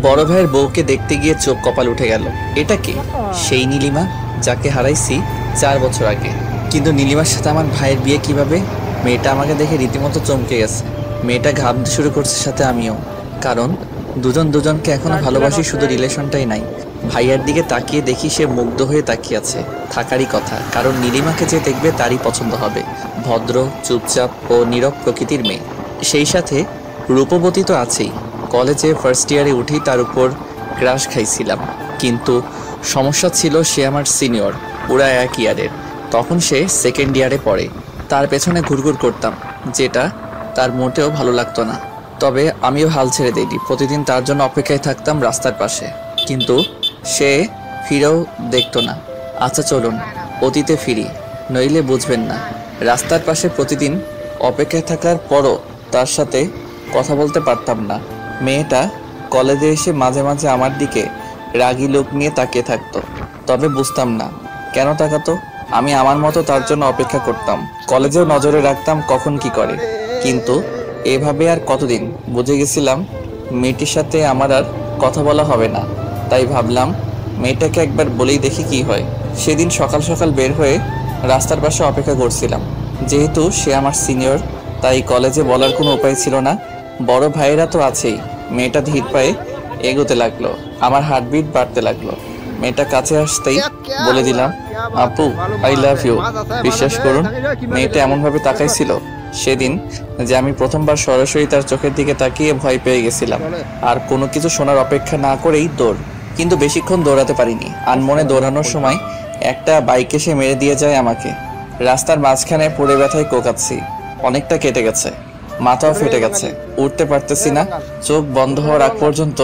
বড় ভাইয়ের বউকে দেখতে গিয়ে চোখ কপাল উঠে গেল। এটা কে? সেই নীলিমা যাকে হারাইছি 4 বছর আগে। কিন্তু নীলিমার সাথে আমার ভাইয়ের বিয়ে কিভাবে? মেয়েটা আমাকে দেখে রীতিমতো চমকে গেছে। মেয়েটা ঘাবতে শুরু করছে, সাথে আমিও। কারণ দুজন দুজনকে এখনো ভালোবাসি, শুধু রিলেশনটাই নাই। ভাইয়ার দিকে তাকিয়ে দেখি সে মুগ্ধ হয়ে তাকিয়ে আছে। থাকারই কথা, কারণ নীলিমাকে যে দেখবে তারই পছন্দ হবে। ভদ্র, চুপচাপ ও নীরব প্রকৃতির মেয়ে। সেই সাথে রূপবতী তো আছেই। কলেজে ফার্স্ট ইয়ারে উঠেই তার উপর ক্রাশ খাইছিলাম। কিন্তু সমস্যা ছিল, সে আমার সিনিয়র, পুরা 1 ইয়ারের। তখন সে সেকেন্ড ইয়ারে পড়ে। তার পেছনে ঘুরঘুর করতাম, যেটা তার মোটেও ভালো লাগতো না। তবে আমিও হাল ছেড়ে দিইনি। প্রতিদিন তার জন্য অপেক্ষায় থাকতাম রাস্তার পাশে, কিন্তু সে ফিরেও দেখতো না। আচ্ছা চলুন অতীতে ফিরি, নইলে বুঝবেন না। রাস্তার পাশে প্রতিদিন অপেক্ষায় থাকার পরও তার সাথে কথা বলতে পারতাম না। মেয়েটা কলেজে এসে মাঝে মাঝে আমার দিকে রাগী লোক নিয়ে তাকিয়ে থাকতো, তবে বুঝতাম না কেন তাকাতো। আমি আমার মতো তার জন্য অপেক্ষা করতাম। কলেজেও নজরে রাখতাম কখন কি করে। কিন্তু এভাবে আর কতদিন? বুঝে গেছিলাম মেয়েটির সাথে আমার আর কথা বলা হবে না। তাই ভাবলাম মেয়েটাকে একবার বলেই দেখি কি হয়। সেদিন সকাল সকাল বের হয়ে রাস্তার পাশে অপেক্ষা করছিলাম। যেহেতু সে আমার সিনিয়র, তাই কলেজে বলার কোনো উপায় ছিল না। বড় ভাইয়েরা তো আছেই। মেয়েটা ধীর পায়ে এগোতে লাগলো, আমার হার্টবিট বাড়তে লাগলো। মেয়েটা কাছে আসতেই বলে দিলাম, আপু আই লাভ ইউ। বিশ্বাস করুন, মেয়েটা এমনভাবে তাকাইছিল সেদিন যে আমি প্রথমবার সরাসরি তার চোখের দিকে তাকিয়ে ভয় পেয়ে গেছিলাম। আর কোনো কিছু শোনার অপেক্ষা না করেই দৌড়। কিন্তু বেশিক্ষণ দৌড়াতে পারিনি। আনমনে দৌড়ানোর সময় একটা বাইক এসে মেরে দিয়ে যায় আমাকে। রাস্তার মাঝখানে পড়ে ব্যথায় কোকাচ্ছি। অনেকটা কেটে গেছে, মাথাও ফেটে গেছে, উঠতে পারতেছি না। চোখ বন্ধ হওয়ার আগ পর্যন্ত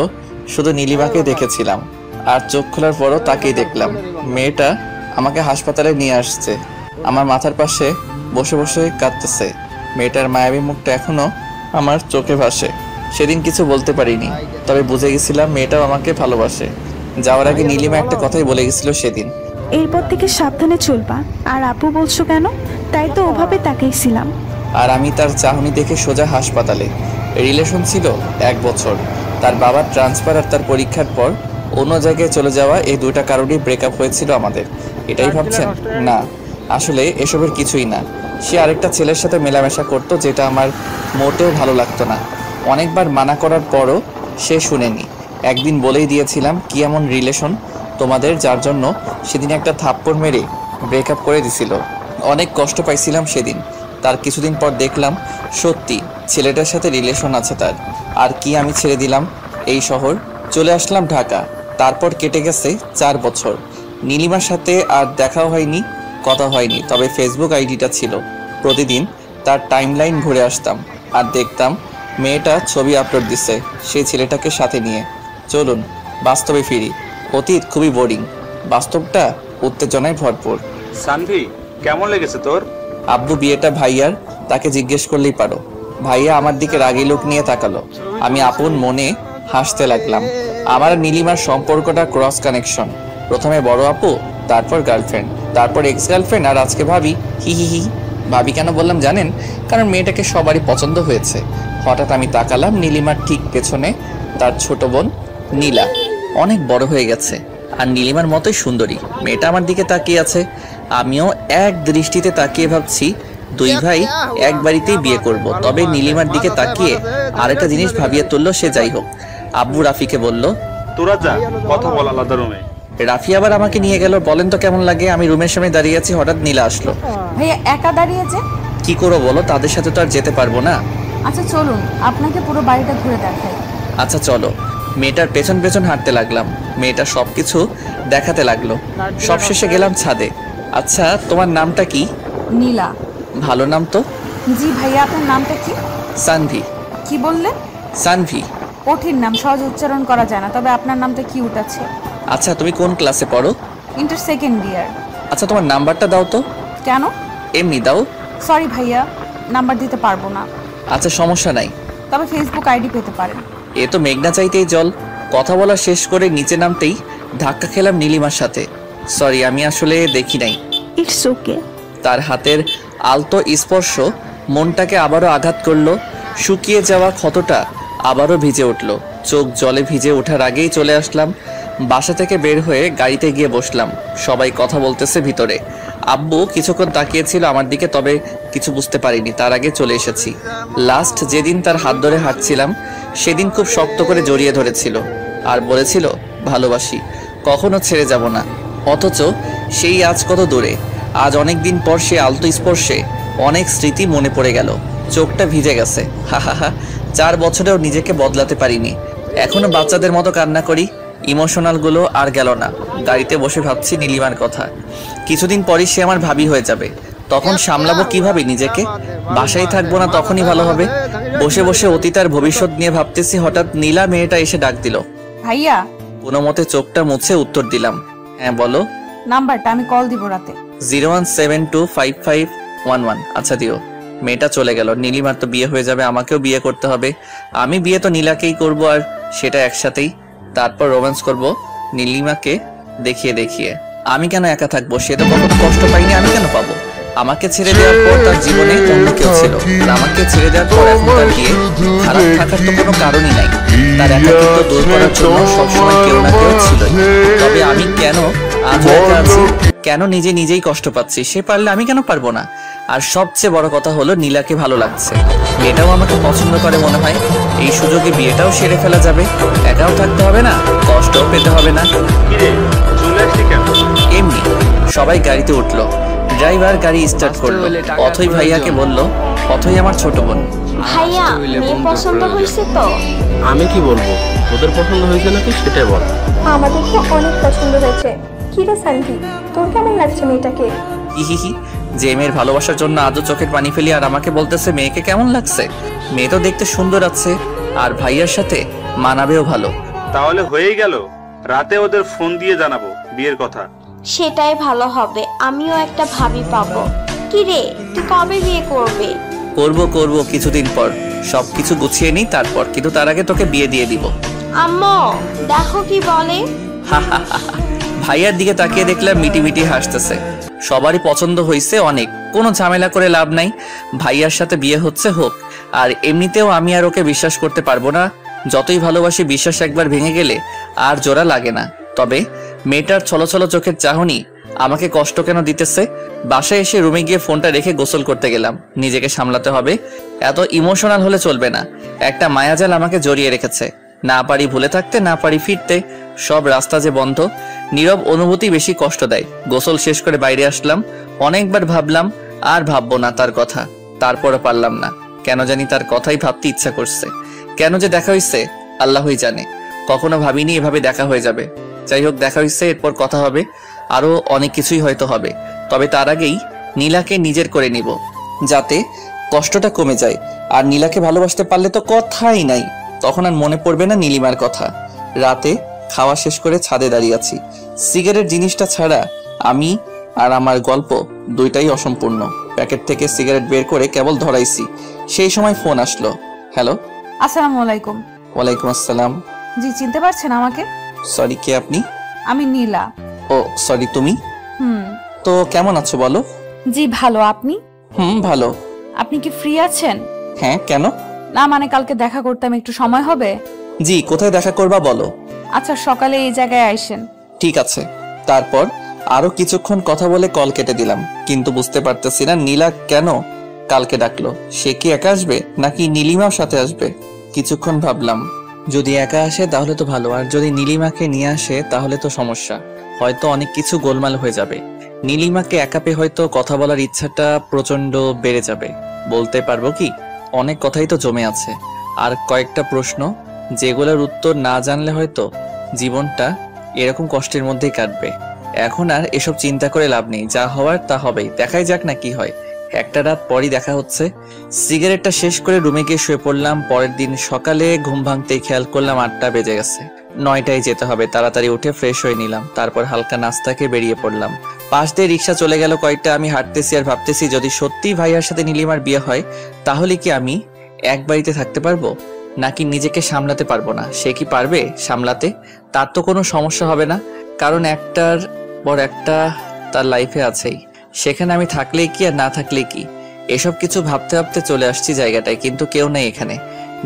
শুধু নীলিমাকে দেখেছিলাম, আর চোখ খোলার পরও তাকেই দেখলাম। মেয়েটা আমাকে হাসপাতালে নিয়ে আসছে, আমার মাথার পাশে বসে বসে কাঁদতেছে। মেয়েটার মায়াবী মুখটা এখনো আমার চোখে ভাসে। সেদিন কিছু বলতে পারিনি, তবে বুঝে গেছিলাম মেয়েটাও আমাকে ভালোবাসে। যাওয়ার আগে নীলিমা একটা কথাই বলে গেছিল সেদিন, এরপর থেকে সাবধানে চলবা। আর আপু বলছো কেন? তাই তো ওভাবে তাকাইছিলাম। আর আমি তার চাহনি দেখে সোজা হাসপাতালে। রিলেশন ছিল 1 বছর। তার বাবার ট্রান্সফার আর তার পরীক্ষার পর অন্য জায়গায় চলে যাওয়া, এই দুইটা কারণেই ব্রেকআপ হয়েছিল আমাদের। এটাই ভাবছেন? না, আসলে এসবের কিছুই না। সে আরেকটা ছেলের সাথে মেলামেশা করতো, যেটা আমার মোটেও ভালো লাগতো না। অনেকবার মানা করার পরও সে শুনেনি। একদিন বলেই দিয়েছিলাম কি এমন রিলেশন তোমাদের, যার জন্য সেদিন একটা থাপ্পড় মেরে ব্রেকআপ করে দিছিল। অনেক কষ্ট পাইছিলাম সেদিন। তার কিছুদিন পর দেখলাম সত্যি ছেলেটার সাথে রিলেশন আছে তার। আর কি আমি ছেড়ে দিলাম এই শহর, চলে আসলাম ঢাকা। তারপর কেটে গেছে 4 বছর। নীলিমার সাথে আর দেখাও হয়নি, কথা হয়নি, তবে ফেসবুক আইডিটা ছিল। প্রতিদিন তার টাইমলাইন ঘুরে আসতাম আর দেখতাম মেয়েটা ছবি আপলোড দিচ্ছে সেই ছেলেটাকে সাথে নিয়ে। চলুন বাস্তবে ফিরি। অতীত খুবই বোরিং, বাস্তবটা উত্তেজনায় ভরপুর। সানভি, কেমন লেগেছে তোর? আব্বু বিয়েটা ভাইয়ার, তাকে জিজ্ঞেস করলেই পারো। ভাইয়া আমার দিকে রাগী লোক নিয়ে তাকালো। আমি আপন মনে হাসতে লাগলাম। আমার নীলিমার সম্পর্কটা ক্রস কানেকশন। প্রথমে বড় আপু, তারপর গার্লফ্রেন্ড, তারপর এক্স গার্লফ্রেন্ড, আর আজকে ভাবি। হি হি হি। ভাবি কেন বললাম জানেন? কারণ মেয়েটাকে সবারই পছন্দ হয়েছে। হঠাৎ আমি তাকালাম নীলিমার ঠিক পেছনে তার ছোট বোন নীলা। অনেক বড় হয়ে গেছে আর নীলিমার মতোই সুন্দরী। মেয়েটা আমার দিকে তাকিয়ে আছে। আমিও এক দৃষ্টিতে তাকিয়ে ভাবছি 2 ভাই এক বাড়িতেই বিয়ে করব। তবে নীলিমার দিকে তাকিয়ে আরেকটা জিনিস ভাবিয়ে তুললো সে। যাই হোক, আব্বু রাফিকে বলল, তোরা যা, কথা বল আলাদা রুমে। রাফি আবার আমাকে নিয়ে গেল। বলেন তো কেমন লাগে? আমি রুমের সামনে দাঁড়িয়ে আছি, হঠাৎ নীলা আসলো। ভাইয়া একা দাঁড়িয়েছে? কি করো বলো, তাদের সাথে তো আর যেতে পারবো না। আচ্ছা চলুন আপনাকে পুরো বাড়িটা ঘুরে দেখাই। আচ্ছা চলো। মেয়েটার পেছন পেছন হাঁটতে লাগলাম। মেয়েটা সবকিছু দেখাতে লাগলো। সবশেষে গেলাম ছাদে। আচ্ছা তোমার নামটা কি? নীলা। ভালো নাম তো। জি ভাইয়া, আপনার নামটা কি? সানভি। কি বললেন? সানভি। কঠিন নাম, সহজ উচ্চারণ করা যায় না, তবে আপনার নামটা কিউট আছে। আচ্ছা তুমি কোন ক্লাসে পড়ো? Inter second year. আচ্ছা তোমার নাম্বারটা দাও তো। কেন? এমনি দাও। সরি ভাইয়া, নাম্বার দিতে পারবো না। আচ্ছা সমস্যা নাই, তবে ফেসবুক আইডি পেতে পারেন। এ তো মেঘনা চাইতেই জল। কথা বলা শেষ করে নিচে নামতেই ধাক্কা খেলাম নীলিমার সাথে। সরি, আমি আসলে দেখি নাই। It's okay. তার হাতের আলতো স্পর্শ মনটাকে আবারও আঘাত করলো। শুকিয়ে যাওয়া ক্ষতটা আবারও ভিজে উঠল। চোখ জলে ভিজে ওঠার আগেই চলে আসলাম। বাসা থেকে বের হয়ে গাড়িতে গিয়ে বসলাম। সবাই কথা বলতেছে ভিতরে। আব্বু কিছুক্ষণ তাকিয়েছিল আমার দিকে, তবে কিছু বুঝতে পারিনি। তার আগে চলে এসেছি। লাস্ট যেদিন তার হাত ধরে হাঁটছিলাম সেদিন খুব শক্ত করে জড়িয়ে ধরেছিল আর বলেছিল ভালোবাসি, কখনো ছেড়ে যাব না। অথচ সেই আজ কত দূরে। আজ অনেক দিন পর সে আলতো স্পর্শে অনেক স্মৃতি মনে পড়ে গেল। চোখটা ভিজে গেছে। হা হা হা। 4 বছরেও নিজেকে বদলাতে পারিনি। এখনো বাচ্চাদের মতো কান্না করি। ইমোশনাল গুলো আর গেল না। গাড়িতে বসে ভাবছি নীলিমার কথা। কিছুদিন পরই সে আমার ভাবি হয়ে যাবে। তখন সামলাবো কিভাবে নিজেকে? বাসায় থাকবো না, তখনই ভালো হবে। বসে বসে অতীত আর ভবিষ্যৎ নিয়ে ভাবতেছি, হঠাৎ নীলা মেয়েটা এসে ডাক দিল। ভাইয়া, কোনো মতে চোখটা মুছে উত্তর দিলাম, হ্যাঁ বলো। নাম্বারটা, আমি কল দিব রাতে। 017255111। আচ্ছা দিও। মেয়েটা চলে গেল। নীলিমার তো বিয়ে হয়ে যাবে, আমাকেও বিয়ে করতে হবে। আমি বিয়ে তো নীলাকেই করব, আর সেটা একসাথেই। তারপর রোম্যান্স করব নীলিমাকে দেখিয়ে দেখিয়ে। আমি কেন একা থাকবো? সে তো কখনো কষ্ট পাইনি, আমি কেন পাবো? আমাকে ছেড়ে দেওয়ার পর তার জীবনে অন্য কেউ ছিল, আর আমাকে ছেড়ে দেওয়ার পর এখন তার বিয়ে। খারাপ থাকার তো কোনো কারণই নাই। তার একাকিত্ব দূর করার জন্য সবসময় কেউ না কেউ ছিলই। তবে আমি কেন আজ একা আছি? কেন নিজে নিজেই কষ্ট পাচ্ছি? সে পারলে আমি কেন পারবো না? আর সবচেয়ে বড় কথা হলো নীলাকে ভালো লাগছে। মেয়েটাও আমাকে পছন্দ করে মনে হয়। এই সুযোগে বিয়েটাও সেরে ফেলা যাবে। একাও থাকতে হবে না, কষ্টও পেতে হবে না। কিরে, চলে আসলি কেন? এমনি। সবাই গাড়িতে উঠলো। ড্রাইভার গাড়ি স্টার্ট করলো। অথই ভাইয়াকে বলল, অথই আমার ছোট বোন। ভাইয়া, মেয়ে পছন্দ হয়েছে তো? আমি কি বলবো, তোদের পছন্দ হয়েছে নাকি সেটাই বল। আমাদের তো অনেক পছন্দ হয়েছে। কি রে সানভি, তোর কেমন লাগছে মেয়েটাকে? হিহিহি। যে মেয়ের ভালোবাসার জন্য আজও চোখের পানি ফেলি, আর আমাকে বলতেছে মেয়েকে কেমন লাগছে। মেয়ে তো দেখতে সুন্দর আছে, আর ভাইয়ার সাথে মানাবেও ভালো। তাহলে হয়েই গেল। রাতে ওদের ফোন দিয়ে জানাবো বিয়ের কথা। সেটাই ভালো হবে, আমিও একটা ভাবি পাবো। কি রে, তুই কবে বিয়ে করবে? করব কিছুদিন পর। সবকিছু গুছিয়ে নিই তারপর, কিন্তু তার আগে তোকে বিয়ে দিয়ে দিব। আম্মু, দেখো কি বলে। ভাইয়ার দিকে তাকিয়ে দেখলাম মিটি মিটি হাসতেছে। সবারই পছন্দ হয়েছে অনেক, কোনো ঝামেলা করে লাভ নাই। ভাইয়ার সাথে বিয়ে হচ্ছে হোক। আর এমনিতেও আমি আর ওকে বিশ্বাস করতে পারবো না। যতই ভালোবাসি, বিশ্বাস একবার ভেঙে গেলে আর জোড়া লাগে না। তবে মেয়েটার ছলছল চোখের চাহনি আমাকে কষ্ট কেন দিতেছে? বাসায় এসে রুমে গিয়ে ফোনটা রেখে গোসল করতে গেলাম। নিজেকে সামলাতে হবে। এত ইমোশনাল হলে চলবে না। একটা মায়াজাল আমাকে জড়িয়ে রেখেছে। না পারি ভুলে থাকতে, না পারি ফিরতে। সব রাস্তা যে বন্ধ। নীরব অনুভূতি বেশি কষ্ট দেয়। গোসল শেষ করে বাইরে আসলাম। অনেকবার ভাবলাম আর ভাববো না তার কথা। তারপরও পারলাম না। কেন জানি তার কথাই ভাবতে ইচ্ছা করছে। কেন যে দেখা হয়েছে আল্লাহই জানে। কখনো ভাবিনি এভাবে দেখা হয়ে যাবে। যাই হোক, দেখা হয়েছে, এরপর কথা হবে। আরো অনেক কিছুই হয়তো হবে। তবে তার আগেই নীলাকে নিজের করে নিব, যাতে কষ্টটা কমে যায়। আর নীলাকে ভালোবাসতে পারলে তো কথাই নাই। তখন আর মনে পড়বে না নীলিমার কথা। রাতে খাওয়া শেষ করে ছাদে দাঁড়িয়ে আছি। সিগারেট জিনিসটা ছাড়া আমি আর আমার গল্প দুইটাই অসম্পূর্ণ। প্যাকেট থেকে সিগারেট বের করে কেবল ধরাইছি, সেই সময় ফোন আসলো। হ্যালো। আসসালামু আলাইকুম। ওয়ালাইকুম আসসালাম। জি, চিনতে পারছেন আমাকে? সরি, কে আপনি? আমি নীলা। ও সরি, তুমি? তো কেমন আছো বলো? জি ভালো, আপনি? ভালো। আপনি কি ফ্রি আছেন? হ্যাঁ, কেন? না মানে কালকে দেখা করতাম, একটু সময় হবে? জি, কোথায় দেখা করবা বলো। আচ্ছা, সকালে এই জায়গায় আইসেন। ঠিক আছে। তারপর আরো কিছুক্ষণ কথা বলে কল কেটে দিলাম। কিন্তু বুঝতে পারতেছি না নীলা কেন কালকে ডাকলো। সে কি একা আসবে নাকি নীলিমার সাথে আসবে? কিছুক্ষণ ভাবলাম, যদি একা আসে তাহলে তো ভালো, আর যদি নীলিমাকে নিয়ে আসে তাহলে তো সমস্যা। হয়তো অনেক কিছু গোলমাল হয়ে যাবে। নীলিমাকে একা পেয়ে হয়তো কথা বলার ইচ্ছাটা প্রচন্ড বেড়ে যাবে। বলতে পারবো কি? অনেক কথাই তো জমে আছে, আর কয়েকটা প্রশ্ন যেগুলোর উত্তর না জানলে হয়তো জীবনটা এরকম কষ্টের মধ্যেই কাটবে। এখন আর এসব চিন্তা করে লাভ নেই। যা হওয়ার তা হবেই। দেখাই যাক না কি হয়। একটা রাত পরই দেখা হচ্ছে। সিগারেটটা শেষ করে রুমে গিয়ে শুয়ে পড়লাম। পরের দিন সকালে ঘুম ভাঙতেই খেয়াল করলাম 8টা বেজে গেছে। 9টায় যেতে হবে। তাড়াতাড়ি উঠে ফ্রেশ হয়ে নিলাম। তারপর হালকা নাস্তাকে বেরিয়ে পড়লাম। পাশ দিয়ে রিক্সা চলে গেল কয়েকটা। আমি হাঁটতেছি আর ভাবতেছি, যদি সত্যি ভাইয়ার সাথে নীলিমার বিয়ে হয় তাহলে কি আমি এক বাড়িতে থাকতে পারবো, নাকি নিজেকে সামলাতে পারবো না? সে কি পারবে সামলাতে? তার তো কোনো সমস্যা হবে না, কারণ একটার পর একটা তার লাইফে আছেই। সেখানে আমি থাকলে কি আর না থাকলে কি, এসব কিছু ভাবতে ভাবতে চলে আসছি জায়গাটায়, কিন্তু কেউ নেই এখানে।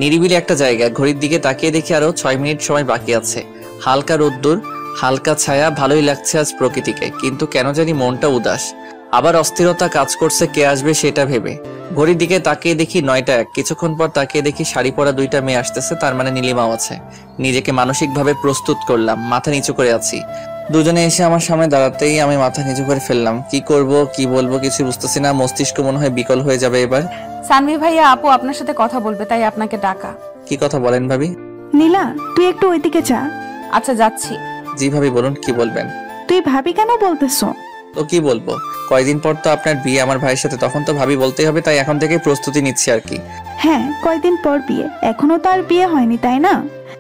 নিরিবিলি একটা জায়গা। ঘড়ির দিকে তাকিয়ে দেখি আরো 6 মিনিট সময় বাকি আছে। হালকা রোদ্দুর, হালকা ছায়া, ভালোই লাগছে আজ প্রকৃতিকে, কিন্তু কেন জানি মনটা উদাস। আবার অস্থিরতা কাজ করছে কে আসবে সেটা ভেবে। ঘড়ির দিকে তাকিয়ে দেখি 9টা 1। কিছুক্ষণ পর তাকিয়ে দেখি শাড়ি পরা 2টা মেয়ে আসতেছে, তার মানে নীলিমাও আছে। নিজেকে মানসিকভাবে প্রস্তুত করলাম, মাথা নিচু করে আছি। দুজনে এসে আমার সামনে দাঁড়াতেই আমি মাথা নিচু করে ফেললাম। কি করব কি বলবো কিছু বুঝতেছি না, মস্তিষ্ক মনে হয় বিকল হয়ে যাবে এবার। সানভি ভাইয়া আপু আপনার সাথে কথা বলবে, তাই আপনাকে ডাকা। কি কথা বলেন ভাবি? নীলা, তুই একটু ওইদিকে যা। আচ্ছা যাচ্ছি। জি ভাবি বলুন, কি বলবেন? তুই ভাবি কেন বলতেছো? তো কি বলবো, কয়দিন পর তো আপনার বিয়ে আমার ভাইয়ের সাথে, তখন তো ভাবি বলতেই হবে, তাই এখন থেকে প্রস্তুতি নিচ্ছি আর কি। হ্যাঁ, কয়দিন পর বিয়ে, এখনো তো আর বিয়ে হয়নি তাই না?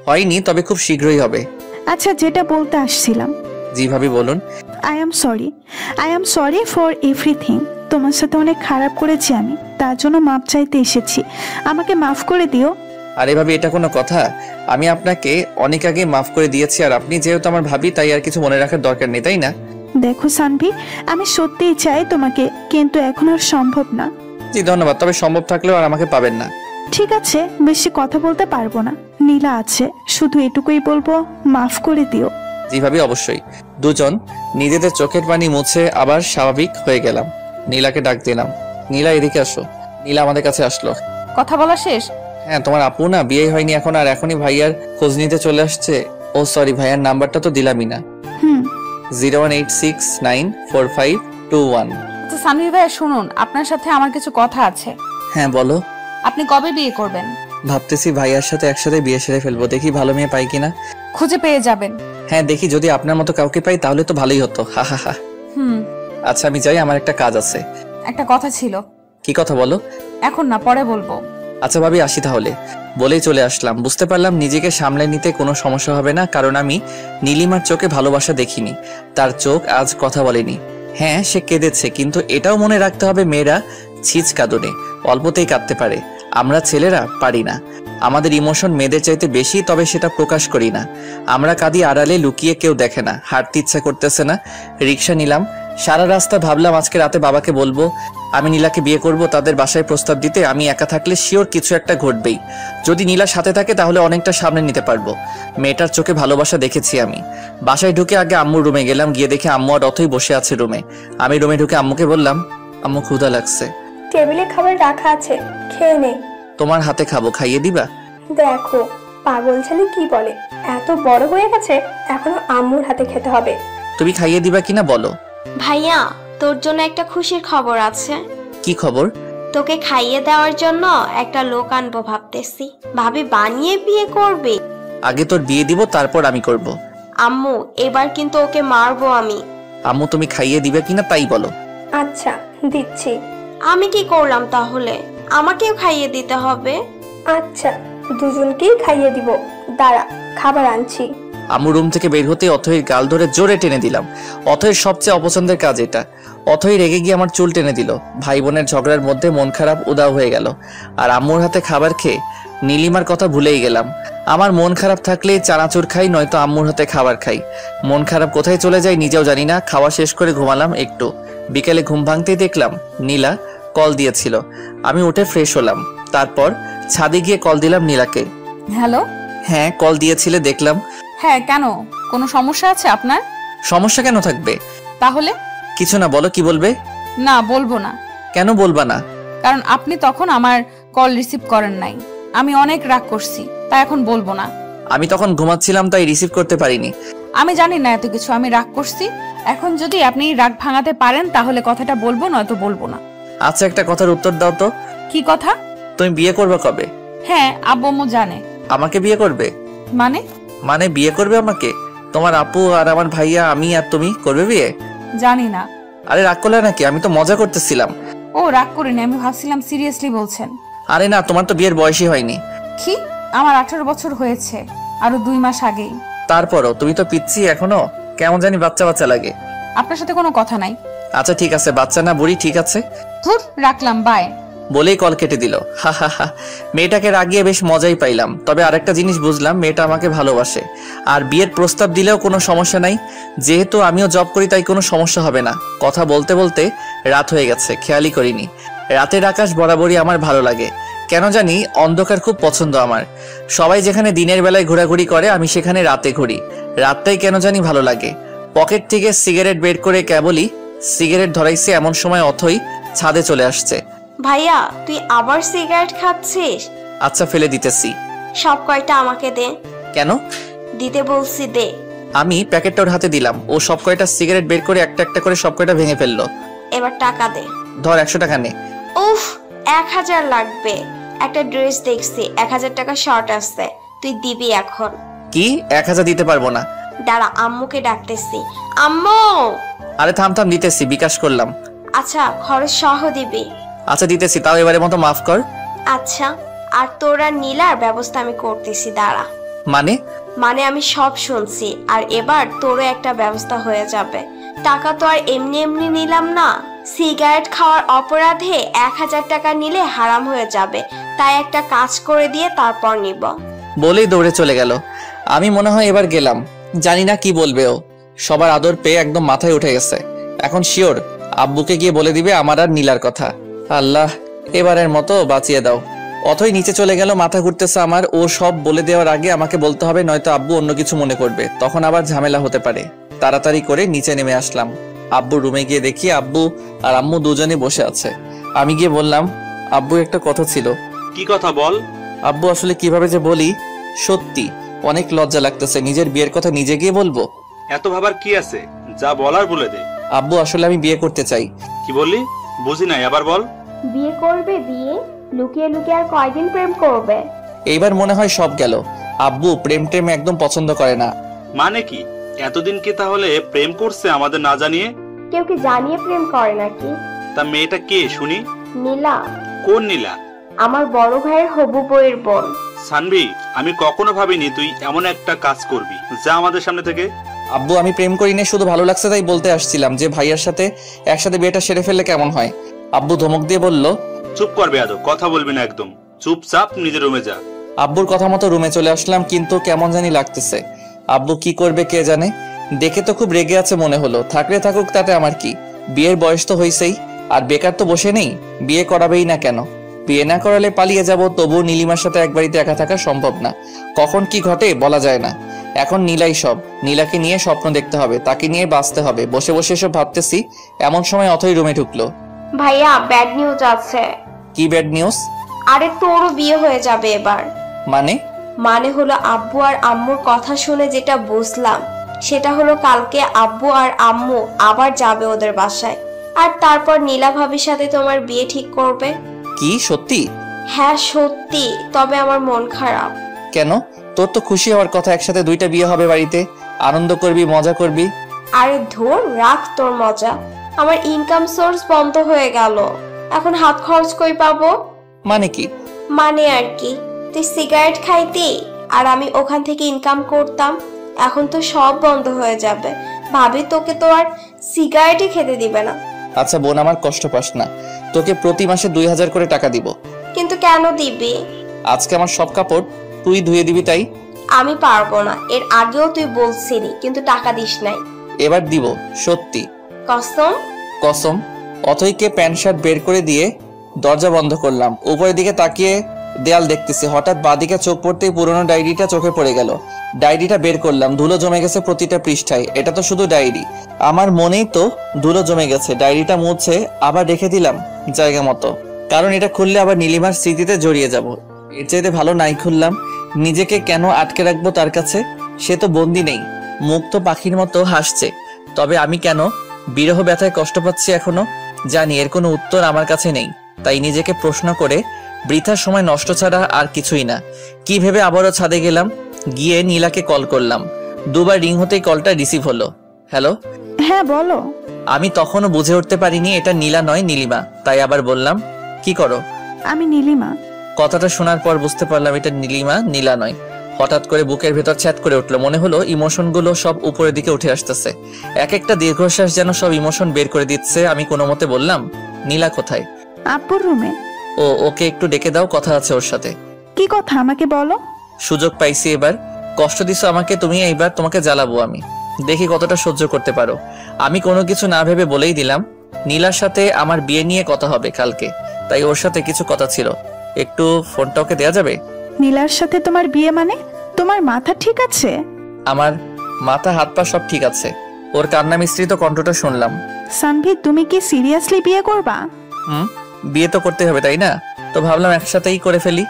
হয়নি, তবে খুব শীঘ্রই হবে। আচ্ছা, যেটা বলতে আসছিলাম। জি ভাবি বলুন। I am sorry for everything. তোমার সাথে অনেক খারাপ করেছি আমি, তার জন্য মাপ চাইতে এসেছি। আমাকে মাফ করে দিও। আরে ভাবি, এটা কোনো কথা? আমি আপনাকে অনেক আগে মাফ করে দিয়েছি, আর আপনি যেহেতু আমার ভাবি তাই আর কিছু মনে রাখার দরকার নেই, তাই না? দেখো সানভি, আমি সত্যিই চাই তোমাকে, কিন্তু এখন আর সম্ভব না। জি ধন্যবাদ, তবে সম্ভব থাকলেও আর আমাকে পাবেন না। ঠিক আছে, বেশি কথা বলতে পারবো না। নীলা আছে, শুধু এটুকুই বলবো, মাফ করে দিও। জি ভাবি অবশ্যই। দুজন নিজেদের চোখের পানি মুছে আবার স্বাভাবিক হয়ে গেলাম। নীলাকে ডাক দিলাম, নীলা এদিকে আসো। নীলা আমাদের কাছে আসলো। কথা বলা শেষ? হ্যাঁ, তোমার আপু না বিয়ে হয়নি এখন, আর এখনই ভাইয়ার খোঁজ নিতে চলে আসছে। ও সরি, ভাইয়ার নাম্বারটা তো দিলামই না। 018694521। আচ্ছা সানভি ভাইয়া শুনুন, আপনার সাথে আমার কিছু কথা আছে। হ্যাঁ বলো। আপনি কবে বিয়ে করবেন? ভাবতেছি ভাইয়ার সাথে একসাথে বিয়ে সেরে ফেলবো, দেখি ভালো মেয়ে পাই কিনা। খুঁজে পেয়ে যাবেন। হ্যাঁ দেখি, যদি আপনার মতো কাউকে পাই তাহলে তো ভালোই হতো। হা হা হা। আচ্ছা আমি যাই, আমার একটা কাজ আছে। একটা কথা ছিল। কি কথা বলো? এখন না, পরে বলবো। আচ্ছা ভাবি আসি তাহলে। বলেই চলে আসলাম। বুঝতে পারলাম নিজেকে সামলে নিতে কোনো সমস্যা হবে না, কারণ আমি নীলিমার চোখে ভালোবাসা দেখিনি। তার চোখ আজ কথা বলেনি। হ্যাঁ সে কেঁদেছে, কিন্তু এটাও মনে রাখতে হবে মেয়েরা ছিচ কাঁদনে অল্পতেই কাঁদতে পারে, আমরা ছেলেরা পারি না। আমাদের ইমোশন মেয়েদের চাইতে বেশি, তবে সেটা প্রকাশ করি না। আমরা কাঁদি আড়ালে, লুকিয়ে, কেউ দেখে না। হাঁটতে ইচ্ছা করতেছে না, রিক্সা নিলাম। সারা রাস্তা ভাবলাম আজকে রাতে বাবাকে বলবো আমি নীলাকে বিয়ে করব, তাদের বাসায় প্রস্তাব দিতে। আমি একা থাকলে শিওর কিছু একটা ঘটবেই। যদি নীলা সাথে থাকে তাহলে অনেকটা সামনে নিতে পারবো। মেয়েটার চোখে ভালোবাসা দেখেছি আমি। বাসায় ঢুকে আগে আম্মুর রুমে গেলাম, গিয়ে দেখে আম্মু আর অথই বসে আছে রুমে। আমি রুমে ঢুকে আম্মুকে বললাম, আম্মু ক্ষুধা লাগছে। টেবিলে খাবার রাখা আছে, খেয়ে নে। তোমার হাতে খাবো, খাইয়ে দিবা? দেখো পাগল ছেলে কি বলে, এত বড় হয়ে গেছে এখনো আম্মুর হাতে খেতে হবে। তুমি খাইয়ে দিবা কিনা বলো। ভাইয়া, তোর জন্য একটা খুশির খবর আছে। কি খবর? তোকে খাইয়ে দেওয়ার জন্য একটা লোক আনবো ভাবতেছি। ভাবি বানিয়ে বিয়ে করবে। আগে তোর বিয়ে দিব, তারপর আমি করব। আম্মু, এবার কিন্তু ওকে মারবো আমি। আম্মু তুমি খাইয়ে দিবে কিনা তাই বলো। আচ্ছা দিচ্ছি। আমি কি করলাম তাহলে? আমাকেও খাইয়ে দিতে হবে। আচ্ছা দুজনকেই খাইয়ে দিব, দাঁড়া খাবার আনছি। আম্মু রুম থেকে বের হতে অথৈর গাল ধরে জোরে টেনে দিলাম। অথৈর সবচেয়ে অপছন্দের কাজ এটা। অথৈ রেগে গিয়ে আমার চুল টেনে দিল। ভাই বোনের ঝগড়ার মধ্যে মন খারাপ উদাও হয়ে গেল। আর আম্মুর হাতে খাবার খেয়ে নীলিমার কথা ভুলেই গেলাম। আমার মন খারাপ থাকলে চানাচুর খাই, নয়তো আম্মুর হাতে খাবার খাই। মন খারাপ কোথায় চলে যায় নিজেও জানি না। খাওয়া শেষ করে ঘুমালাম একটু। বিকেলে ঘুম ভাঙতেই দেখলাম নীলা কল দিয়েছিল। আমি উঠে ফ্রেশ হলাম, তারপর ছাদে গিয়ে কল দিলাম নীলাকে। হ্যালো। হ্যাঁ কল দিয়েছিলে দেখলাম। হ্যাঁ কেন, কোনো সমস্যা আছে আপনার? সমস্যা কেন থাকবে? তাহলে? কিছু না, বলো কি বলবে? না বলবো না। কেন বলবা না? কারণ আপনি তখন আমার কল রিসিভ করেন নাই। আমি অনেক রাগ করছি, তাই এখন বলবো না। আমি তখন ঘুমাচ্ছিলাম, তাই রিসিভ করতে পারিনি। আমি জানি না এত কিছু, আমি রাগ করছি। এখন যদি আপনি রাগ ভাঙাতে পারেন তাহলে কথাটা বলবো, নয়তো বলবো না। আচ্ছা একটা কথার উত্তর দাও তো। কি কথা? তুমি বিয়ে করবে কবে? হ্যাঁ আব্বু আম্মু জানে। আমাকে বিয়ে করবে? মানে? মানে বিয়ে করবে আমাকে? তোমার আপু আর আমার ভাইয়া, আমি আর তুমি করবে বিয়ে? জানি না। আরে রাগ করলে নাকি? আমি তো মজা করতেছিলাম। ও রাগ করিনি, আমি ভাবছিলাম সিরিয়াসলি বলছেন। আরে না, তোমার তো বিয়ের বয়সই হয়নি। কি? আমার 18 বছর হয়েছে, আরো 2 মাস আগেই। তারপরও তুমি তো পিচ্ছি এখনো, কেমন জানি বাচ্চা বাচ্চা লাগে। আপনার সাথে কোনো কথা নাই। আচ্ছা ঠিক আছে, বাচ্চা না বুড়ি, ঠিক আছে। ধুর, রাখলাম, বাই। বলেই কল কেটে দিল। হা হা হা। মেয়েটাকে রাগিয়ে বেশ মজাই পাইলাম। তবে আরেকটা জিনিস বুঝলাম, মেয়েটা আমাকে ভালোবাসে। আর বিয়ের প্রস্তাব দিলেও কোনো সমস্যা নাই, যেহেতু আমিও জব করি তাই কোনো সমস্যা হবে না। কথা বলতে বলতে রাত হয়ে গেছে, খেয়ালই করিনি। রাতের আকাশ বরাবরই আমার ভালো লাগে। কেন জানি অন্ধকার খুব পছন্দ আমার। সবাই যেখানে দিনের বেলায় ঘোরাঘুরি করে আমি সেখানে রাতে ঘুরি। রাতটাই কেন জানি ভালো লাগে। পকেট থেকে সিগারেট বের করে কেবলই সিগারেট ধরাইছে এমন সময় অথই ছাদে চলে আসছে। ভাইয়া তুই আবার সিগারেট খাচ্ছিস? আচ্ছা ফেলে দিতেছি। সব কয়টা আমাকে দে। কেন? দিতে বলছি দে। আমি প্যাকেটটা ওর হাতে দিলাম। ও সব কয়টা সিগারেট বের করে একটা একটা করে সব কয়টা ভেঙে ফেললো। এবার টাকা দে। ধর 100 টাকা নে। উফ 1000 লাগবে। একটা ড্রেস দেখছি 1000 টাকা শর্ট আছে, তুই দিবি এখন। কি? 1000 দিতে পারবো না। দাঁড়া আম্মুকে ডাকতেছি। আম্মু! আরে থাম থাম, দিতেছি, বিকাশ করলাম। আচ্ছা খরচ সহ দিবি। আচ্ছা দিতেছি, তাও এবারের মতো মাফ কর। আচ্ছা আর তোরা নীলার ব্যবস্থা আমি করতেছি, দাঁড়া। মানে আমি সব শুনছি, আর এবার তোরও একটা ব্যবস্থা হয়ে যাবে। টাকা তো আর এমনি এমনি নিলাম না, সিগারেট খাওয়ার অপরাধে 1000 টাকা নিলে হারাম হয়ে যাবে, তাই একটা কাজ করে দিয়ে তারপর নিব। বলেই দৌড়ে চলে গেল। আমি মনে হয় এবার গেলাম, জানি না কি বলবে ও। সবার আদর পেয়ে একদম মাথায় উঠে গেছে। এখন শিওর আব্বুকে গিয়ে বলে দিবে আমার আর নীলার কথা। আল্লাহ এবারের মতো বাঁচিয়ে দাও। অথই নিচে চলে গেল, মাথা ঘুরতেছে আমার। ও সব বলে দেওয়ার আগে আমাকে বলতে হবে, নয়তো আব্বু অন্য কিছু মনে করবে, তখন আবার ঝামেলা হতে পারে। তাড়াতাড়ি করে নিচে নেমে আসলাম। আব্বুর রুমে গিয়ে দেখি আব্বু আর আম্মু দুজনে বসে আছে। আমি গিয়ে বললাম, আব্বু একটা কথা ছিল। কি কথা বল? আব্বু আসলে কিভাবে যে বলি, সত্যি অনেক লজ্জা লাগতেছে। নিজের বিয়ের কথা নিজে গিয়ে বলবো? এত ভাবার কি আছে, যা বলার বলে দে। আব্বু আসলে আমি বিয়ে করতে চাই। কি বললি? বুঝি নাই, আবার বল। বিয়ে করবে? বিয়ে লুকিয়ে লুকিয়ে আর কয়দিন প্রেম করবে? এইবার মনে হয় সব গেল। আব্বু প্রেম টেম একদম পছন্দ করে না। মানে কি? এতদিন কি তাহলে প্রেম করছে আমাদের না জানিয়ে? কেউ কি জানিয়ে প্রেম করে নাকি? তা মেয়েটা কে শুনি? নীলা। কোন নীলা? আমার বড় ভাইয়ের হবু বউয়ের বোন। সানভি, আমি কখনো ভাবিনি তুই এমন একটা কাজ করবি। যা আমাদের সামনে থেকে। আব্বু আমি প্রেম করি না, শুধু ভালো লাগছে তাই বলতে আসছিলাম যে ভাইয়ার সাথে একসাথে বিয়েটা সেরে ফেললে কেমন হয়। আব্বু ধমক দিয়ে বলল, চুপ কর বেয়াদব, কথা বলবি না একদম। চুপচাপ নিজের রুমে যা। আব্বুর কথা মতো রুমে চলে আসলাম, কিন্তু কেমন জানি লাগতেছে। আব্বু কি করবে কে জানে। দেখে তো খুব রেগে আছে মনে হলো। থাকলে থাকুক, তাতে আমার কি। বিয়ের বয়স তো হয়েছেই, আর বেকার তো বসে নেই। বিয়ে করাবেই না কেন? বিয়ে না করালে পালিয়ে যাব, তবুও নীলিমার সাথে এক বাড়িতে একা থাকা সম্ভব না। কখন কি ঘটে বলা যায় না। এখন নীলাই সব। নীলাকে নিয়ে স্বপ্ন দেখতে হবে, তাকে নিয়ে বাঁচতে হবে। বসে বসে এসব ভাবতেছি, এমন সময় অথই রুমে ঢুকলো। ভাইয়া ব্যাড নিউজ আছে। কি ব্যাড নিউজ? আরে তোরও বিয়ে হয়ে যাবে এবার। মানে হলো আব্বু আর আম্মুর কথা শুনে যেটা বুঝলাম, সেটা হলো কালকে আব্বু আর আম্মু আবার যাবে ওদের বাসায়, আর তারপর নীলা ভাবির সাথে তোমার বিয়ে ঠিক করবে। কি সত্যি? হ্যাঁ সত্যি, তবে আমার মন খারাপ। কেন? তোর তো খুশি হওয়ার কথা, একসাথে 2টা বিয়ে হবে বাড়িতে, আনন্দ করবি, মজা করবি। আরে ধর, রাখ তোর মজা। আমার ইনকাম সোর্স বন্ধ হয়ে গেল, এখন হাত খরচ কই পাবো? মানে কি? মানে আর কি, তুই সিগারেট খাইতি আর আমি ওখান থেকে ইনকাম করতাম, এখন তো সব বন্ধ হয়ে যাবে। ভাবি তোকে তো আর সিগারেটই খেতে দিবে না। আচ্ছা বোন, আমার কষ্ট পাস না। তোকে প্রতি মাসে 2000 করে টাকা দিব। কিন্তু কেন দিবি? আজকে আমার সব কাপড় তুই ধুয়ে দিবি, তাই? আমি পারবো না, এর আগেও তুই বলছিলি কিন্তু টাকা দিস নাই। এবার দিব, সত্যি কসম। কসম। অথইকে প্যান্ট শার্ট বের করে দিয়ে দরজা বন্ধ করলাম। উপরের দিকে তাকিয়ে দেয়াল দেখতেছি, হঠাৎ বাঁদিকে চোখ পড়তেই পুরোনো ডায়েরিটা চোখে পড়ে গেল। ডায়েরিটা বের করলাম, ধুলো জমে গেছে প্রতিটা পৃষ্ঠায়। এটা তো শুধু ডায়েরি, আমার মনেই তো ধুলো জমে গেছে। ডায়েরিটা মুছে আবার রেখে দিলাম জায়গা মতো, কারণ এটা খুললে আবার নীলিমার স্মৃতিতে জড়িয়ে যাব। এর চাইতে ভালো নাই খুললাম। নিজেকে কেন আটকে রাখবো তার কাছে? সে তো বন্দি নেই, মুক্ত পাখির মতো হাসছে। তবে আমি কেন বিরহ ব্যথায় কষ্ট পাচ্ছি এখনো? জানি এর কোনো উত্তর আমার কাছে নেই, তাই নিজেকে প্রশ্ন করে বৃথার সময় নষ্ট ছাড়া আর কিছুই না। কি ভেবে আবারও ছাদে গেলাম, গিয়ে নীলাকে কল করলাম। 2বার রিং হতেই কলটা রিসিভ হলো। হ্যালো। হ্যাঁ বলো। আমি তখনও বুঝে উঠতে পারিনি এটা নীলা নয় নীলিমা, তাই আবার বললাম, কি করো? আমি নীলিমা। কথাটা শোনার পর বুঝতে পারলাম এটা নীলিমা, নীলা নয়। হঠাৎ করে বুকের ভেতর ছ্যাদ করে উঠলো, মনে হলো ইমোশনগুলো সব উপরের দিকে উঠে আসতেছে। এক একটা দীর্ঘশ্বাস যেন সব ইমোশন বের করে দিচ্ছে। আমি কোনো মতে বললাম, নীলা কোথায়? আব্বুর রুমে। ওকে একটু ডেকে দাও, কথা আছে ওর সাথে। কি কথা আমাকে বলো। সুযোগ পাইছি এবার, কষ্ট দিছো আমাকে তুমি, এইবার তোমাকে জ্বালাবো আমি, দেখি কতটা সহ্য করতে পারো। আমি কোনো কিছু না ভেবে বলেই দিলাম, নীলার সাথে আমার বিয়ে নিয়ে কথা হবে কালকে। তাই ওর সাথে কিছু কথা ছিল। একটু ফোনটা ওকে দেওয়া যাবে? নীলার সাথে তোমার বিয়ে মানে? তোমার মাথা ঠিক আছে? আমার মাথা হাত পা সব ঠিক আছে। ওর কান্না মিশ্রিত কণ্ঠটা শুনলাম। সানভি, তুমি কি সিরিয়াসলি বিয়ে করবা? বিয়ে তো করতে হবে তাই না? তো ভাবলাম একসাথেই করে ফেলি।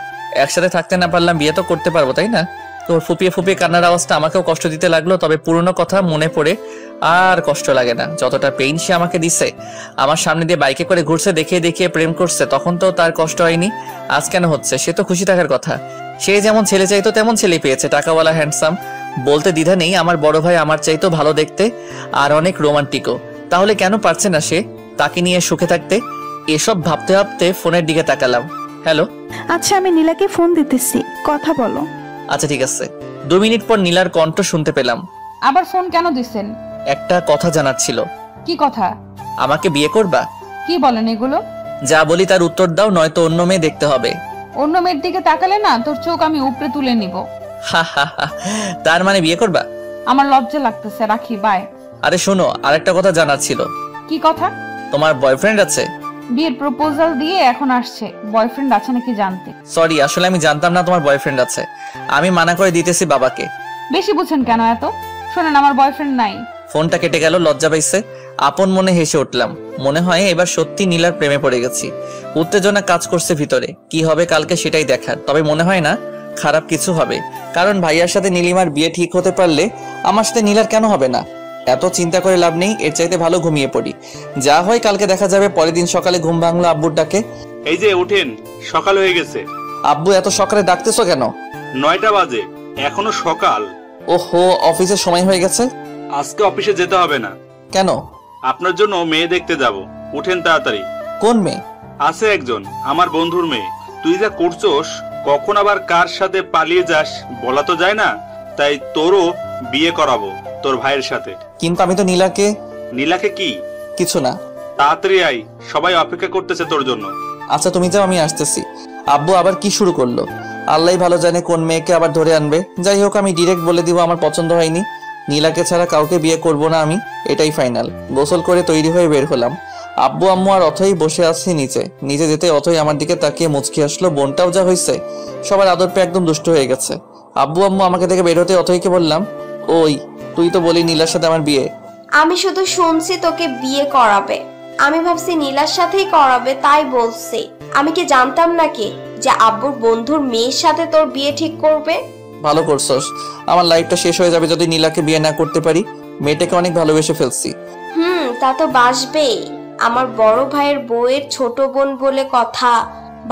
একসাথে থাকতে না পারলাম, বিয়ে তো করতে পারবো তাই না? তোর ফুপিয়ে ফুপিয়ে কান্নার আওয়াজটা আমাকেও কষ্ট দিতে লাগলো, তবে পুরনো কথা মনে পড়ে আর কষ্ট লাগে না। যতটা পেইন সে আমাকে দিছে, আমার সামনে দিয়ে বাইকে করে ঘুরছে, দেখিয়ে দেখিয়ে প্রেম করছে, তখন তো তার কষ্ট হয়নি। আজ কেন হচ্ছে? সে তো খুশি থাকার কথা। সে যেমন ছেলে চাইতো তেমন ছেলে পেয়েছে, টাকাওয়ালা, হ্যান্ডসাম। বলতে দ্বিধা নেই, আমার বড় ভাই আমার চাইতো ভালো দেখতে আর অনেক রোমান্টিকও। তাহলে কেন পারছে না সে তাকে নিয়ে সুখে থাকতে? এসব ভাবতে ভাবতে ফোনের দিকে তাকালাম। হ্যালো। আচ্ছা, আমি নীলাকে ফোন দিতেছি, কথা বলো। আচ্ছা ঠিক আছে। 2 মিনিট পর নীলার কণ্ঠ শুনতে পেলাম। আবার ফোন কেন দিছেন? একটা কথা জানার ছিল। কি কথা? আমাকে বিয়ে করবা? কি বলেন এগুলো? যা বলি তার উত্তর দাও, নয়তো অন্য মেয়ে দেখতে হবে। অন্য মেয়ের দিকে তাকালে না তোর চোখ আমি উপরে তুলে নিব। হা হা হা। তার মানে বিয়ে করবা? আমার লজ্জা লাগতেছে, রাখি, বাই। আরে শোনো, আরেকটা কথা জানার ছিল। কি কথা? তোমার বয়ফ্রেন্ড আছে? বিয়ের প্রপোজাল দিয়ে এখন আসছে, বয়ফ্রেন্ড আছে নাকি জানতে। সরি, আসলে আমি জানতাম না তোমার বয়ফ্রেন্ড আছে। আমি মানা করে দিতেছি বাবাকে। বেশি বুঝেন কেন এত? শোনেন, আমার বয়ফ্রেন্ড নাই। ফোনটা কেটে গেল, লজ্জা পাইছে। আপন মনে হেসে উঠলাম। মনে হয় এবার সত্যি নীলার প্রেমে পড়ে গেছি। উত্তেজনা কাজ করছে ভিতরে। কি হবে কালকে সেটাই দেখার। তবে মনে হয় না খারাপ কিছু হবে, কারণ ভাইয়ার সাথে নীলিমার বিয়ে ঠিক হতে পারলে আমার সাথে নীলার কেন হবে না? এত চিন্তা করে লাভ নেই, এর চাইতে ভালো ঘুমিয়ে পড়ি। যা হয় কালকে দেখা যাবে। পরের দিন সকালে ঘুম ভাঙলো আব্বুর ডাকে। এই যে ওঠেন, সকাল হয়ে গেছে। আব্বু, এত সকালে ডাকতেছো কেন? 9টা বাজে, এখনো সকাল। ওহো, অফিসের সময় হয়ে গেছে। আজকে অফিসে যেতে হবে না। কেন? আপনার জন্য মেয়ে দেখতে যাব। উঠেন তাড়াতাড়ি। কোন মেয়ে? আছে একজন, আমার বন্ধুর মেয়ে। তুই যা করছস, কখন আবার কার সাথে পালিয়ে যাস বলা তো যায় না। তাই তোরও বিয়ে করাবো তোর ভাইয়ের সাথে। কিন্তু আমি তো নীলাকে। নীলাকে কি? কিছু না। তাড়াতাড়ি আই, সবাই অপেক্ষা করতেছে তোর জন্য। আচ্ছা তুমি যাও, আমি আসতেছি। আব্বু আবার কি শুরু করলো? আল্লাহই ভালো জানে কোন মেয়েকে আবার ধরে আনবে। যাই হোক, আমি ডিরেক্ট বলে দিব আমার পছন্দ হয়নি। নীলাকে ছাড়া কাউকে বিয়ে করব না আমি, এটাই ফাইনাল। গোসল করে তৈরি হয়ে বের হলাম। আব্বু আম্মু আর অথই বসে আছি নিচে। নিচে যেতে অথই আমার দিকে তাকিয়ে মুচকি আসলো। বোনটাও যা হয়েছে, সবার আদর পেয়ে একদম দুষ্ট হয়ে গেছে। আব্বু আম্মু আমাকে দেখে বের হতে অথইকে বললাম, ওই তুই তো বলি নীলার সাথে আমার বিয়ে। আমি শুধু শুনছি তোকে বিয়ে করাবে। আমি ভাবছি নীলার সাথেই করাবে, তাই বলছি। আমি কি জানতাম নাকি যে আব্বুর বন্ধুর মেয়ের সাথে তোর বিয়ে ঠিক করবে? ভালো করছস। আমার লাইফটা শেষ হয়ে যাবে যদি নীলাকে বিয়ে না করতে পারি। মেয়েটাকে অনেক ভালোবেসে ফেলছি। তা তো বাসবেই। আমার বড় ভাইয়ের বউয়ের ছোট বোন বলে কথা,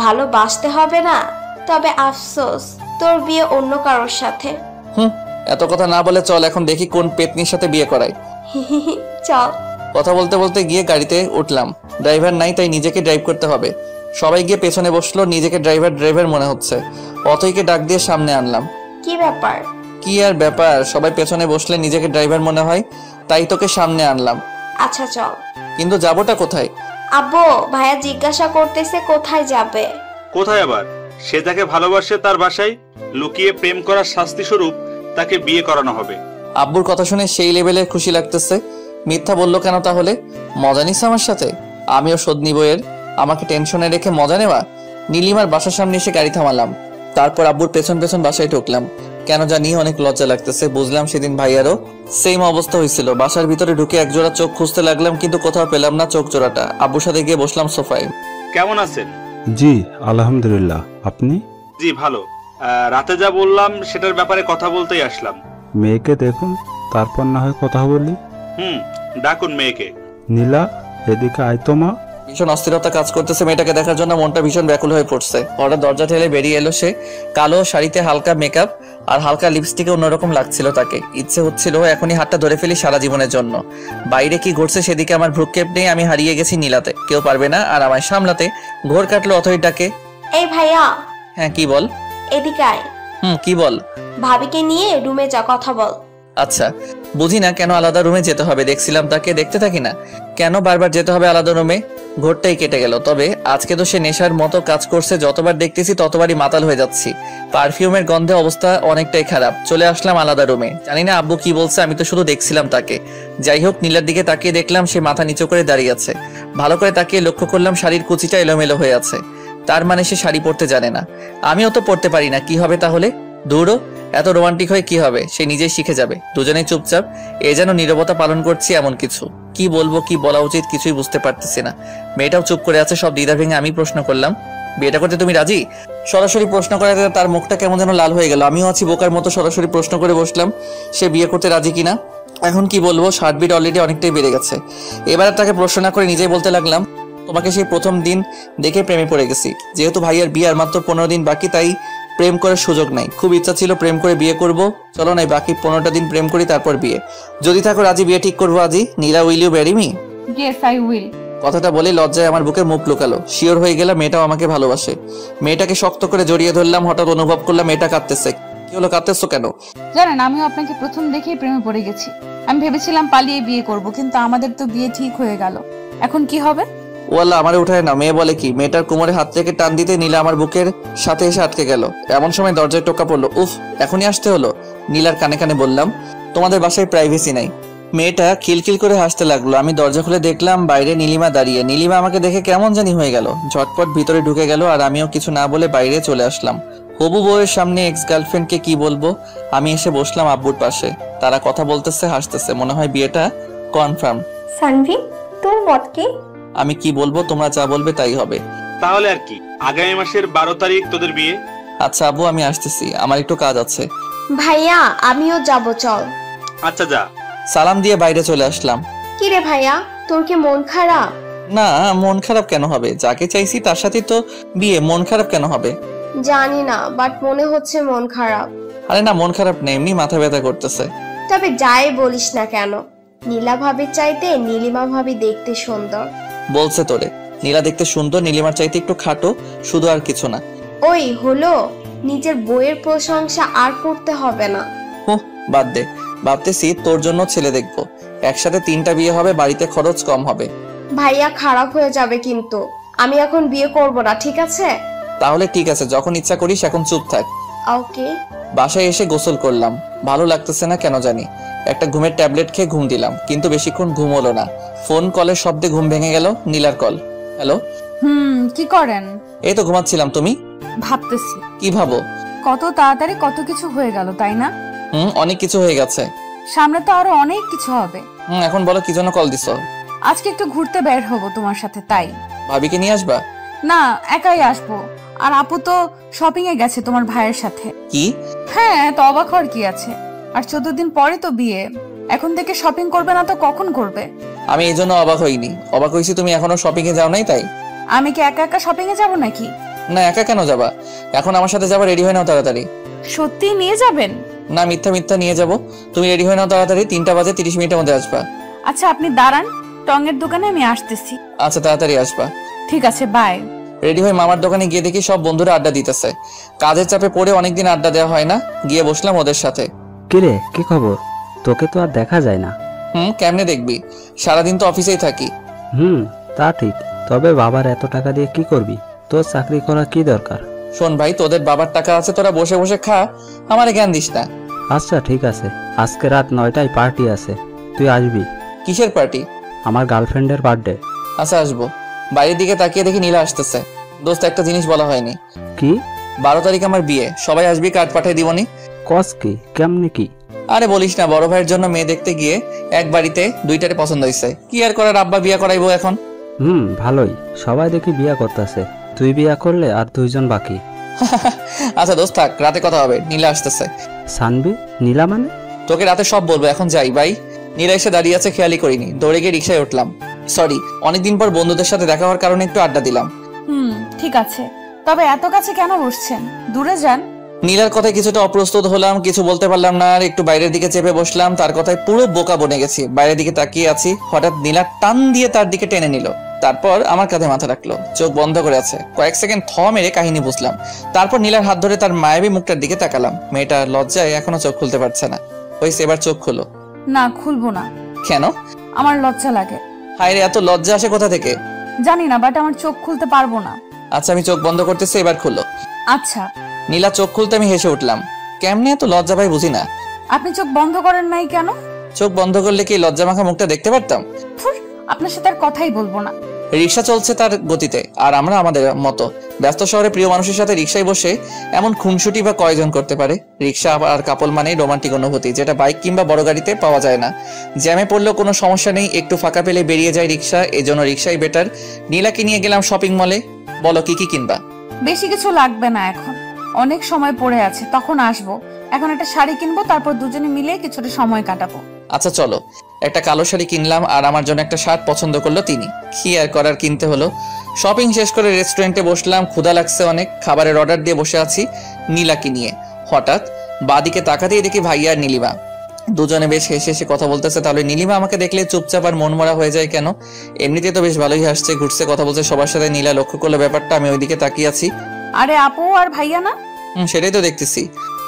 ভালোবাসতে হবে না? তবে আফসোস, তোর বিয়ে অন্য কারোর সাথে। এত কথা না বলে চল এখন দেখি কোন পেতনির সাথে বিয়ে করায়। চল। কথা বলতে বলতে গিয়ে গাড়িতে উঠলাম। ড্রাইভার নাই, তাই নিজেকে ড্রাইভ করতে হবে। সবাই গিয়ে পেছনে বসলো। নিজেকে ড্রাইভার মনে হচ্ছে। অথইকে ডাক দিয়ে সামনে আনলাম। কি ব্যাপার? কি আর ব্যাপার, সবাই পেছনে বসলে নিজেকে ড্রাইভার মনে হয়, তাই তোকে সামনে আনলাম। আচ্ছা চল। কিন্তু যাবোটা কোথায়? আব্বু, ভাইয়া জিজ্ঞাসা করতেছে কোথায় যাবে। কোথায় আবার? সে যাকে ভালোবাসে তার বাসায়। লুকিয়ে প্রেম করার শাস্তি স্বরূপ তাকে বিয়ে করানো হবে। আব্বুর কথা শুনে সেই লেভেলে খুশি লাগতেছে। মিথ্যা বললো কেন তাহলে? মজা নিস আমার সাথে? আমিও শোধ নিব এর। আমাকে টেনশনে রেখে মজা নেওয়া। নীলিমার বাসার সামনে এসে গাড়ি থামালাম। তারপর আব্বুর পেছন পেছন বাসায় ঢুকলাম। কেন জানি অনেক লজ্জা লাগতেছে। বুঝলাম সেদিন ভাইয়ারও সেম অবস্থা হয়েছিল। বাসার ভিতরে ঢুকে একজোড়া চোখ খুঁজতে লাগলাম, কিন্তু কোথাও পেলাম না চোখ জোড়াটা। আব্বুর সাথে গিয়ে বসলাম সোফায়। কেমন আছেন? জি আলহামদুলিল্লাহ, আপনি? জি ভালো। রাতে যা বললাম সেটার ব্যাপারে কথা বলতেই আসলাম। মেয়েকে দেখুন, তারপর না হয় কথা বলি। ডাকুন মেয়েকে। নীলা, এদিকে আয় তো মা। ভীষণ অস্থিরতা কাজ করতেছে মেয়েটাকে দেখার জন্য। মনটা ভীষণ ব্যাকুল হয়ে পড়ছে। হঠাৎ দরজা ঠেলে বেরিয়ে এলো সে। কালো শাড়িতে হালকা মেকআপ আর হালকা লিপস্টিকে অন্যরকম লাগছিল তাকে। ইচ্ছে হচ্ছিল এখনই হাতটা ধরে ফেলি সারা জীবনের জন্য। বাইরে কি ঘটছে সেদিকে আমার ভ্রুক্ষেপ নেই। আমি হারিয়ে গেছি নীলাতে। কেউ পারবে না আর আমায় সামলাতে। ঘোর কাটলো অথই ডাকে। এই ভাইয়া। হ্যাঁ কি বল? এদিকে আয়। কি বল? ভাবিকে নিয়ে রুমে যা, কথা বল। আচ্ছা, বুঝি না কেন আলাদা রুমে যেতে হবে। দেখছিলাম তাকে, দেখতে থাকি না কেন বারবার যেতে হবে আলাদা রুমে? ঘোরটাই কেটে গেল। তবে আজকে তো সে নেশার মতো কাজ করছে। যতবার দেখতেছি ততবারই মাতাল হয়ে যাচ্ছি। পারফিউমের গন্ধে অবস্থা অনেকটাই খারাপ। চলে আসলাম আলাদা রুমে। জানি না আব্বু কি বলছে, আমি তো শুধু দেখছিলাম তাকে। যাই হোক, নীলার দিকে তাকিয়ে দেখলাম সে মাথা নিচু করে দাঁড়িয়ে আছে। ভালো করে তাকিয়ে লক্ষ্য করলাম শাড়ির কুচিটা এলোমেলো হয়ে আছে। তার মানে সে শাড়ি পরতে জানে না। আমিও তো পরতে পারি না, কি হবে তাহলে? দূরও, এত রোমান্টিক হয়ে কি হবে? সে নিজেই শিখে যাবে। দুজনেই চুপচাপ, এ যেন নীরবতা পালন করছি এমন কিছু। কি বলবো, কি বলা উচিত কিছুই বুঝতে পারতেছি না। মেয়েটাও চুপ করে আছে। সব দ্বিধা ভেঙে আমি প্রশ্ন করলাম, বিয়েটা করতে তুমি রাজি? সরাসরি প্রশ্ন করাতে তার মুখটা কেমন যেন লাল হয়ে গেল। আমিও আছি বোকার মতো সরাসরি প্রশ্ন করে বসলাম সে বিয়ে করতে রাজি কিনা। এখন কি বলবো, হার্টবিট অলরেডি অনেকটাই বেড়ে গেছে। এবার তাকে প্রশ্ন না করে নিজেই বলতে লাগলাম, তোমাকে সেই প্রথম দিন দেখে প্রেমে পড়ে গেছি। যেহেতু ভাইয়ার বিয়ে আর মাত্র 15 দিন বাকি, তাই প্রেম করার সুযোগ নাই। খুব ইচ্ছা ছিল প্রেম করে বিয়ে করব। চলো নাই বাকি 15টা দিন প্রেম করি, তারপর বিয়ে। যদি থাকো রাজি, বিয়ে ঠিক করবো আজই। Nila, will you marry me? Yes I will. কথাটা বলে লজ্জায় আমার বুকে মুখ লুকালো। শিওর হয়ে গেলাম মেয়েটাও আমাকে ভালোবাসে। মেয়েটাকে শক্ত করে জড়িয়ে ধরলাম। হঠাৎ অনুভব করলাম মেয়েটা কাঁদতেছে। কি হলো, কাঁদতেছো কেন? জানেন, আমিও আপনাকে প্রথম দেখেই প্রেমে পড়ে গেছি। আমি ভেবেছিলাম পালিয়ে বিয়ে করব, কিন্তু আমাদের তো বিয়ে ঠিক হয়ে গেল। এখন কি হবে? ওয়াল্লাহ, আমারে উঠায় না। মেয়ে বলে কি? মেয়েটার কোমরে হাত রেখে টান দিতে নীলা আমার বুকের সাথে এসে আটকে গেল। এমন সময় দরজায় টোকা পড়লো। উফ, এখনই আসতে হলো। নীলার কানে কানে বললাম, তোমাদের বাসায় প্রাইভেসি নাই। মেয়েটা খিলখিল করে হাসতে লাগলো। আমি দরজা খুলে দেখলাম বাইরে নীলিমা দাঁড়িয়ে। নীলিমা আমাকে দেখে কেমন জানি হয়ে গেল, ঝটপট ভিতরে ঢুকে গেল। আর আমিও কিছু না বলে বাইরে চলে আসলাম। হবু বউয়ের সামনে এক্স গার্লফ্রেন্ডকে কি বলবো? আমি এসে বসলাম আব্বুর পাশে। তারা কথা বলতেছে, হাসতেছে। মনে হয় বিয়েটা কনফার্ম। সানভি, তোর মত কি? আমি কি বলবো, তোমরা যা বলবে তাই হবে। তাহলে আর কি, আগামী মাসের 12 তারিখ তোদের বিয়ে। আচ্ছা আব্বু, আমি আসতেছি, আমার একটু কাজ আছে। ভাইয়া আমিও যাব, চল। আচ্ছা যা। সালাম দিয়ে বাইরে চলে আসলাম। কি রে ভাইয়া, তোর কি মন খারাপ? না, মন খারাপ কেন হবে? যাকে চাইছি তার সাথে তো বিয়ে, মন খারাপ কেন হবে? জানি না, বাট মনে হচ্ছে মন খারাপ। আরে না, মন খারাপ নেই, এমনি মাথা ব্যথা করতেছে। তবে যাই বলিস না কেন, নীলা ভাবির চাইতে নীলিমা ভাবি দেখতে সুন্দর। বলছে তোরে? নীলা দেখতে সুন্দর, নীলিমার চাইতে একটু খাটো, শুধু আর কিছু না। ওই হলো, নিজের বইয়ের প্রশংসা আর করতে হবে না। হুঁ, বাদ দে। ভাবতেছি তোর জন্য ছেলে দেখবো। একসাথে 3টা বিয়ে হবে, বাড়িতে খরচ কম হবে। ভাইয়া খারাপ হয়ে যাবে কিন্তু। আমি এখন বিয়ে করব না, ঠিক আছে? তাহলে ঠিক আছে, যখন ইচ্ছা করিস, এখন চুপ থাক। ওকে। বাসায় এসে গোসল করলাম। ভালো লাগতেছে না কেন জানি। একটা ঘুমের ট্যাবলেট খেয়ে ঘুম দিলাম, কিন্তু বেশিক্ষণ ঘুম হলো না। ফোন কলের শব্দে ঘুম ভেঙে গেল। নীলার কল। হ্যালো। কি করেন? এই তো ঘুমাচ্ছিলাম। তুমি? ভাবতেছি কি ভাবো? কত তাড়াতাড়ি কত কিছু হয়ে গেল, তাই না? অনেক কিছু হয়ে গেছে। সামনে তো আরো অনেক কিছু হবে। এখন বলো কি জন্য কল দিছো? আজকে একটু ঘুরতে বের হব তোমার সাথে, তাই। ভাবিকে নিয়ে আসবা? না, একাই আসবো। আর আপু তো শপিং এ গেছে তোমার ভাইয়ের সাথে। কি? হ্যাঁ, তো অবাক হওয়ার কি আছে? আর 14 দিন পরে তো বিয়ে। এখন থেকে শপিং করবে না তো কখন করবে? আমি এই জন্য অবাক হইনি। অবাক হইছি তুমি এখনো শপিং এ যাও নাই, তাই। আমি কি একা একা শপিং এ যাবো নাকি? না, একা কেন যাবা? এখন আমার সাথে যাবা, রেডি হয়ে নাও তাড়াতাড়ি। সত্যি নিয়ে যাবেন? না, মিথ্যা মিথ্যা নিয়ে যাবো। তুমি রেডি হয়ে নাও তাড়াতাড়ি, 3টা বাজে 30 মিনিটের মধ্যে আসবা। আচ্ছা, আপনি দাঁড়ান, টঙের দোকানে আমি আসতেছি। আচ্ছা, তাড়াতাড়ি আসবা। ঠিক আছে, বাই। রেডি হয়ে মামার দোকানে গিয়ে দেখি সব বন্ধুরা আড্ডা দিতেছে। কাজের চাপে পড়ে অনেকদিন আড্ডা দেওয়া হয় না, গিয়ে বসলাম ওদের সাথে। কিরে, কি খবর? তোকে তো আর দেখা যায় না। কেমনে দেখবি? সারাদিন তো অফিসেই থাকি। তা ঠিক। তবে বাবার এত টাকা দিয়ে কি করবি? তোর চাকরি করা কি দরকার? শোন ভাই, তোদের বাবার টাকা আছে, তোরা বসে বসে খা, আমারে জ্ঞান দিস না। আচ্ছা ঠিক আছে, আজকে রাত 9টায় পার্টি আছে, তুই আসবি। কিসের পার্টি? আমার গার্লফ্রেন্ডের বার্থডে। আচ্ছা, আসবো। বাইরের দিকে তাকিয়ে দেখি নীলা আসতেছে। দোস্ত, একটা জিনিস বলা হয়নি। কি? 12 তারিখ আমার বিয়ে, সবাই আসবি, কার্ড পাঠিয়ে দিবনি। কস কি? কেমনে কি? আরে বলিস না, বড় ভাইয়ের জন্য মেয়ে দেখতে গিয়ে এক বাড়িতে 2টারে পছন্দ হয়েছে। কি আর করার, আব্বা বিয়ে করাইবো এখন। ভালোই, সবাই দেখি বিয়া করতেছে। তুই বিয়া করলে আর 2 জন বাকি। আচ্ছা দোস্ত থাক, রাতে কথা হবে। নীলা আসতেছে। সানবি? নীলা মানে? তোকে রাতে সব বলবো, এখন যাই বাই। নীলা এসে দাঁড়িয়ে আছে, খেয়ালই করিনি। দৌড়ে গিয়ে রিক্সায় উঠলাম। সরি, অনেকদিন পর বন্ধুদের সাথে দেখা হওয়ার কারণে একটু আড্ডা দিলাম। ঠিক আছে, তবে এত কাছে কেন বসছেন? দূরে যান। নীলার কথায় কিছুটা অপ্রস্তুত হলাম, কিছু বলতে পারলাম না। আর একটু বাইরের দিকে চেপে বসলাম। তার কথায় পুরো বোকা বনে গেছি। বাইরের দিকে তাকিয়ে আছি, হঠাৎ নীলা টান দিয়ে তার দিকে টেনে নিল। তারপর আমার কাঁধে মাথা রাখলো, চোখ বন্ধ করে আছে। কয়েক সেকেন্ড থ মেরে কাহিনী বুঝলাম। তারপর নীলার হাত ধরে তার মায়াবী মুখটার দিকে তাকালাম। মেয়েটা লজ্জায় এখনো চোখ খুলতে পারছে না। হয়েছে, এবার চোখ খুলো। না, খুলবো না। কেন? আমার লজ্জা লাগে। হায় রে, এত লজ্জা আসে কোথা থেকে? জানি না, বাট আমার চোখ খুলতে পারবো না। আচ্ছা, আমি চোখ বন্ধ করতেছি, এবার খুলো। আচ্ছা। নীলা চোখ খুলতে আমি হেসে উঠলাম। কেমনে এত লজ্জা পাই বুঝি না। আপনি চোখ বন্ধ করেন নাই কেন? চোখ বন্ধ করলে কি লজ্জা মাখা মুখটা দেখতে পারতাম? আপনার সাথে আর কথাই বলবো না। রিক্সা চলছে তার গতিতে, আর আমরা আমাদের মতো। ব্যস্ত শহরে প্রিয় মানুষের সাথে রিক্সায় বসে এমন খুনসুটি বা কয়জন করতে পারে? রিক্সা আর কাপল মানে রোমান্টিক অনুভূতি, যেটা বাইক কিংবা বড় গাড়িতে পাওয়া যায় না। জ্যামে পড়লেও কোনো সমস্যা নেই, একটু ফাঁকা পেলে বেরিয়ে যায় রিক্সা, এজন্য রিক্সাই বেটার। নীলাকে নিয়ে গেলাম শপিং মলে। বলো কি কি কিনবা? বেশি কিছু লাগবে না, এখন অনেক সময় পড়ে আছে, তখন আসবো। এখন একটা শাড়ি কিনবো, তারপর দুজনে মিলে কিছুটা সময় কাটাবো। আচ্ছা চলো। একটা কালো শাড়ি কিনলাম, আর আমার জন্য একটা শার্ট পছন্দ করলো তিনি। কি আর করার, কিনতে হলো। শপিং শেষ করে রেস্টুরেন্টে বসলাম, ক্ষুধা লাগছে অনেক। খাবারের অর্ডার দিয়ে বসে আছি নীলাকে নিয়ে। হঠাৎ বাদিকে তাকাতেই দেখি ভাইয়া আর নীলিমা দুজনে বেশ হেসে হেসে কথা বলতেছে। তাহলে নীলিমা আমাকে দেখলে চুপচাপ আর মনমরা হয়ে যায় কেন? এমনিতে তো বেশ ভালোই হাসছে, ঘুরছে, কথা বলছে সবার সাথে। নীলা লক্ষ্য করলো ব্যাপারটা, আমি ওইদিকে তাকিয়ে আছি। আরে আপু আর ভাইয়া না? সেটাই তো দেখতেছি।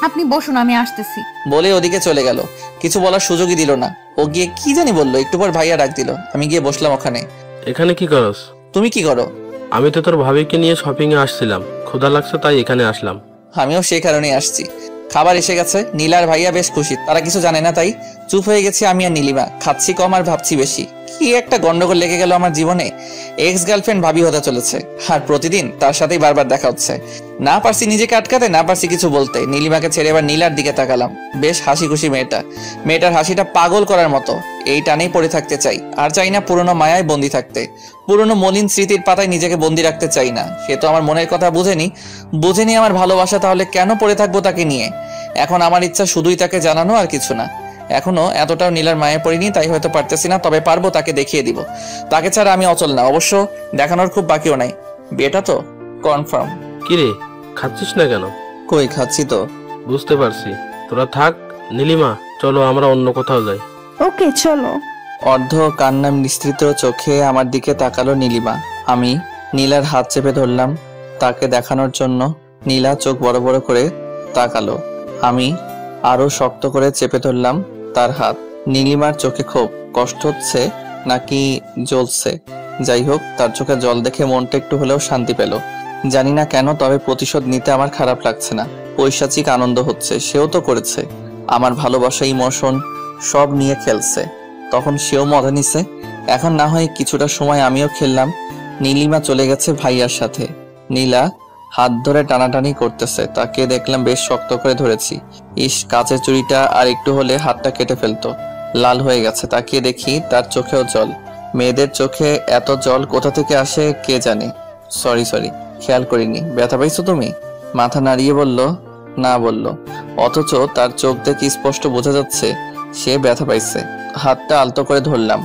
আপনি বসুন, আমি আসতেছি বলে ওদিকে চলে গেল। কিছু বলার সুযোগই দিল না। ও গিয়ে কি জানি বললো, একটু পর ভাইয়া ডাক দিল। আমি গিয়ে বসলাম ওখানে। এখানে কি করস? তুমি কি করো? আমি তো তোর ভাবিকে নিয়ে শপিং এ আসছিলাম, ক্ষুধা লাগছে তাই এখানে আসলাম। আমিও সেই কারণেই আসছি। খাবার এসে গেছে। নীলা আর ভাইয়া বেশ খুশি, তারা কিছু জানে না তাই। চুপ হয়ে গেছি আমি আর নীলিমা। খাচ্ছি কম আর ভাবছি বেশি। কি একটা গন্ডগোল লেগে গেল আমার জীবনে। এক্স গার্লফ্রেন্ড ভাবি হতে চলেছে, আর প্রতিদিন তার সাথেই বারবার দেখা হচ্ছে। না পারছি নিজেকে আটকাতে, না পারছি কিছু বলতে। নীলিমাকে ছেড়ে এবার নীলার দিকে তাকালাম। বেশ হাসি খুশি মেয়েটা। মেয়েটার হাসিটা পাগল করার মতো। এই টানেই পড়ে থাকতে চাই, আর চাই না পুরনো মায়ায় বন্দি থাকতে। পুরনো মলিন স্মৃতির পাতায় নিজেকে বন্দি রাখতে চাই না। সে তো আমার মনের কথা বুঝেনি আমার ভালোবাসা, তাহলে কেন পড়ে থাকবো তাকে নিয়ে? এখন আমার ইচ্ছা শুধুই তাকে জানানো, আর কিছু না। এখনো এতটাও নীলার মায়ে পড়িনি, তাই হয়তো পারতেছি না, তবে পারবো, তাকে দেখিয়ে দিব। তাকে ছাড়া আমি অচল না। অবশ্য দেখানোর খুব বাকিও নাই, বিয়েটা তো কনফার্ম। কিরে, খাচ্ছিস না কেন? কই, খাচ্ছি তো। বুঝতে পারছি, তোরা থাক। নীলিমা, চলো আমরা অন্য কোথাও যাই। ওকে চলো। অর্ধ কান্না মিশ্রিত চোখে আমার দিকে তাকালো নীলিমা। আমি নীলার হাত চেপে ধরলাম তাকে দেখানোর জন্য। নীলা চোখ বড় বড় করে তাকালো। আমি আরো শক্ত করে চেপে ধরলাম তার হাত। নীলিমার চোখে খুব কষ্ট হচ্ছে নাকি জ্বলছে, যাই হোক, তার চোখে জল দেখে মনটা একটু হলেও শান্তি পেল। জানি না কেন, তবে প্রতিশোধ নিতে আমার খারাপ লাগছে না। পৈশাচিক আনন্দ হচ্ছে। সেও তো করেছে, আমার ভালোবাসা, ইমোশন সব নিয়ে খেলছে, তখন সেও মজা নিছে। এখন না হয় কিছুটা সময় আমিও খেললাম। নীলিমা চলে গেছে ভাইয়ার সাথে। নীলা হাত ধরে টানাটানি করতেছে, তাকে দেখলাম বেশ শক্ত করে ধরেছি। ইস, কাচের চুড়িটা আর একটু হলে হাতটা কেটে ফেলতো। লাল হয়ে গেছে। তাকিয়ে দেখি তার চোখেও জল। মেয়েদের চোখে এত জল কোথা থেকে আসে কে জানে। সরি, খেয়াল করিনি। ব্যথা পাইছো তুমি? মাথা নাড়িয়ে বলল না বলল, অথচ তার চোখ দেখে স্পষ্ট বোঝা যাচ্ছে সে ব্যথা পাইছে। হাতটা আলতো করে ধরলাম।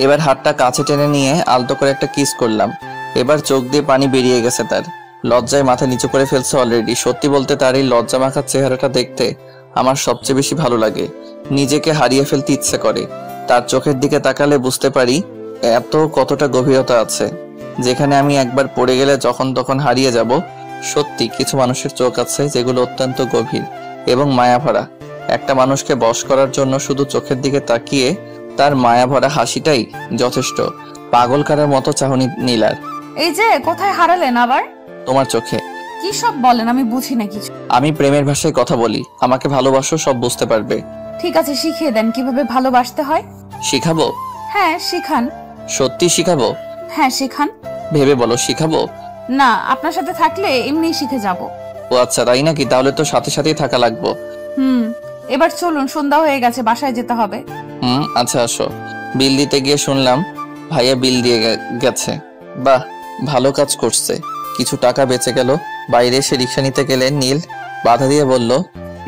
এবার হাতটা কাছে টেনে নিয়ে আলতো করে একটা কিস করলাম। এবার চোখ দিয়ে পানি বেরিয়ে গেছে তার। লজ্জায় মাথা নিচু করে ফেলছে অলরেডি। সত্যি বলতে তার এই লজ্জা মাখার চেহারাটা দেখতে আমার সবচেয়ে বেশি ভালো লাগে। নিজেকে হারিয়ে ফেলতে ইচ্ছে করে। তার চোখের দিকে তাকালে বুঝতে পারি এত কতটা গভীরতা আছে, যেখানে আমি একবার পড়ে গেলে যখন তখন হারিয়ে যাব। সত্যি কিছু মানুষের চোখ আছে যেগুলো অত্যন্ত গভীর এবং মায়া ভরা। একটা মানুষকে বশ করার জন্য শুধু চোখের দিকে তাকিয়ে তার মায়া ভরা হাসিটাই যথেষ্ট। পাগল কারার মতো চাহনি নীলার। এই যে কোথায় হারালেন আবার? তোমার চোখে। কি সব বলেন, আমি বুঝি না কিছু। আমি প্রেমের ভাষায় কথা বলি। আমাকে ভালোবাসো, সব বুঝতে পারবে। ঠিক আছে, শিখিয়ে দেন কিভাবে ভালোবাসতে হয়। শিখাবো? হ্যাঁ শিখান। সত্যি শিখাবো? হ্যাঁ শিখান। ভেবে বলো, শিখাবো? না, আপনার সাথে থাকলে এমনিই শিখে যাব। ও আচ্ছা, তাই নাকি? তাহলে তো সাথে সাথেই থাকা লাগবো। এবার চলুন, সন্ধ্যা হয়ে গেছে, বাসায় যেতে হবে। আচ্ছা আসো। বিল দিতে গিয়ে শুনলাম ভাইয়া বিল দিয়ে গেছে। বাহ, ভালো কাজ করছে। কিছু টাকা বেঁচে গেল। বাইরে এসে রিক্সা নিতে গেলেন নীল। বাধা দিয়ে বলল,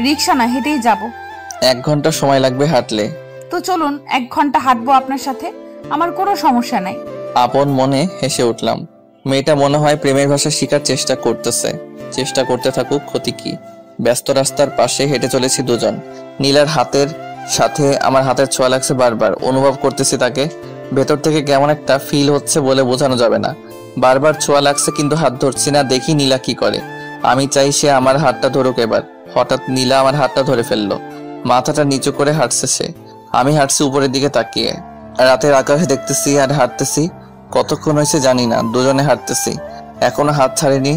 রিক্সা না, হেঁটেই যাব। 1 ঘন্টা সময় লাগবে হাঁটলে। তো চলুন, 1 ঘন্টা হাঁটবো আপনার সাথে, আমার কোনো সমস্যা নাই। আপন মনে হেসে উঠলাম। মেয়েটা মনে হয় প্রেমের ভাষা শিখার চেষ্টা করতেছে। চেষ্টা করতে থাকুক, ক্ষতি কি। ব্যস্ত রাস্তার পাশে হেঁটে চলেছি দুজন। নীলার হাতের সাথে আমার হাতের ছোঁয়া লাগছে বারবার। অনুভব করতেছি তাকে। ভেতর থেকে কেমন একটা ফিল হচ্ছে বলে বোঝানো যাবে না। বারবার ছোঁয়া লাগছে কিন্তু হাত ধরছি না। দেখি নীলা কি করে। আমি চাই সে আমার হাতটা ধরুক এবার। হঠাৎ নীলা আমার হাতটা ধরে ফেললো। মাথাটা নিচু করে হাঁটছে সে। আমি হাঁটছি উপরের দিকে তাকিয়ে। রাতের আকাশে দেখতেছি আর হাঁটতেছি। কতক্ষণ হয়েছে জানি না, দুজনে হাঁটতেছি। এখনো হাত ছাড়েনি,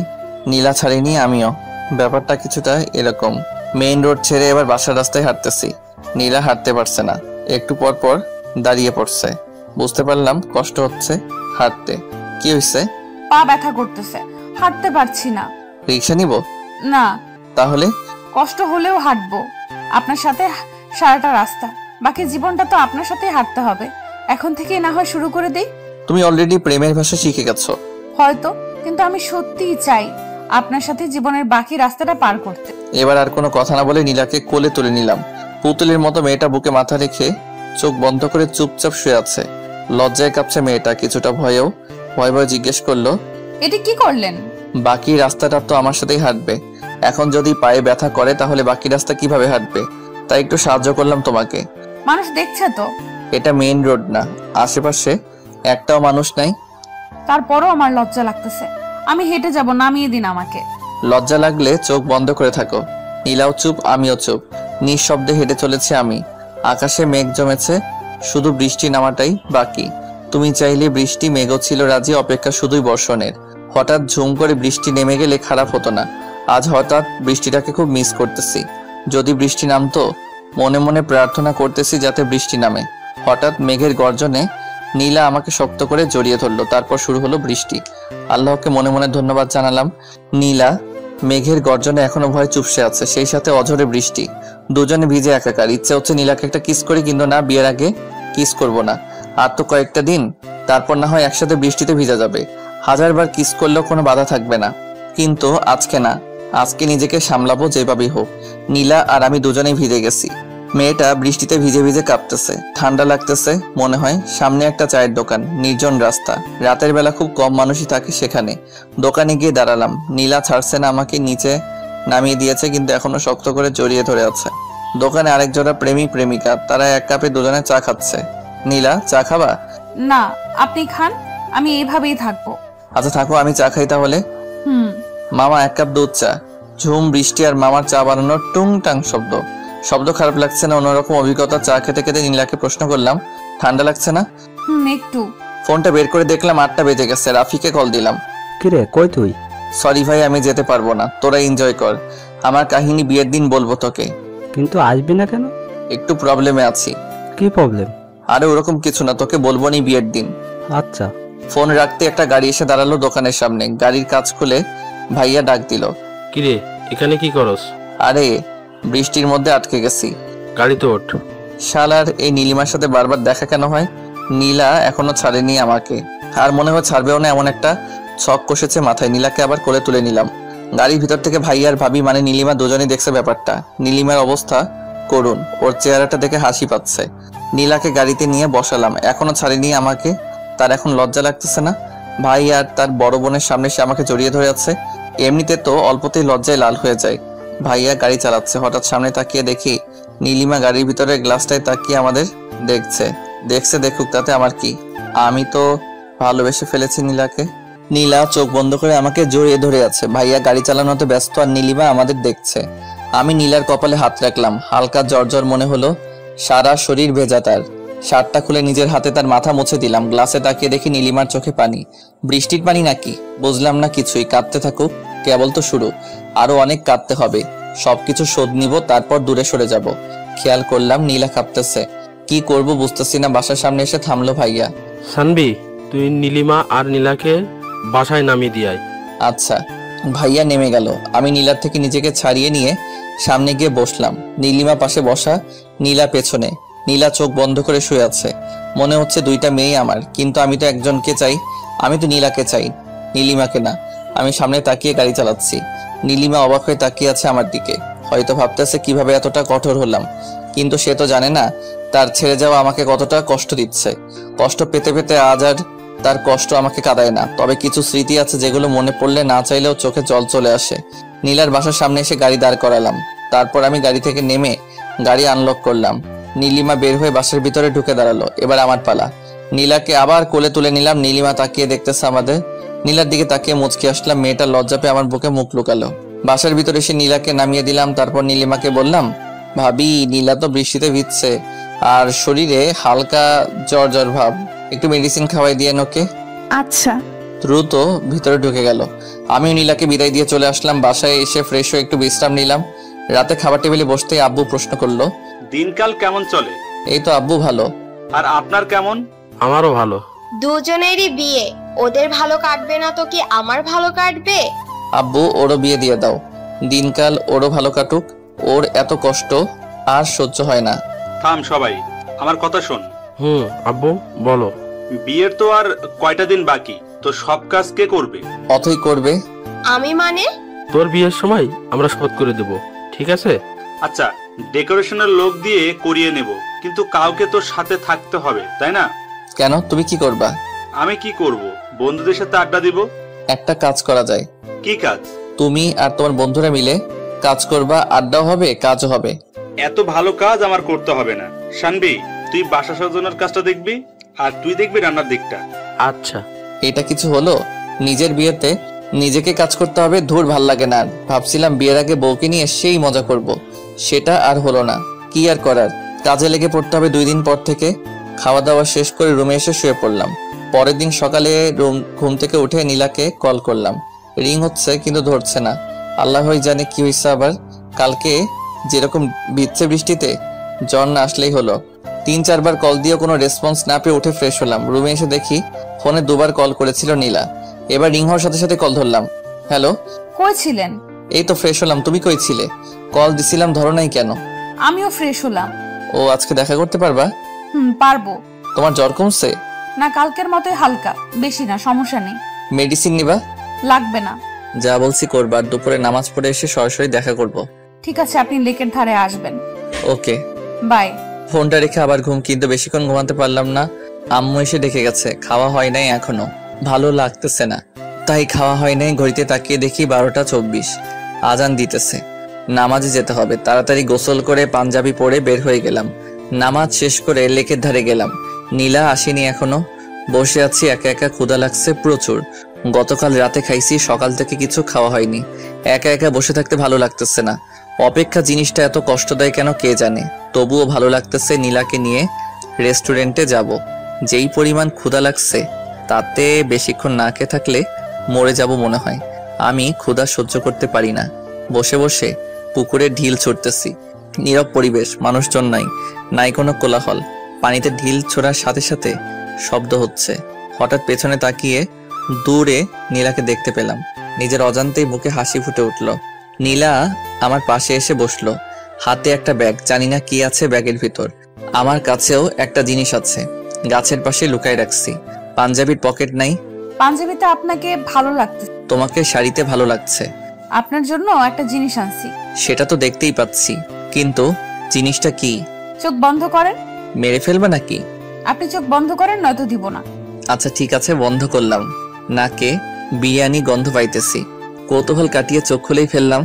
নীলা ছাড়েনি, আমিও। ব্যাপারটা কিছুটা এরকম। মেইন রোড ছেড়ে এবার বাসার রাস্তায় হাঁটতেছি। নীলা হাঁটতে পারছে না, একটু পর পর দাঁড়িয়ে পড়ছে। বুঝতে পারলাম কষ্ট হচ্ছে হাঁটতে। কি হয়েছে? পা ব্যথা করতেছে, হাঁটতে পারছি না। রিক্সা নিব? না, তাহলে? কষ্ট হলেও হাঁটবো আপনার সাথে সারাটা রাস্তা। বাকি জীবনটা তো আপনার সাথেই হাঁটতে হবে। এখন থেকেই না হয় শুরু করে দেই। তুমি অলরেডি প্রেমের ভাষা শিখে গেছো। হয়তো, কিন্তু আমি সত্যিই চাই আপনার সাথে জীবনের বাকি রাস্তাটা পার করতে। এবার আর কোনো কথা না বলে নীলাকে কোলে তুলে নিলাম। পুতুলের মতো মেয়েটা বুকে মাথা রেখে চোখ বন্ধ করে চুপচাপ শুয়ে আছে। লজ্জায় কাঁপছে মেয়েটা, কিছুটা ভয়েও। ভয় ভয়ে জিজ্ঞেস করলো, এটা কি করলেন? বাকি রাস্তাটা তো আমার সাথেই হাঁটবে। এখন যদি পায়ে ব্যথা করে তাহলে বাকি রাস্তা কিভাবে হাঁটবে? তাই একটু সাহায্য করলাম তোমাকে। মানুষ দেখছে তো। এটা মেইন রোড না, আশেপাশে একটাও মানুষ নাই। তারপরও আমার লজ্জা লাগতেছে। আমি হেঁটে যাব, নামিয়ে দিন আমাকে। লজ্জা লাগলে চোখ বন্ধ করে থাকো। নীলাও চুপ, আমিও চুপ। নিঃশব্দে হেঁটে চলেছি আমি। আকাশে মেঘ জমেছে, শুধু বৃষ্টি নামাটাই বাকি। তুমি চাইলে বৃষ্টি মেঘও ছিল রাজি, অপেক্ষা শুধুই বর্ষণের। হঠাৎ ঝুম করে বৃষ্টি নেমে গেলে খারাপ হতো না। আজ হঠাৎ বৃষ্টিটাকে খুব মিস করতেছি। যদি বৃষ্টি নামতো, মনে মনে প্রার্থনা করতেছি যাতে বৃষ্টি নামে। হঠাৎ মেঘের গর্জনে নীলা আমাকে শক্ত করে জড়িয়ে ধরলো। তারপর শুরু হলো বৃষ্টি। আল্লাহকে মনে মনে ধন্যবাদ জানালাম। নীলা মেঘের গর্জনে এখনো ভয় চুপসে আছে, সেই সাথে অঝরে বৃষ্টি। দুজনে ভিজে একাকার। ইচ্ছে হচ্ছে নীলাকে একটা কিস করি, কিন্তু না, বিয়ের আগে কিস করব না। আর তো কয়েকটা দিন, তারপর না হয় একসাথে বৃষ্টিতে ভিজা যাবে। হাজারবার কিস করলেও কোনো বাধা থাকবে না, কিন্তু আজকে না। আজকে নিজেকে সামলাবো যেভাবেই হোক। নীলা আর আমি দুজনেই ভিজে গেছি। মেয়েটা বৃষ্টিতে ভিজে ভিজে কাঁপতেছে, ঠান্ডা লাগতেছে। মনে হয় সামনে একটা চায়ের দোকান, নির্জন রাস্তা। রাতের বেলা খুব কম মানুষই থাকে সেখানে। দোকানে গিয়ে দাঁড়ালাম। নীলা ছাড়ছে না আমাকে, নিচে নামিয়ে দিয়েছে, কিন্তু এখনো শক্ত করে জড়িয়ে ধরে আছে। দোকানে আরেক জোড়া প্রেমিক প্রেমিকা, তারা এক কাপে দুজনে চা খাচ্ছে। নীলা, চা খাবা? না, আপনি খান, আমি এইভাবেই থাকবো। আচ্ছা থাকো, আমি চা খাই তাহলে। মামা, এক কাপ দুধ চা। ঝুম বৃষ্টি আর মামার চা বানানোর টুংটাং শব্দ। শব্দ খারাপ লাগছে না, অন্যরকম অভিজ্ঞতা। চা খেতে খেতে নীলাকে প্রশ্ন করলাম, ঠান্ডা লাগছে না? একটু। ফোনটা বের করে দেখলাম 8টা বেজে গেছে। রাফিকে কল দিলাম। কিরে, কই তুই? সরি ভাই, আমি যেতে পারবো না, তোরা এনজয় কর। আমার কাহিনী বিয়ের দিন বলবো তোকে। কিন্তু আসবি না কেন? একটু প্রবলেমে আছি। কি প্রবলেম? আরে ওরকম কিছু না, তোকে বলবো নি বিয়ের দিন। আচ্ছা। ফোন রাখতে একটা গাড়ি এসে দাঁড়ালো দোকানের সামনে। গাড়ির কাজ খুলে ভাইয়া ডাক দিল, কিরে এখানে কি করস? আরে বৃষ্টির মধ্যে আটকে গেছি। গাড়িতে ওঠ। শালার এই নীলিমার সাথে বারবার দেখা কেন হয়? নীলা এখনো ছাড়েনি আমাকে, আর মনে হয় ছাড়বেও না, এমন একটা ছক কষেছে মাথায়। নীলাকে আবার কোলে তুলে নিলাম। গাড়ির ভিতর থেকে ভাই আর ভাবি মানে নীলিমা দুজনেই দেখছে ব্যাপারটা। নীলিমার অবস্থা করুণ, ওর চেহারাটা দেখে হাসি পাচ্ছে। নীলাকে গাড়িতে নিয়ে বসালাম। এখনো ছাড়েনি আমাকে। তার এখন লজ্জা লাগতেছে না? ভাই আর তার বড় বোনের সামনে সে আমাকে জড়িয়ে ধরে আছে। এমনিতে তো অল্পতেই লজ্জায় লাল হয়ে যায়। ভাইয়া গাড়ি চালাচ্ছে। হঠাৎ সামনে তাকিয়ে দেখি নীলিমা গাড়ির ভিতরে গ্লাসটায় তাকিয়ে আমাদের দেখছে। দেখুক, তাতে আমার কি? আমি তো ভালোবেসে ফেলেছি নীলাকে। নীলা চোখ বন্ধ করে আমাকে জড়িয়ে ধরে আছে। ভাইয়া গাড়ি চালানোতে ব্যস্ত আর নীলিমা আমাদের দেখছে। আমি নীলার কপালে হাত রাখলাম। হালকা জ্বর মনে হলো, সারা শরীর ভেজা। তার শার্টটা খুলে নিজের হাতে তার মাথা মুছে দিলাম। গ্লাসে তাকিয়ে দেখি নীলিমার চোখে পানি। বৃষ্টির পানি নাকি? বুঝলাম না কিছুই। কাঁদতে থাকুক, কেবল তো শুরু, আরো অনেক কাঁদতে হবে। সবকিছু শোধ নিব, তারপর দূরে সরে যাব। খেয়াল করলাম নীলা কাঁপতেছে। কি করব বুঝতেছি না। বাসার সামনে এসে থামলো ভাইয়া। সানবি, তুই নীলিমা আর নীলাকে বাসায় নামিয়ে দিয়াই। আচ্ছা। ভাইয়া নেমে গেল। আমি নীলার থেকে নিজেকে ছাড়িয়ে নিয়ে সামনে গিয়ে বসলাম। নীলিমা পাশে বসা, নীলা পেছনে। নীলা চোখ বন্ধ করে শুয়ে আছে। মনে হচ্ছে দুইটা মেয়ে আমার, কিন্তু আমি তো একজনকে চাই। আমি তো নীলাকে চাই, নীলিমাকে না। আমি সামনে তাকিয়ে গাড়ি চালাচ্ছি। নীলিমা অবাক হয়ে তাকিয়ে আছে আমার দিকে। হয়তো ভাবতেছে কিভাবে এতটা কঠোর হলাম, কিন্তু সে তো জানে না তার ছেড়ে যাওয়া আমাকে কতটা কষ্ট দিচ্ছে। কষ্ট পেতে পেতে আজ আর তার কষ্ট আমাকে কাঁদায় না। তবে কিছু স্মৃতি আছে যেগুলো মনে পড়লে না চাইলেও চোখে জল চলে আসে। নীলার বাসার সামনে এসে গাড়ি দাঁড় করালাম। তারপর আমি গাড়ি থেকে নেমে গাড়ি আনলক করলাম। নীলিমা বের হয়ে বাসার ভিতরে ঢুকে দাঁড়ালো। এবার আমার পালা। নীলাকে আবার কোলে তুলে নিলাম। নীলিমা তাকিয়ে দেখতেছে আমাদের। নীলার দিকে তাকিয়ে মুচকি আসলাম। মেয়েটা লজ্জা পেয়ে আমার বুকে মুখ লুকালো। বাসার ভিতরে এসে নীলাকে নামিয়ে দিলাম। তারপর নীলিমাকে বললাম, ভাবি নীলা তো বৃষ্টিতে ভিজছে আর শরীরে হালকা জ্বর ভাব, একটু মেডিসিন খাওয়াই দিয়ে ওকে। আচ্ছা। দ্রুত ভিতরে ঢুকে গেল। আমিও নীলাকে বিদায় দিয়ে চলে আসলাম। বাসায় এসে ফ্রেশ হয়ে একটু বিশ্রাম নিলাম। রাতে খাবার টেবিলে বসতেই আব্বু প্রশ্ন করলো, দিনকাল কেমন চলে? এই তো আব্বু, ভালো। আর আপনার কেমন? আমারও ভালো। দুজনেরই বিয়ে, ওদের ভালো কাটবে না তো কি আমার ভালো কাটবে? আব্বু ওরও বিয়ে দিয়ে দাও, দিনকাল ওরও ভালো কাটুক। ওর এত কষ্ট আর সহ্য হয় না। থাম সবাই, আমার কথা শোন। আব্বু বলো। বিয়ের তো আর কয়টা দিন বাকি, তো সব কাজ কে করবে? অথই করবে। আমি মানে? তোর বিয়ের সময় আমরা শোধ করে দেব, ঠিক আছে? আচ্ছা, ডেকোরেশনের লোক দিয়ে করিয়ে নেব, কিন্তু কাউকে তোর সাথে থাকতে হবে, তাই না? কেন, তুমি কি করবা? আমি কি করব? বন্ধুদের সাথে আড্ডা দিব। একটা কাজ করা যায়। কি কাজ? তুমি আর তোমার বন্ধুরা মিলে কাজ করবা, আড্ডাও হবে কাজও হবে। এত ভালো কাজ আমার করতে হবে না। শানবি, তুই বাসা সাজানোর কাজটা দেখবি, আর তুই দেখবি রান্নার দিকটা। আচ্ছা। এটা কিছু হলো? নিজের বিয়েতে নিজেকে কাজ করতে হবে, ধুর ভাল লাগে না। ভাবছিলাম বিয়ের আগে বউকে নিয়ে সেই মজা করব, সেটা আর হলো না। কি আর করার, কাজে লেগে পড়তে হবে 2 দিন পর থেকে। খাওয়া দাওয়া শেষ করে রুমে এসে শুয়ে পড়লাম। পরের দিন সকালে ঘুম থেকে উঠে নীলাকে কল করলাম। রিং হচ্ছে কিন্তু ধরছে না। আল্লাহই জানে কি হয়েছে আবার। কালকে যেরকম ভিজছে বৃষ্টিতে, জ্বর না আসলেই হলো। 3-4 বার কল দিয়ে কোনো রেসপন্স না পেয়ে উঠে ফ্রেশ হলাম। রুমে এসে দেখি ফোনে 2 বার কল করেছিল নীলা। এবার রিং হওয়ার সাথে সাথে কল ধরলাম। হ্যালো, কই ছিলেন? এই তো ফ্রেশ হলাম। তুমি কই ছিলে? কল দিছিলাম, ধরো নাই কেন? আমিও ফ্রেশ হলাম। ও, আজকে দেখা করতে পারবা? পারবো। তোমার জ্বর কমছে? না, কালকের মতোই হালকা, বেশি না, সমস্যা নেই। মেডিসিন নিবা? লাগবে না। যা বলছি করবার। দুপুরে নামাজ পড়ে এসে সরাসরি দেখা করব। ঠিক আছে, আপনি লেকের ধারে আসবেন। ওকে, বাই। ফোনটা রেখে আবার ঘুম, কিন্তু বেশিক্ষণ ঘুমাতে পারলাম না। আম্মু এসে ডেকে গেছে। খাওয়া হয় নাই এখনো, ভালো লাগতেছে না, তাই খাওয়া হয় নাই। ঘড়িতে তাকিয়ে দেখি 12টা 24, আজান দিতেছে। নামাজে যেতে হবে। তাড়াতাড়ি গোসল করে পাঞ্জাবি পরে বের হয়ে গেলাম। নামাজ শেষ করে লেকের ধারে গেলাম। নীলা আসেনি এখনো। বসে আছি একা একা, ক্ষুধা লাগছে প্রচুর। গতকাল রাতে খাইছি, সকাল থেকে কিছু খাওয়া হয়নি। একা একা বসে থাকতে ভালো লাগতেছে না। অপেক্ষা জিনিসটা এত কষ্ট দেয় কেন কে জানে। তবুও ভালো লাগতেছে। নীলাকে নিয়ে রেস্টুরেন্টে যাব। যেই পরিমাণ ক্ষুধা লাগছে, তাতে বেশিক্ষণ না খেয়ে থাকলে মরে যাব মনে হয়। আমি ক্ষুধা সহ্য করতে পারি না। বসে বসে পুকুরে ঢিল ছুটতেছি। নীরব পরিবেশ, মানুষজন নাই, নাই কোনো কোলাহল। পানিতে ঢিল ছোড়ার সাথে সাথে শব্দ হচ্ছে। হঠাৎ পেছনে তাকিয়ে দূরে নীলাকে দেখতে পেলাম। নিজের অজান্তেই বুকে হাসি ফুটে উঠল। নীলা আমার পাশে এসে বসলো। হাতে একটা ব্যাগ, জানি না কি আছে ব্যাগের ভিতর। আমার কাছেও একটা জিনিস আছে, গাছের পাশে লুকায় রাখছি। পাঞ্জাবির পকেট নাই। পাঞ্জাবিতে আপনাকে ভালো লাগছে। তোমাকে শাড়িতে ভালো লাগছে। আপনার জন্য একটা জিনিস আনছি। সেটা তো দেখতেই পাচ্ছি, কিন্তু জিনিসটা কি? চোখ বন্ধ করেন। মেরে ফেলবে নাকি? আপনি চোখ বন্ধ করেন, নয়তো দিব না। আচ্ছা ঠিক আছে, বন্ধ করলাম। নাকে বিরিয়ানি গন্ধ পাইতেছি। কৌতূহল কাটিয়ে চোখ খুলেই ফেললাম।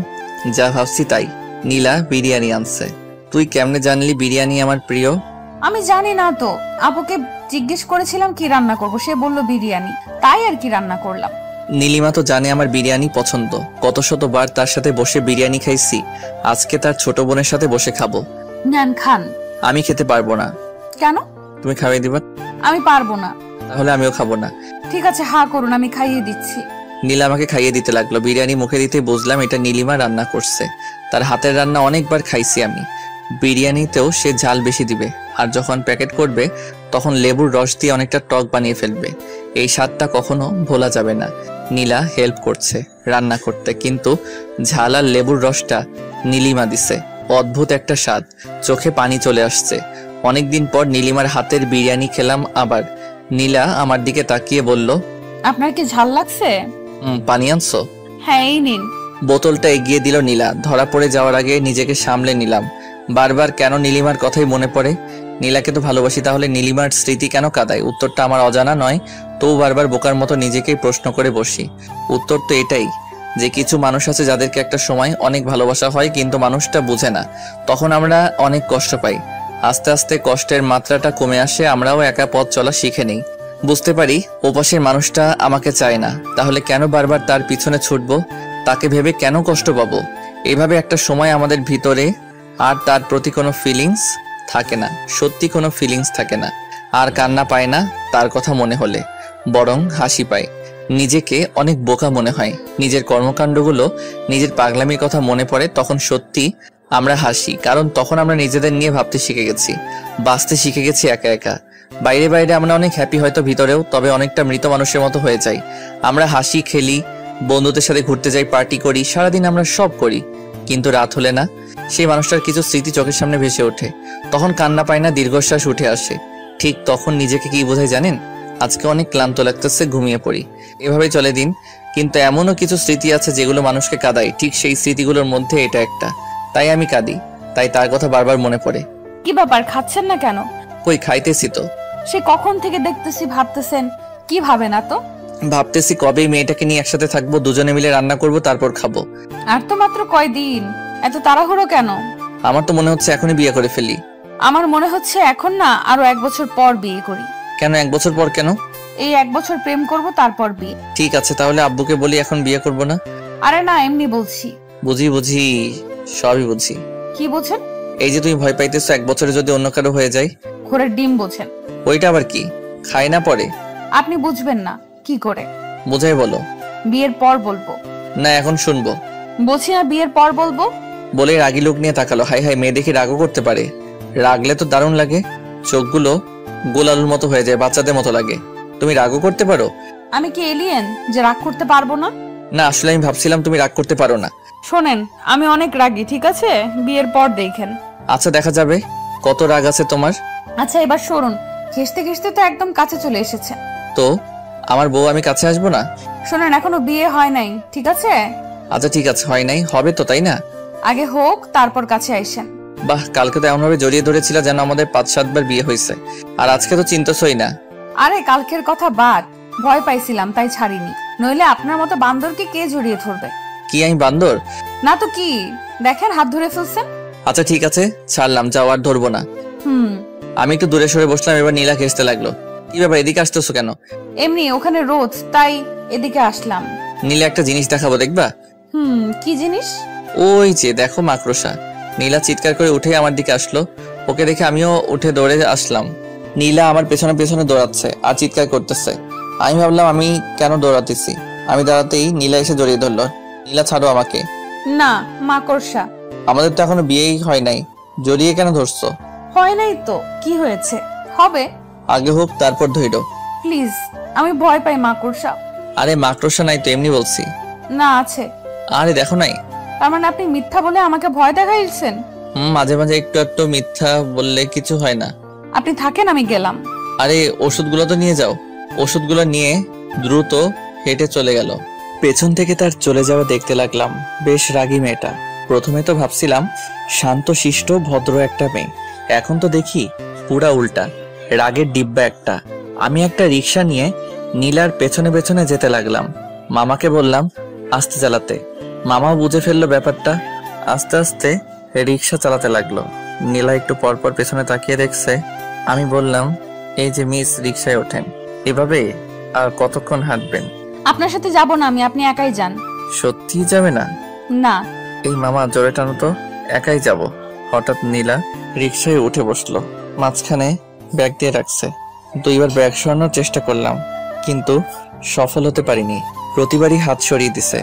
যা ভাবছি তাই, নীলা বিরিয়ানি আনছে। তুই কেমনে জানলি বিরিয়ানি আমার প্রিয়? আমি জানি না তো, আপুকে জিজ্ঞেস করেছিলাম কি রান্না করব, সে বলল বিরিয়ানি, তাই আর কি রান্না করলাম। নীলিমা তো জানে আমার বিরিয়ানি পছন্দ। কত শতবার তার সাথে বসে বিরিয়ানি খাইছি। আজকে তার ছোট বোনের সাথে বসে খাবো। নেন, খান। আমি খেতে পারবো না। কেন? তুমি খাইয়ে দিবা? আমি পারবো না। তাহলে আমিও খাবো না। ঠিক আছে, হা করুন, আমি খাইয়ে দিচ্ছি। নীলা আমাকে খাইয়ে দিতে লাগলো। বিরিয়ানি মুখে দিতে বুঝলাম এটা নীলিমা রান্না করছে। তার হাতের রান্না অনেকবার খাইছি আমি। বিরিয়ানিতেও সে ঝাল বেশি দিবে, আর যখন প্যাকেট করবে তখন লেবুর রস দিয়ে অনেকটা টক বানিয়ে ফেলবে। এই স্বাদটা কখনো ভোলা যাবে না। নীলা হেল্প করছে রান্না করতে, কিন্তু ঝাল আর লেবুর রসটা নীলিমা দিছে। অদ্ভুত একটা স্বাদ, চোখে পানি চলে আসছে। অনেকদিন পর নীলিমার হাতের বিরিয়ানি খেলাম আবার। নীলা আমার দিকে তাকিয়ে বলল, আপনার কি ঝাল লাগছে? পানি আনছো? হ্যাঁ, এই নিন। বোতলটা এগিয়ে দিল নীলা। ধরা পড়ে যাওয়ার আগে নিজেকে সামলে নিলাম। বারবার কেন নীলিমার কথাই মনে পড়ে। নীলাকে তো ভালোবাসি, তাহলে নীলিমার স্মৃতি কেন কাঁদায়? উত্তরটা আমার অজানা নয়, তবু বারবার বোকার মতো নিজেকেই প্রশ্ন করে বসি। উত্তর তো এটাই যে কিছু মানুষ আছে যাদেরকে একটা সময় অনেক ভালোবাসা হয়, কিন্তু মানুষটা বুঝে না। তখন আমরা অনেক কষ্ট পাই। আস্তে আস্তে কষ্টের মাত্রাটা কমে আসে, আমরাও একা পথ চলা শিখে নেই। বুঝতে পারি ওপাশের মানুষটা আমাকে চায় না, তাহলে কেন বারবার তার পিছনে ছুটবো? তাকে ভেবে কেন কষ্ট পাবো? এভাবে একটা সময় আমাদের ভিতরে আর তার প্রতি কোনো ফিলিংস থাকে না, সত্যি কোনো ফিলিংস থাকে না। আর কান্না পায় না তার কথা মনে হলে, বরং হাসি পায়। নিজেকে অনেক বোকা মনে হয়। নিজের কর্মকাণ্ডগুলো, নিজের পাগলামির কথা মনে পড়ে, তখন সত্যি আমরা হাসি, কারণ তখন আমরা নিজেদের নিয়ে ভাবতে শিখে গেছি, বাঁচতে শিখে গেছি একা একা। বাইরে বাইরে আমরা অনেক হ্যাপি হয়তো ভিতরেও, তবে অনেকটা মৃত মানুষের মতো হয়ে যাই। আমরা হাসি খেলি, বন্ধুদের সাথে ঘুরতে যাই, পার্টি করি, সারাদিন আমরা সব করি, কিন্তু রাত হলে না সেই মানুষটার কিছু স্মৃতি চোখের সামনে ভেসে ওঠে। তখন কান্না পায় না, দীর্ঘশ্বাস উঠে আসে। ঠিক তখন নিজেকে কি বোঝাই জানেন? আজকে অনেক ক্লান্ত লাগতেছে, ঘুমিয়ে পড়ি। এভাবেই চলে দিন। কিন্তু এমনও কিছু স্মৃতি আছে যেগুলো মানুষকে কাঁদায়, ঠিক সেই স্মৃতিগুলোর মধ্যে এটা একটা। তাই আমি কাঁদি, তাই তার কথা বারবার মনে পড়ে। কি ব্যাপার, খাচ্ছেন না কেন? কই, খাইতেছি তো। সে কখন থেকে দেখতেছি ভাবতেছেন, কি ভাবে না তো? ভাবতেছি কবে মেয়েটাকে নিয়ে একসাথে থাকবো, দুজনে মিলে রান্না করব, তারপর খাবো। আর তো মাত্র কয়দিন, এত তাড়াহুড়ো কেন? আমার তো মনে হচ্ছে এখনই বিয়ে করে ফেলি। আমার মনে হচ্ছে এখন না, আরো 1 বছর পর বিয়ে করি। কেন 1 বছর পর কেন? এই 1 বছর প্রেম করব, তারপর বিয়ে। ঠিক আছে, তাহলে আব্বুকে বলি এখন বিয়ে করব না। আরে না, এমনি বলছি। বুঝি বুঝি, সবই বুঝি। কি বোঝেন? এই যে তুমি ভয় পাইতেছো 1 বছরে যদি অন্য কারো হয়ে যায়। ঘোড়ার ডিম বোঝেন? ওইটা আবার কি? খাই না পরে? আপনি বুঝবেন না কি করে? বুঝাই বলো। বিয়ের পর বলবো। না, এখন শুনবো। বলছি না বিয়ের পর বলবো। বলে রাগী লোক নিয়ে তাকালো। হাই হাই, মেয়ে দেখি রাগও করতে পারে। রাগলে তো দারুণ লাগে, চোখগুলো গোলালুর মতো হয়ে যায়, বাচ্চাদের মতো লাগে। তুমি রাগও করতে পারো? আমি কি এলিয়েন যে রাগ করতে পারবো না? না, আসলে আমি ভাবছিলাম তুমি রাগ করতে পারো না। শোনেন, আমি অনেক রাগী, ঠিক আছে? বিয়ের পর দেখেন। আচ্ছা, দেখা যাবে কত রাগ আছে তোমার। আচ্ছা, এবার শুনুন। ঘেসতে ঘেসতে তো একদম কাছে চলে এসেছে। তো আমার বউ, আমি কাছে আসবো না? শোনেন, এখনো বিয়ে হয় নাই, ঠিক আছে? আচ্ছা ঠিক আছে, হয় নাই, হবে তো, তাই না? আগে হোক, তারপর কাছে আইসেন। বাহ, কালকে তো এমন ভাবে জড়িয়ে ধরেছিল যেন আমাদের 5-7 বার বিয়ে হয়েছে। আর আজকে তো চিন্তাছই না। আরে কালকের কথা বাদ, ভয় পাইছিলাম তাই ছাড়িনি, নইলে আপনার মতো বান্দরকে কে জড়িয়ে ধরবে? কি আমি বান্দর? না তো কি, দেখেন হাত ধরে ফেলছেন। আচ্ছা ঠিক আছে, ছাড়লাম, যাও, আর ধরবো না। আমি একটু দূরে সরে বসলাম, এবার নীলা খেসতে লাগলো। কি ব্যাপার, এদিকে আসতেছো কেন? এমনি, ওখানে রোদ, তাই এদিকে আসলাম। নীলা একটা জিনিস দেখাবো, দেখবা? কি জিনিস? ওই যে দেখো, মাকড়সা। নীলা চিৎকার করে উঠে আমার দিকে আসলো। ওকে দেখে আমিও উঠে দৌড়ে আসলাম। নীলা আমার পেছনে পেছনে দৌড়াচ্ছে আর চিৎকার করতেছে। আমি ভাবলাম আমি কেন দৌড়াতেছি। আমি দাঁড়াতেই নীলা এসে জড়িয়ে ধরলো। নীলা, ছাড়ো আমাকে। না, মাকড়সা। আমাদের তো এখনো বিয়েই হয় নাই, জড়িয়ে কেন ধরছো? হয় নাই তো কি হয়েছে, হবে। আগে হোক, তারপর ধইরো। প্লিজ, আমি ভয় পাই মাকড়সা। আরে মাকড়সা নাই তো, এমনি বলছি। না, আছে। আরে দেখো নাই। তার মানে আপনি মিথ্যা বলে আমাকে ভয় দেখাইছেন? মাঝে মাঝে একটু একটু মিথ্যা বললে কিছু হয় না। আপনি থাকেন, আমি গেলাম। আরে ওষুধগুলো তো নিয়ে যাও। ওষুধগুলো নিয়ে দ্রুত হেঁটে চলে গেল। পেছন থেকে তার চলে যাওয়া দেখতে লাগলাম। বেশ রাগী মেয়েটা। প্রথমে তো ভাবছিলাম শান্ত শিষ্ট ভদ্র একটা মেয়ে, এখন তো দেখি পুরা উল্টা, রাগের ডিব্বা একটা। আমি একটা রিক্সা নিয়ে নীলার পেছনে পেছনে যেতে লাগলাম। মামাকে বললাম আস্তে চালাতে। মামাও বুঝে ফেললো ব্যাপারটা, আস্তে আস্তে রিক্সা চালাতে লাগলো। নীলা একটু পরপর পেছনে তাকিয়ে দেখছে। আমি বললাম, এই যে মিস, রিক্সায় ওঠেন। এভাবে আর কতক্ষণ হাঁটবেন? আপনার সাথে যাব না আমি, আপনি একাই যান। সত্যি যাবে না? না। এই মামা, জোরে টানো তো। একাই যাব। হঠাৎ নীলা রিক্সায় উঠে বসলো। মাঝখানে ব্যাগ দিয়ে রাখছে। 2বার ব্যাগ সরানোর চেষ্টা করলাম, কিন্তু সফল হতে পারিনি। প্রতিবারই হাত সরিয়ে দিছে।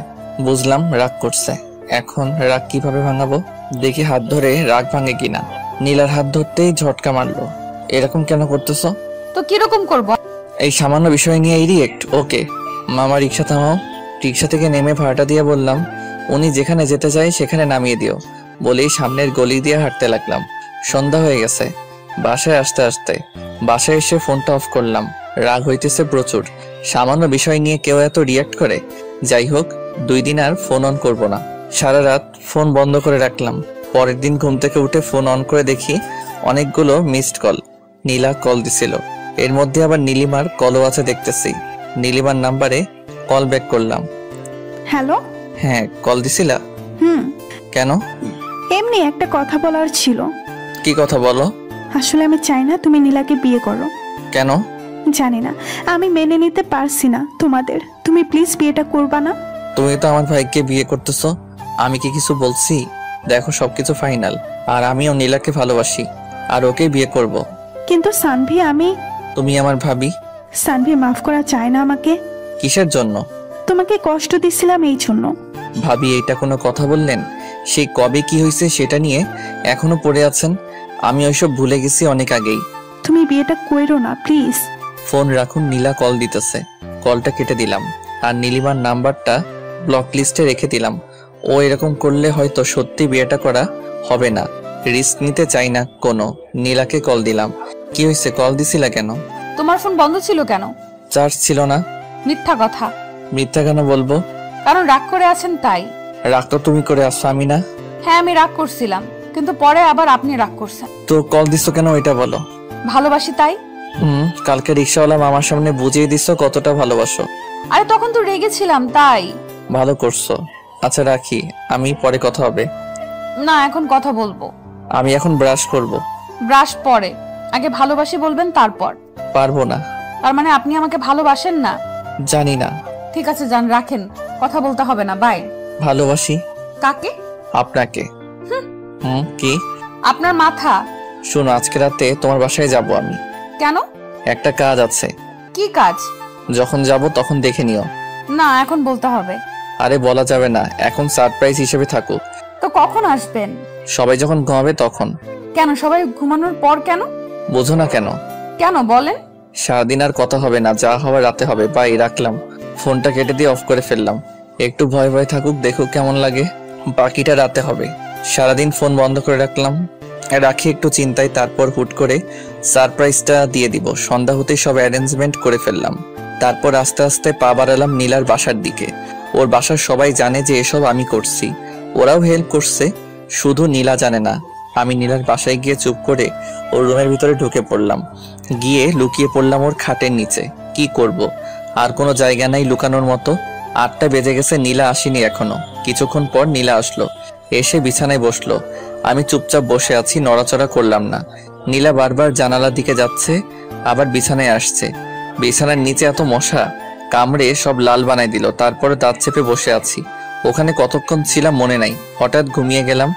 বুঝলাম রাগ করছে। এখন রাগ কিভাবে ভাঙাবো? দেখি হাত ধরে রাগ ভাঙে কিনা। নীলার হাত ধরতেই ঝটকা মারলো। এরকম কেন করতেছো? তো কিরকম করবো? এই সামান্য বিষয় নিয়ে রিয়েক্ট? ওকে মামা, রিক্সা থামাও। রিক্সা থেকে নেমে ভাড়াটা দিয়ে বললাম, উনি যেখানে যেতে চায় সেখানে নামিয়ে দিও। বলেই সামনের গলি দিয়ে হাঁটতে লাগলাম। সন্ধ্যা হয়ে গেছে। বাসায় আসতে আসতে বাসায় এসে ফোনটা অফ করলাম। রাগ হইতেছে প্রচুর। সামান্য বিষয় নিয়ে কেউ এত রিয়াক্ট করে? যাই হোক, 2 দিন আর ফোন অন করব না। সারা রাত ফোন বন্ধ করে রাখলাম। পরের দিন ঘুম থেকে উঠে ফোন অন করে দেখি অনেকগুলো মিসড কল। নীলা কল দিছিল। এর মধ্যে আবার নীলিমার কলও আছে দেখতেছি। নীলিমার নাম্বারে কল ব্যাক করলাম। হ্যালো। হ্যাঁ, কল দিছিলা? কেন? এমনি একটা কথা বলার ছিল। কি কথা বলো? আসলে আমি চাই না তুমি নীলাকে বিয়ে করো। কেন? জানি না, আমি মেনে নিতে পারছি না তোমাদের। তুমি প্লিজ বিয়েটা করবা না? তুমি তো আমার ভাইকে বিয়ে করতেছো, আমি কি কিছু বলছি? দেখো, সবকিছু ফাইনাল। আর আমিও নীলাকে ভালোবাসি, আর ওকে বিয়ে করব। কিন্তু সানভি, আমি... তুমি আমার ভাবি। সানভি, মাফ করা চায় না আমাকে। কিসের জন্য? তোমাকে কষ্ট দিছিলাম এই জন্য। ভাবি, এটা কোনো কথা বললেন? সেই কবে কি হয়েছে সেটা নিয়ে এখনো পড়ে আছেন? আমি ওইসব ভুলে গেছি অনেক আগেই। তুমি বিয়েটা কইরো না প্লিজ। ফোন রাখুন, নীলা কল দিতেছে। কলটা কেটে দিলাম আর নীলিমার নাম্বারটা ব্লক লিস্টে রেখে দিলাম। ও এরকম করলে হয়তো সত্যি বিয়েটা করা হবে না, রিস্ক নিতে চাই না কোনো। নীলাকে কল দিলাম। কি হয়েছে, কল দিছিলা কেন? তোমার ফোন বন্ধ ছিল কেন? চার্জ ছিল না। মিথ্যা কথা। মিথ্যা কেন বলবো? কারণ রাগ করে আছেন তাই। রাগ তো তুমি করে আসছো, আমি না। হ্যাঁ আমি রাগ করছিলাম, কিন্তু পরে আবার আপনি রাগ করছেন। তো কল দিছো কেন ওইটা বলো। ভালোবাসি তাই। কালকে রিক্সাওয়ালা মামার সামনে বুঝিয়ে দিছো কতটা ভালোবাসো। আরে তখন তো রেগেছিলাম তাই। ভালো করছো। আচ্ছা রাখি, আমি পরে কথা হবে। না এখন কথা বলবো। আমি এখন ব্রাশ করব। ব্রাশ পরে, আগে ভালোবাসি বলবেন তারপর। পারবো না। তার মানে আপনি আমাকে ভালোবাসেন না? জানি না। ঠিক আছে যান, রাখেন, কথা বলতে হবে না, বাই। ভালোবাসি। কাকে? আপনাকে। কি? আপনার মাথা। শোনো, আজকে রাতে তোমার বাসায় যাব আমি। কেন? একটা কাজ আছে। কি কাজ? যখন যাব তখন দেখে নিও। না এখন বলতে হবে। আরে বলা যাবে না, এখন সারপ্রাইজ হিসেবে থাকুক। তো কখন আসবেন? সবাই যখন ঘুমাবে তখন। কেন সবাই ঘুমানোর পর কেন? বোঝো না কেন? কেন বলেন। সারাদিন আর কথা হবে না, যা হবে রাতে হবে। বাই, রাখলাম। ফোনটা কেটে দিয়ে অফ করে ফেললাম। একটু ভয় ভয় থাকুক, দেখুক কেমন লাগে। বাকিটা রাতে হবে। সারাদিন ফোন বন্ধ করে রাখলাম, রাখি একটু চিন্তায়। তারপর হুট করে সারপ্রাইজটা দিয়ে দিব। সন্ধ্যা হতে সব অ্যারেঞ্জমেন্ট করে ফেললাম। তারপর আস্তে আস্তে পা বাড়ালাম নীলার বাসার দিকে। ওর বাসার সবাই জানে যে এসব আমি করছি, ওরাও হেল্প করছে, শুধু নীলা জানে না। আমি নীলার বাসায় গিয়ে চুপ করে ওর রুমের ভিতরে ঢুকে পড়লাম। গিয়ে লুকিয়ে পড়লাম ওর খাটের নিচে। কি করব, আর কোনো জায়গা নাই লুকানোর মতো। 8টা বেজে গেছে, নীলা আসেনি এখনো। কিছুক্ষণ পর নীলা আসলো, এসে বিছানায় বসলো। আমি চুপচাপ বসে আছি, নড়াচড়া করলাম না। নীলা বারবার জানালার দিকে যাচ্ছে, আবার বিছানায় আসছে। বিছানার নিচে এত মশা, কামড়ে সব লাল বানাই দিল। তারপরে দাঁত চেপে বসে আছি। ওখানে কতক্ষণ ছিলাম মনে নাই, হঠাৎ ঘুমিয়ে গেলাম।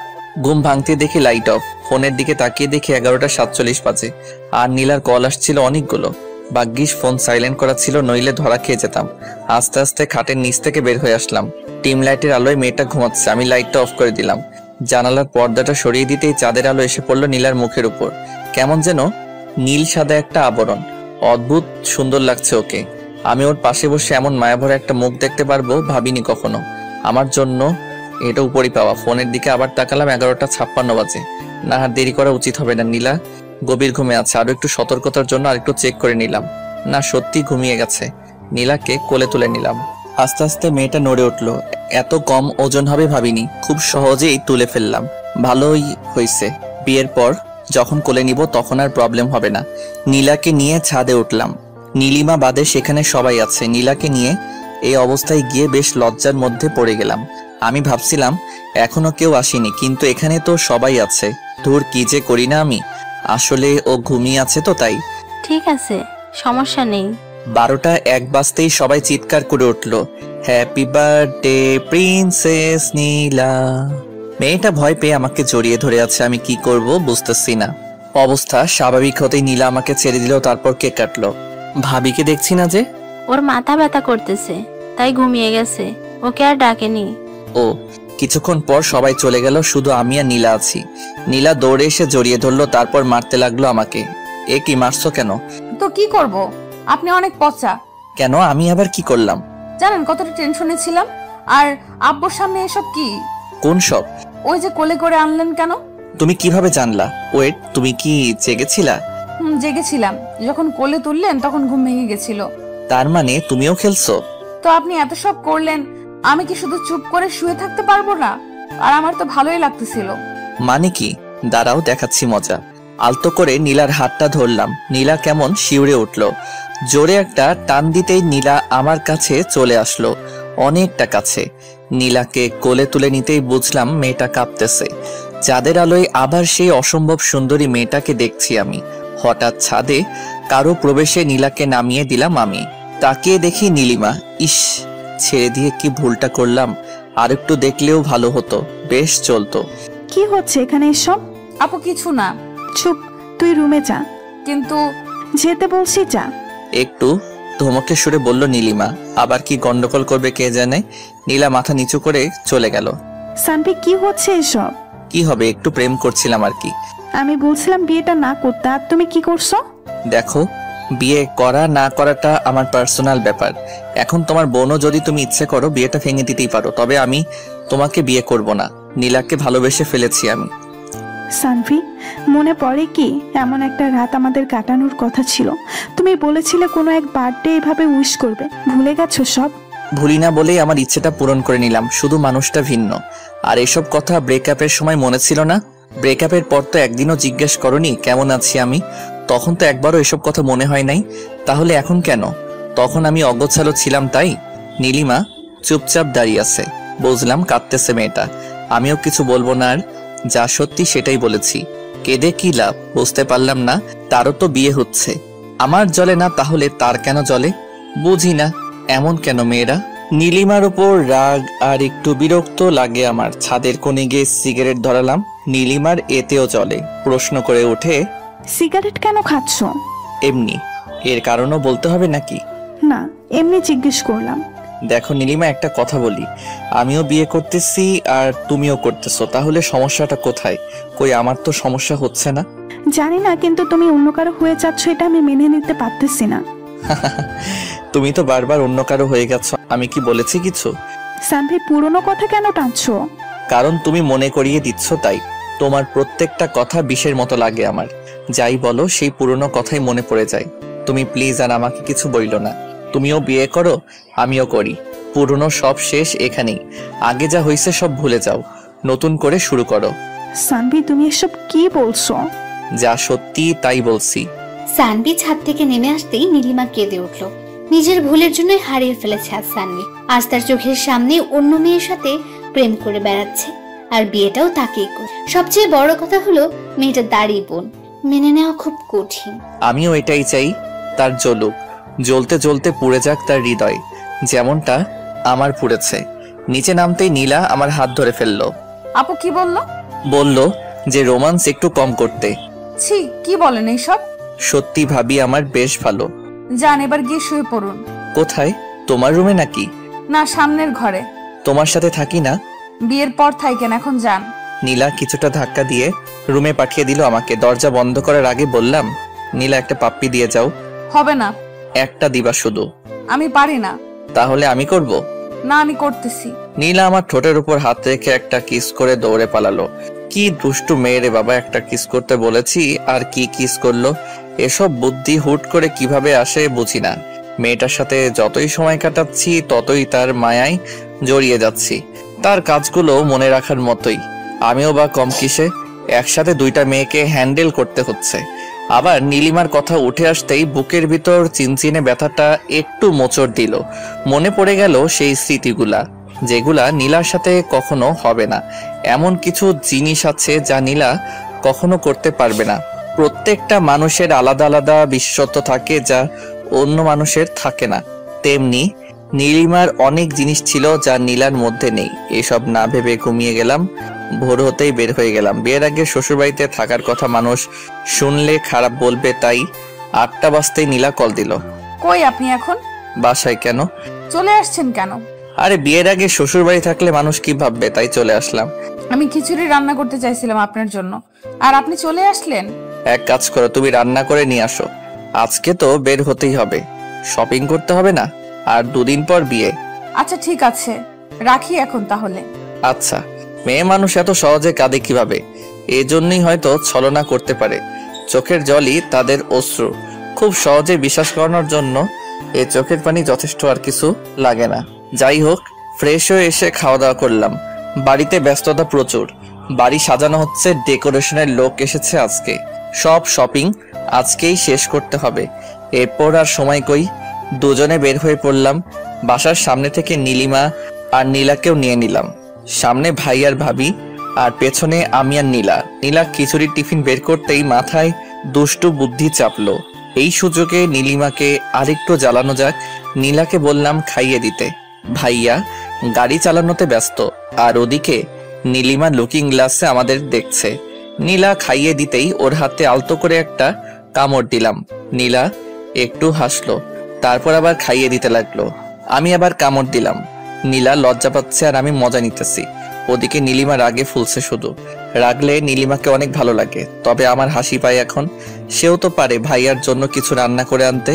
ঘুম ভাঙতে দেখি লাইট অফ। ফোনের দিকে তাকিয়ে দেখি 11:47 বাজে। আর নীলার কল আসছিল অনেকগুলো। ভাগ্যিস ফোন সাইলেন্ট করা ছিল, নইলে ধরা খেয়ে যেতাম। আস্তে আস্তে খাটের নিচ থেকে বের হয়ে আসলাম। টিম লাইটের আলোয় মেয়েটা ঘুমাচ্ছে, আমি লাইটটা অফ করে দিলাম। জানালার পর্দাটা সরিয়ে দিতেই চাঁদের আলো এসে পড়লো নীলার মুখের উপর। কেমন যেন নীল সাদা একটা আবরণ, অদ্ভুত সুন্দর লাগছে ওকে। আমি ওর পাশে বসে এমন মায়াভরা একটা মুখ দেখতে পারবো ভাবিনি কখনো। আমার জন্য এটা উপরই পাওয়া। ফোনের দিকে আবার তাকালাম, 11:56 বাজে। না আর দেরি করা উচিত হবে না। নীলা গভীর ঘুমে আছে, আরো একটু সতর্কতার জন্য আরেকটু চেক করে নিলাম। না, সত্যি ঘুমিয়ে গেছে। নীলাকে কোলে তুলে নিলাম। আস্তে আস্তে মেয়েটা নড়ে উঠলো। এত কম ওজন হবে ভাবিনি, খুব সহজেই তুলে ফেললাম। ভালোই হয়েছে, বিয়ের পর যখন কোলে নিব তখন আর প্রবলেম হবে না। নীলাকে নিয়ে ছাদে উঠলাম। নীলিমা বাদে সেখানে সবাই আছে। নীলাকে নিয়ে এই অবস্থায় গিয়ে বেশ লজ্জার মধ্যে পড়ে গেলাম। আমি ভাবছিলাম এখনো কেউ আসেনি, কিন্তু এখানে তো সবাই আছে। ধুর, কি যে করি না আমি। আসলে ও ঘুমিয়ে আছে তো তাই। ঠিক আছে, সমস্যা নেই। 12:01 বাজতেই সবাই চিৎকার করে উঠলো, হ্যাপি বার্থডে প্রিন্সেস নীলা। মেয়েটা ভয় পেয়ে আমাকে জড়িয়ে ধরে আছে। আমি কি করব বুঝতেছি না। অবস্থা স্বাভাবিক হতেই নীলা আমাকে ছেড়ে দিল, তারপর কেক কাটলো। ভাবিকে দেখছি না যে? ওর মাথা ব্যথা করতেছে, তাই ঘুমিয়ে গেছে, ওকে আর ডাকেনি। ও, কিছুক্ষণ পর সবাই চলে গেল, শুধু আমি আর নীলা আছি। নীলা দৌড়ে এসে জড়িয়ে ধরলো, তারপর মারতে লাগলো আমাকে। এ কি, মারছো কেন? তো কি করব, আপনি অনেক পচা। কেন, আমি আবার কি করলাম? জানেন কতটা টেনশনে ছিলাম। আর আব্বুর সামনে এসব কি? কোন সব? ওই যে কোলে করে আনলেন কেন? তুমি কিভাবে জানলা? ওয়েট, তুমি কি জেগেছিলা? জেগেছিলাম। যখন কোলে তুললেন তখন ঘুম ভেঙে গেছিল। তার মানে তুমিও খেলছো? তো আপনি এত সব করলেন, আমি কি শুধু চুপ করে শুয়ে থাকতে পারবো না? আর আমার তো ভালোই লাগতেছিল। মানে কি? দাঁড়াও, দেখাচ্ছি মজা। আলতো করে নীলার হাতটা ধরলাম। নীলা কেমন শিউরে উঠলো। জোরে একটা টান দিতেই নীলা আমার কাছে চলে আসলো, অনেকটা কাছে। নীলাকে কোলে তুলে নিতেই বুঝলাম মেয়েটা কাঁপতেছে। চাঁদের আলোয় আবার সেই অসম্ভব সুন্দরী মেয়েটাকে দেখছি আমি। হঠাৎ ছাদে কারো প্রবেশে নীলাকে নামিয়ে দিলাম আমি। তাকিয়ে দেখি নীলিমা। ইস, ছেড়ে দিয়ে কি ভুলটা করলাম। আর একটু দেখলেও ভালো হতো, বেশ চলতো। কি হচ্ছে এখানে এসব? আপু কিছু না। চুপ, তুই রুমে যা। কিন্তু যেতে বলছি যা। একটু ধমকে সুরে বলল নীলিমা। আবার কি গন্ডগোল করবে কে জানে। নীলা মাথা নিচু করে চলে গেল। সানভি, কি হচ্ছে এসব? কি হবে, একটু প্রেম করছিলাম আর কি। আমি বলছিলাম বিয়েটা না করতে, আর তুমি কি করছো? দেখো, বিয়ে করা না করাটা আমার পার্সোনাল ব্যাপার। এখন তোমার বোনও যদি তুমি ইচ্ছে করো বিয়েটা ভেঙে দিতেই পারো, তবে আমি তোমাকে বিয়ে করব না। নীলাকে ভালোবেসে ফেলেছি আমি। সানভি, মনে পড়ে কি এমন একটা রাত আমাদের কাটানোর কথা ছিল? তুমি বলেছিলে কোনো এক বার্থডে এভাবে উইশ করবে, ভুলে গেছো সব? ভুলি না বলেই আমার ইচ্ছেটা পূরণ করে নিলাম, শুধু মানুষটা ভিন্ন। আর এসব কথা ব্রেকআপের সময় মনে ছিল না? ব্রেকআপের পর তো একদিনও জিজ্ঞেস করনি কেমন আছি আমি, তখন তো একবারও এসব কথা মনে হয় নাই। তাহলে এখন কেন? তখন আমি অগোছালো ছিলাম তাই? নীলিমা চুপচাপ দাঁড়িয়ে আছে, বুঝলাম কাঁদতেছে মেয়েটা। আমিও কিছু বলবো না, আর যা সত্যি সেটাই বলেছি। কেঁদে কি লাভ বুঝতে পারলাম না। তারও তো বিয়ে হচ্ছে, আমার জ্বলে না, তাহলে তার কেন জ্বলে? বুঝি না এমন কেন মেয়েরা। নীলিমার উপর রাগ আর একটু বিরক্ত লাগে আমার। ছাদের কোণে গিয়ে সিগারেট ধরালাম, নীলিমার এতেও চলে। প্রশ্ন করে ওঠে, সিগারেট কেন খাচ্ছ? এমনি। এর কারণও বলতে হবে নাকি? না, এমনি জিজ্ঞেস করলাম। দেখো নীলিমা, একটা কথা বলি, আমিও বিয়ে করতেছি আর তুমিও করতেছো, তাহলে সমস্যাটা কোথায়? কই আমার তো সমস্যা হচ্ছে না। জানি না, কিন্তু তুমি অন্য কারো হয়ে যাচ্ছ এটা আমি মেনে নিতে পারতেছি না। তুমি তো বারবার অন্য কারো হয়ে গেছো, আমি কি বলেছি কিছু? সানভি, পুরনো কথা কেন টানছো? কারণ তুমি মনে করিয়ে দিচ্ছ তাই। তোমার প্রত্যেকটা কথা বিষের মতো লাগে আমার। যাই বলো সেই পুরনো কথাই মনে পড়ে যায়। তুমি প্লিজ আর আমাকে কিছু বইলো না। তুমিও বিয়ে করো, আমিও করি। পুরনো সব শেষ এখানেই। আগে যা হয়েছে সব ভুলে যাও, নতুন করে শুরু করো। সানভি, তুমি এসব কি বলছো? যা সত্যি তাই বলছি। সানভি ছাদ থেকে নেমে আসতেই নীলিমা কেঁদে উঠল। নিজের ভুলের জন্যই হারিয়ে ফেলেছে আজ সানভি। আজ তার চোখের সামনে অন্য মেয়ের সাথে প্রেম করে বেড়াচ্ছে, আর বিয়েটাও তাকেই করে। সবচেয়ে বড় কথা হলো মেয়েটা দাড়ি বোন, মেনে নেওয়া খুব কঠিন। আমিও এটাই চাই, তার জ্বলুক, জ্বলতে জ্বলতে পুড়ে যাক তার হৃদয়, যেমনটা আমার পুড়েছে। নিচে নামতেই নীলা আমার হাত ধরে ফেললো। আপু কি বললো? বললো যে রোমান্স একটু কম করতে। ছি, কি বলেন এইসব? সত্যি ভাবি আমার বেশ ভালো। যান এবার গিয়ে শুয়ে পড়ুন। কোথায়? তোমার রুমে নাকি? না, সামনের ঘরে। তোমার সাথে থাকি না? বিয়ের পর থাকেন, এখন যান। নীলা কিছুটা ধাক্কা দিয়ে রুমে পাঠিয়ে দিল আমাকে। দরজা বন্ধ করার আগে বললাম, নীলা একটা পাপ্পি দিয়ে যাও। হবে না। একটা দিবা শুধু। আমি পারি না। তাহলে আমি করব? না, আমি করতেছি। নীলা আমার ঠোঁটের উপর হাত রেখে একটা কিস করে দৌড়ে পালালো। কি দুষ্টু মেয়ে রে বাবা, একটা কিস করতে বলেছি আর কি কিস করলো। এসব বুদ্ধি হুট করে কিভাবে আসে বুঝি না। মেয়েটার সাথে যতই সময় কাটাচ্ছি ততই তার মায়ায় জড়িয়ে যাচ্ছি। তার কাজগুলো মনে রাখার মতোই। আমিও বা কম কিসে, একসাথে দুইটা মেয়েকে হ্যান্ডেল করতে হচ্ছে। আবার নীলিমার কথা উঠে আসতেই বুকের ভিতর চিনচিনে ব্যথাটা একটু মোচড় দিল। মনে পড়ে গেল সেই স্মৃতিগুলা, যেগুলা নীলার সাথে কখনো হবে না। এমন কিছু জিনিস আছে যা নীলা কখনো করতে পারবে না। প্রত্যেকটা মানুষের আলাদা আলাদা বিশেষত্ব থাকে যা অন্য মানুষের থাকে না। তেমনি নীলিমার অনেক জিনিস ছিল যা নীলার মধ্যে নেই। এসব না ভেবে ঘুমিয়ে গেলাম। ভোর হতেই বের হয়ে গেলাম। বিয়ের আগে শ্বশুরবাড়িতে থাকার কথা মানুষ শুনলে খারাপ বলবে, তাই 8টা বাজতেই নীলা কল দিল। কই আপনি এখন? বাসায়। কেন? চলে আসছেন কেন? আরে বিয়ের আগে শ্বশুরবাড়ি থাকলে মানুষ কি ভাববে, তাই চলে আসলাম। আমি খিচুড়ি রান্না করতে চাইছিলাম আপনার জন্য, আর আপনি চলে আসলেন। এক কাজ করো, তুমি রান্না করে নিয়ে আসো। আজকে তো বের হতেই হবে, শপিং করতে হবে না? আর 2 দিন পর বিয়ে। আচ্ছা ঠিক আছে, রাখি এখন তাহলে। আচ্ছা, মেয়ে মানুষ এত সহজে কাঁদে কিভাবে? এজন্যই হয়তো ছলনা করতে পারে। চোখের জলই তাদের অশ্রু। খুব সহজে বিশ্বাস করানোর জন্য এই চোখের পানি যথেষ্ট, আর কিছু লাগে না। যাই হোক, ফ্রেশ হয়ে এসে খাওয়া দাওয়া করলাম। বাড়িতে ব্যস্ততা প্রচুর। বাড়ি সাজানো হচ্ছে, ডেকোরেশনের লোক এসেছে আজকে। সব শপিং আজকেই শেষ করতে হবে। এরপর আর সময় কই, দুজনে বের হয়ে পড়লাম। বাসার সামনে থেকে নীলিমা আর নীলাকেও নিয়ে নিলাম। সামনে ভাই আর ভাবি, আর পেছনে আমি আর নীলা। নীলা খিচুড়ির টিফিন বের করতেই মাথায় দুষ্টু বুদ্ধি চাপলো। এই সুযোগে নীলিমাকে আরেকটু জ্বালানো যাক। নীলাকে বললাম খাইয়ে দিতে। ভাইয়া গাড়ি চালানোতে ব্যস্ত, আর ওদিকে নীলিমা লুকিং গ্লাসে আমাদের দেখছে। নীলা খাইয়ে দিতেই ওর হাতে আলতো করে একটা কামড় দিলাম। নীলা একটু হাসলো, তারপর আবার খাইয়ে দিতে লাগলো। আমি আবার কামড় দিলাম। নীলা লজ্জা পাচ্ছে আর আমি মজা নিতেছি। ওদিকে নীলিমা রাগে ফুলছে শুধু। রাগলে নীলিমাকে অনেক ভালো লাগে, তবে আমার হাসি পায় এখন। সেও তো পারে ভাইয়ার জন্য কিছু রান্না করে আনতে।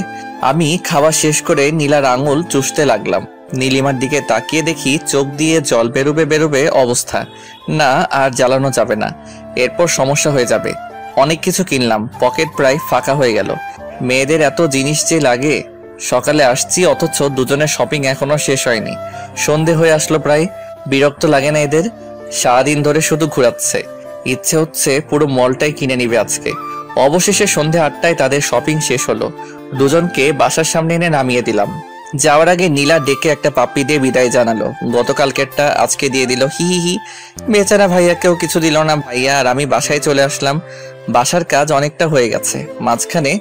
আমি খাওয়া শেষ করে নীলার আঙুল চুষতে লাগলাম। নীলিমার দিকে তাকিয়ে দেখি চোখ দিয়ে জল বেরোবে বেরোবে অবস্থা। না, আর জ্বালানো যাবে না, এরপর সমস্যা হয়ে যাবে। অনেক কিছু কিনলাম, পকেট প্রায় ফাঁকা হয়ে গেল। মেয়েদের এত জিনিস যে লাগে। সকালে আসছি অথচ দুজনের শপিং এখনো শেষ হয়নি। সন্ধে হয়ে আসলো প্রায়। বিরক্ত লাগে না এদের? সারাদিন ধরে শুধু ঘোরাচ্ছে। ইচ্ছে হচ্ছে পুরো মলটাই কিনে নিবে আজকে। অবশেষে সন্ধে 8টায় তাদের শপিং শেষ হলো। দুজনকে বাসার সামনে এনে নামিয়ে দিলাম। যাওয়ার আগে নীলা ডেকে একটা পাপ্পি দিয়ে বিদায় জানালো। গতকালকেরটা আজকে দিয়ে দিল, হি হি হি। বেচারা ভাইয়াকেও কিছু দিল না। ভাইয়া আর আমি বাসায় চলে আসলাম। বাসার কাজ অনেকটা হয়ে গেছে, মাঝখানে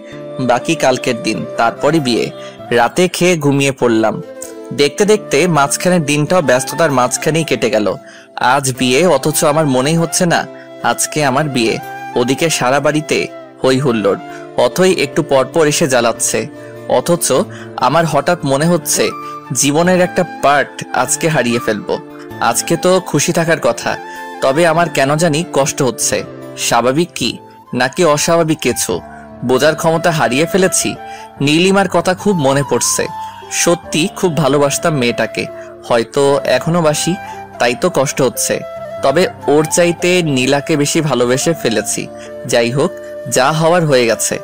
বাকি কালকের দিন, তারপরই বিয়ে। রাতে খেয়ে ঘুমিয়ে পড়লাম। দেখতে দেখতে মাঝখানের দিনটাও ব্যস্ততার মাঝখানেই কেটে গেল। আজ বিয়ে, অথচ আমার মনেই হচ্ছে না আজকে আমার বিয়ে। ওদিকে সারা বাড়িতে হই হুল্লোড়, অথই একটু পরপর এসে জ্বালাচ্ছে। অথচ আমার হঠাৎ মনে হচ্ছে জীবনের একটা পার্ট আজকে হারিয়ে ফেলবো। আজকে তো খুশি থাকার কথা, তবে আমার কেন জানি কষ্ট হচ্ছে। স্বাভাবিক কি নাকি অস্বাভাবিক কিছু বোঝার ক্ষমতা হারিয়ে ফেলেছি। নীলিমার কথা খুব মনে পড়ছে। সত্যি খুব ভালোবাসতাম মেয়েটাকে, হয়তো এখনো বাসি, তাই তো কষ্ট হচ্ছে। তবে ওর চাইতে নীলাকে বেশি ভালোবেসে ফেলেছি। যাই হোক, যা হওয়ার হয়ে গেছে,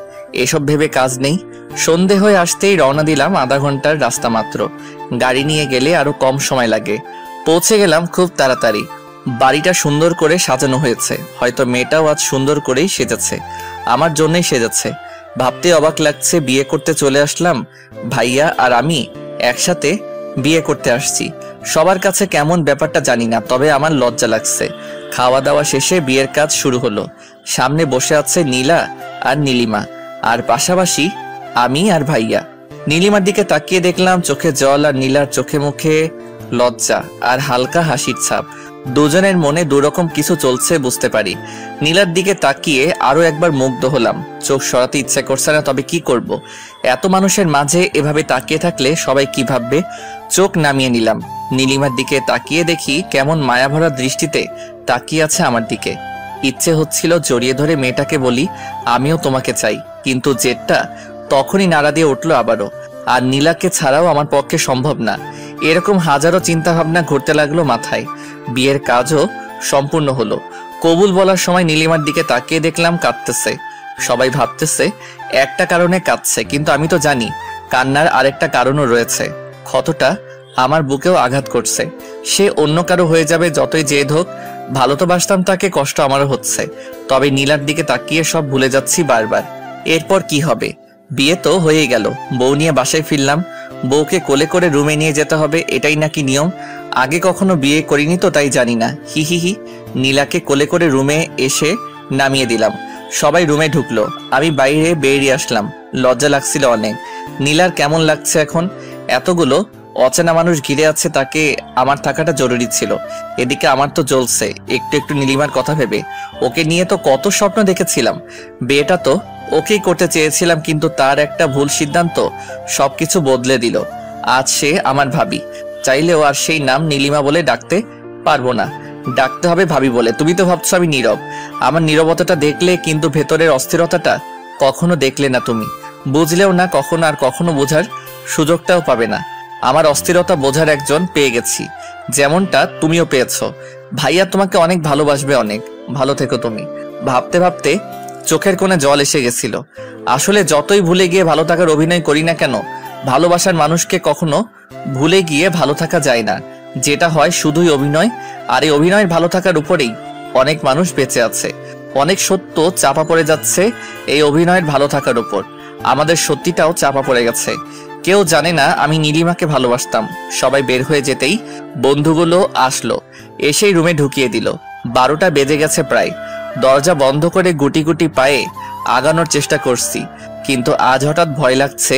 এসব ভেবে কাজ নেই। সন্ধে হয়ে আসতেই রওনা দিলাম। আধা ঘন্টার রাস্তা মাত্র। গাড়ি নিয়ে গেলে আরো কম সময় লাগে। পৌঁছে গেলাম খুব তাড়াতাড়ি। বাড়িটা সুন্দর করে সাজানো হয়েছে, হয়তো মেয়েটাও আজ সুন্দর করেই সেজেছে, আমার জন্যই সেজেছে। ভাবতে অবাক লাগছে, বিয়ে করতে চলে আসলাম। ভাইয়া আর আমি একসাথে বিয়ে করতে আসছি। সবার কাছে কেমন ব্যাপারটা জানি না, তবে আমার লজ্জা লাগছে। খাওয়া দাওয়া শেষে বিয়ের কাজ শুরু হলো। সামনে বসে আছে নীলা আর নীলিমা, আর পাশাপাশি আমি আর ভাইয়া। নীলিমার দিকে তাকিয়ে দেখলাম চোখে জল, আর নীলার চোখে মুখে লজ্জা আর হালকা হাসির ছাপ। দুজনের মনে দুরকম কিছু চলছে বুঝতে পারি। নীলার দিকে তাকিয়ে আরো একবার মুগ্ধ হলাম। চোখ সরাতে ইচ্ছে করছে না, তবে কি করব। এত মানুষের মাঝে এভাবে তাকিয়ে থাকলে সবাই কি ভাববে। চোখ নামিয়ে নিলাম। নীলিমার দিকে তাকিয়ে দেখি কেমন মায়াভরা দৃষ্টিতে তাকিয়ে আছে আমার দিকে। ইচ্ছে হচ্ছিল জড়িয়ে ধরে মেয়েটাকে বলি, আমিও তোমাকে চাই, কিন্তু জেদটা তখনই নাড়া দিয়ে উঠলো আবারও। আর নীলাকে ছাড়াও আমার পক্ষে সম্ভব না। এরকম হাজারো চিন্তা ভাবনা ঘুরতে লাগলো মাথায়। বিয়ের কাজও সম্পূর্ণ হলো। কবুল বলার সময় নীলিমার দিকে তাকিয়ে দেখলাম কাঁদতেছে। সবাই ভাবতেছে একটা কারণে কাঁদছে, কিন্তু আমি তো জানি কান্নার আরেকটা কারণও রয়েছে। ক্ষতটা আমার বুকেও আঘাত করছে। সে অন্য কারো হয়ে যাবে যতই জেদ হোক। ভালো তো বাসতাম তাকে, কষ্ট আমারও হচ্ছে। তবে নীলার দিকে তাকিয়ে সব ভুলে যাচ্ছি বারবার। এরপর কি হবে? বিয়ে তো হয়ে গেল। বউ নিয়ে বাসায় ফিরলাম। বউকে কোলে করে রুমে নিয়ে যেতে হবে, এটাই নাকি নিয়ম। আগে কখনো বিয়ে করিনি তো তাই জানি না। হি হি হি। নীলাকে কোলে করে রুমে এসে নামিয়ে দিলাম। সবাই রুমে ঢুকলো, আমি বাইরে বেরিয়ে আসলাম। লজ্জা লাগছিল অনেক। নীলার কেমন লাগছে এখন? এতগুলো অচেনা মানুষ ঘিরে আছে, তাকে আমার থাকাটা জরুরি ছিল। এদিকে আমার তো জ্বলছে একটু একটু নীলিমার কথা ভেবে। ওকে নিয়ে তো কত স্বপ্ন দেখেছিলাম। বিয়েটা তো ওকেই করতে চেয়েছিলাম, কিন্তু তার একটা ভুল সিদ্ধান্ত সবকিছু বদলে দিল। আজ সে আমার ভাবি। চাইলেও আর সেই নাম নীলিমা বলে ডাকতে পারবো না, ডাকতে হবে ভাবি বলে। তুমি তো ভাবছো আমি নীরব। আমার নীরবতাটা দেখলে, কিন্তু ভেতরের অস্থিরতাটা কখনো দেখলে না তুমি। বুঝলেও না কখনো, আর কখনো বোঝার সুযোগটাও পাবে না। আমার অস্থিরতা বোঝার একজন পেয়ে গেছি, যেমনটা তুমিও পেয়েছো। ভাইয়া তোমাকে অনেক ভালোবাসবে, অনেক ভালো থেকো তুমি। ভাবতে ভাবতে চোখের কোণে জল এসে গেছিল। আসলে যতই ভুলে গিয়ে ভালো থাকার অভিনয় করি না কেন, ভালোবাসার মানুষকে কখনো ভুলে গিয়ে ভালো থাকা যায় না। যেটা হয় শুধুই অভিনয়। আর এই অভিনয়ের ভালো থাকার উপরেই অনেক মানুষ বেঁচে আছে। অনেক সত্য চাপা পড়ে যাচ্ছে এই অভিনয়ের ভালো থাকার উপর। আমাদের সত্যিটাও চাপা পড়ে গেছে। কেউ জানে না আমি নীলিমাকে ভালোবাসতাম। সবাই বের হয়ে যেতেই বন্ধুগুলো আসলো, এসেই রুমে ঢুকিয়ে দিল। 12টা বেজে গেছে প্রায়। দরজা বন্ধ করে গুটি গুটি পায়ে আগানোর চেষ্টা করছি, কিন্তু আজ হঠাৎ ভয় লাগছে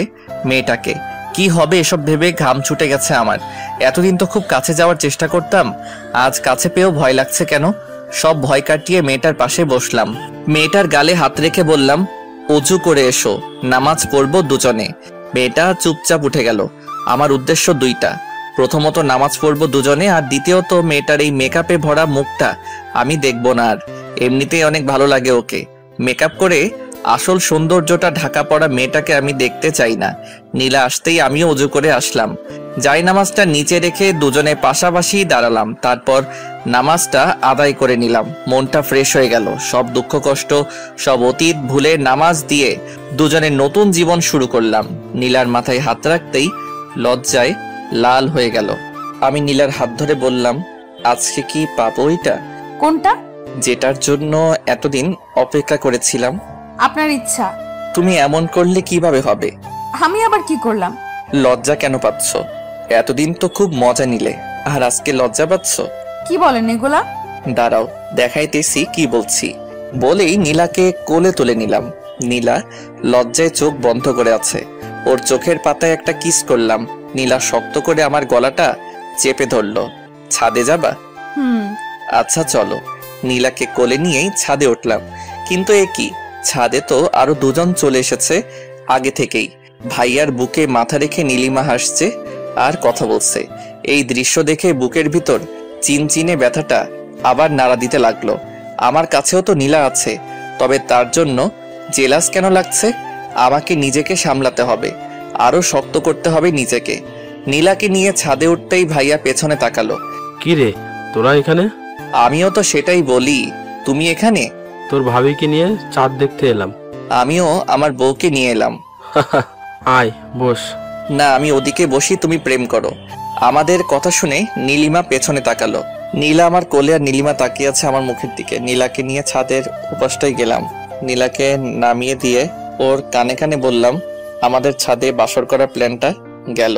মেয়েটাকে। কি হবে এসব ভেবে ঘাম ছুটে গেছে আমার। এতদিন তো খুব কাছে যাওয়ার চেষ্টা করতাম, আজ কাছে পেয়েও ভয় লাগছে কেন? সব ভয় কাটিয়ে মেয়েটার পাশে বসলাম। মেয়েটার গালে হাত রেখে বললাম, অজু করে এসো, নামাজ পড়বো দুজনে। মেয়েটা চুপচাপ উঠে গেল। আমার উদ্দেশ্য দুইটা, প্রথমত নামাজ পড়বো দুজনে, আর দ্বিতীয়ত মেয়েটার এই মেকআপে ভরা মুখটা আমি দেখবো না আর। এমনিতেই অনেক ভালো লাগে ওকে। মেকআপ করে আসল সৌন্দর্যটা ঢাকা পড়া মেয়েটাকে আমি দেখতে চাই না। নীলা আসতেই আমিও অজু করে আসলাম। যাই নামাজটা নিচে রেখে দুজনে পাশাপাশি দাঁড়ালাম। তারপর নামাজটা আদায় করে নিলাম। মনটা ফ্রেশ হয়ে গেল। সব দুঃখ কষ্ট সব অতীত ভুলে নামাজ দিয়ে দুজনে নতুন জীবন শুরু করলাম। নীলার মাথায় হাত রাখতেই লজ্জায় লাল হয়ে গেল। আমি নীলার হাত ধরে বললাম, আজকে কি পাবো এটা? কোনটা? যেটার জন্য এতদিন অপেক্ষা করেছিলাম। আপনার ইচ্ছা। তুমি এমন করলে কিভাবে হবে? আমি আবার কি করলাম? লজ্জা কেন পাচ্ছ? এতদিন তো খুব মজা নিলে, আর আজকে লজ্জা পাচ্ছ? কি বলেন এগুলা? দাঁড়াও দেখাইতেছি কি বলছি। বলেই নীলাকে কোলে তুলে নিলাম। নীলা লজ্জায় চোখ বন্ধ করে আছে। ওর চোখের পাতায় একটা কিস করলাম। নীলা শক্ত করে আমার গলাটা চেপে ধরলো। ছাদে যাবা? আচ্ছা চলো। নীলাকে কোলে নিয়েই ছাদে উঠলাম। কিন্তু এ কি, ছাদে তো আরো দুজন চলে এসেছে আগে থেকেই। ভাইয়ার বুকে মাথা রেখে নীলিমা হাসছে আর কথা বলছে। এই দৃশ্য দেখে বুকের ভিতর চিনচিনে ব্যথাটা আবার নাড়া দিতে লাগলো। আমার কাছেও তো নীলা আছে, তবে তার জন্য জেলাস কেন লাগছে? আমাকে নিজেকে সামলাতে হবে, আরো শক্ত করতে হবে নিজেকে। নীলাকে নিয়ে ছাদে উঠতেই ভাইয়া পেছনে তাকালো। কি রে, তোরা এখানে? আমিও তো সেটাই বলি, তুমি এখানে? তোর ভাবিকে নিয়ে চাঁদ দেখতে এলাম। আমিও আমার বউকে নিয়ে এলাম। আয় বস। না, আমি ওদিকে বসি, তুমি প্রেম করো। আমাদের কথা শুনে নীলিমা পেছনে তাকালো। নীলা আমার কোলে আর নীলিমা তাকিয়ে আছে আমার মুখের দিকে। নীলাকে নিয়ে ছাদের উপাসটায় গেলাম। নীলাকে নামিয়ে দিয়ে ওর কানে কানে বললাম, আমাদের ছাদে বাসর করার প্ল্যানটা গেল।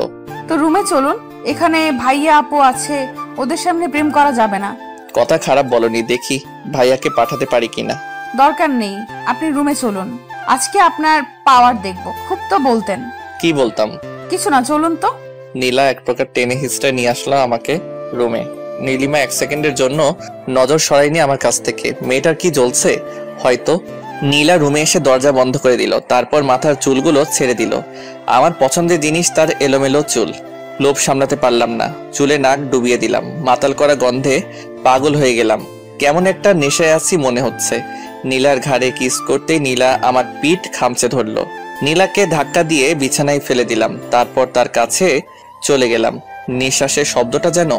তো রুমে চলুন, এখানে ভাইয়া আপু আছে, ওদের সামনে প্রেম করা যাবে না। কথা খারাপ বলনি, দেখি ভাইয়াকে পাঠাতে পারি কিনা। দরকার নেই, আপনি রুমে চলুন। আজকে আপনার পাওয়ার দেখব। খুব তো বলতেন। কি বলতাম? কিছু না, চলুন তো। নীলা এক প্রকার টেনে হিস্ট্রি নিয়ে আসলো আমাকে রুমে। নীলিমা এক সেকেন্ডের জন্য নজর সরায়নি আমার কাছ থেকে। মেয়েটার কি জ্বলছে হয়তো। নীলা রুমে এসে দরজা বন্ধ করে দিল। তারপর মাথার চুলগুলো ছেড়ে দিল। আমার পছন্দের জিনিস তার এলোমেলো চুল। লোভ সামলাতে পারলাম না, চুলে নাক ডুবিয়ে দিলাম। মাতাল করা গন্ধে পাগল হয়ে গেলাম। কেমন একটা নেশায় আছি মনে হচ্ছে। নীলার ঘাড়ে কিস করতেই নীলা আমার পিঠ খামচে ধরলো। নীলাকে ধাক্কা দিয়ে বিছানায় ফেলে দিলাম। তারপর তার কাছে চলে গেলাম। নিঃশ্বাসের শব্দটা যেন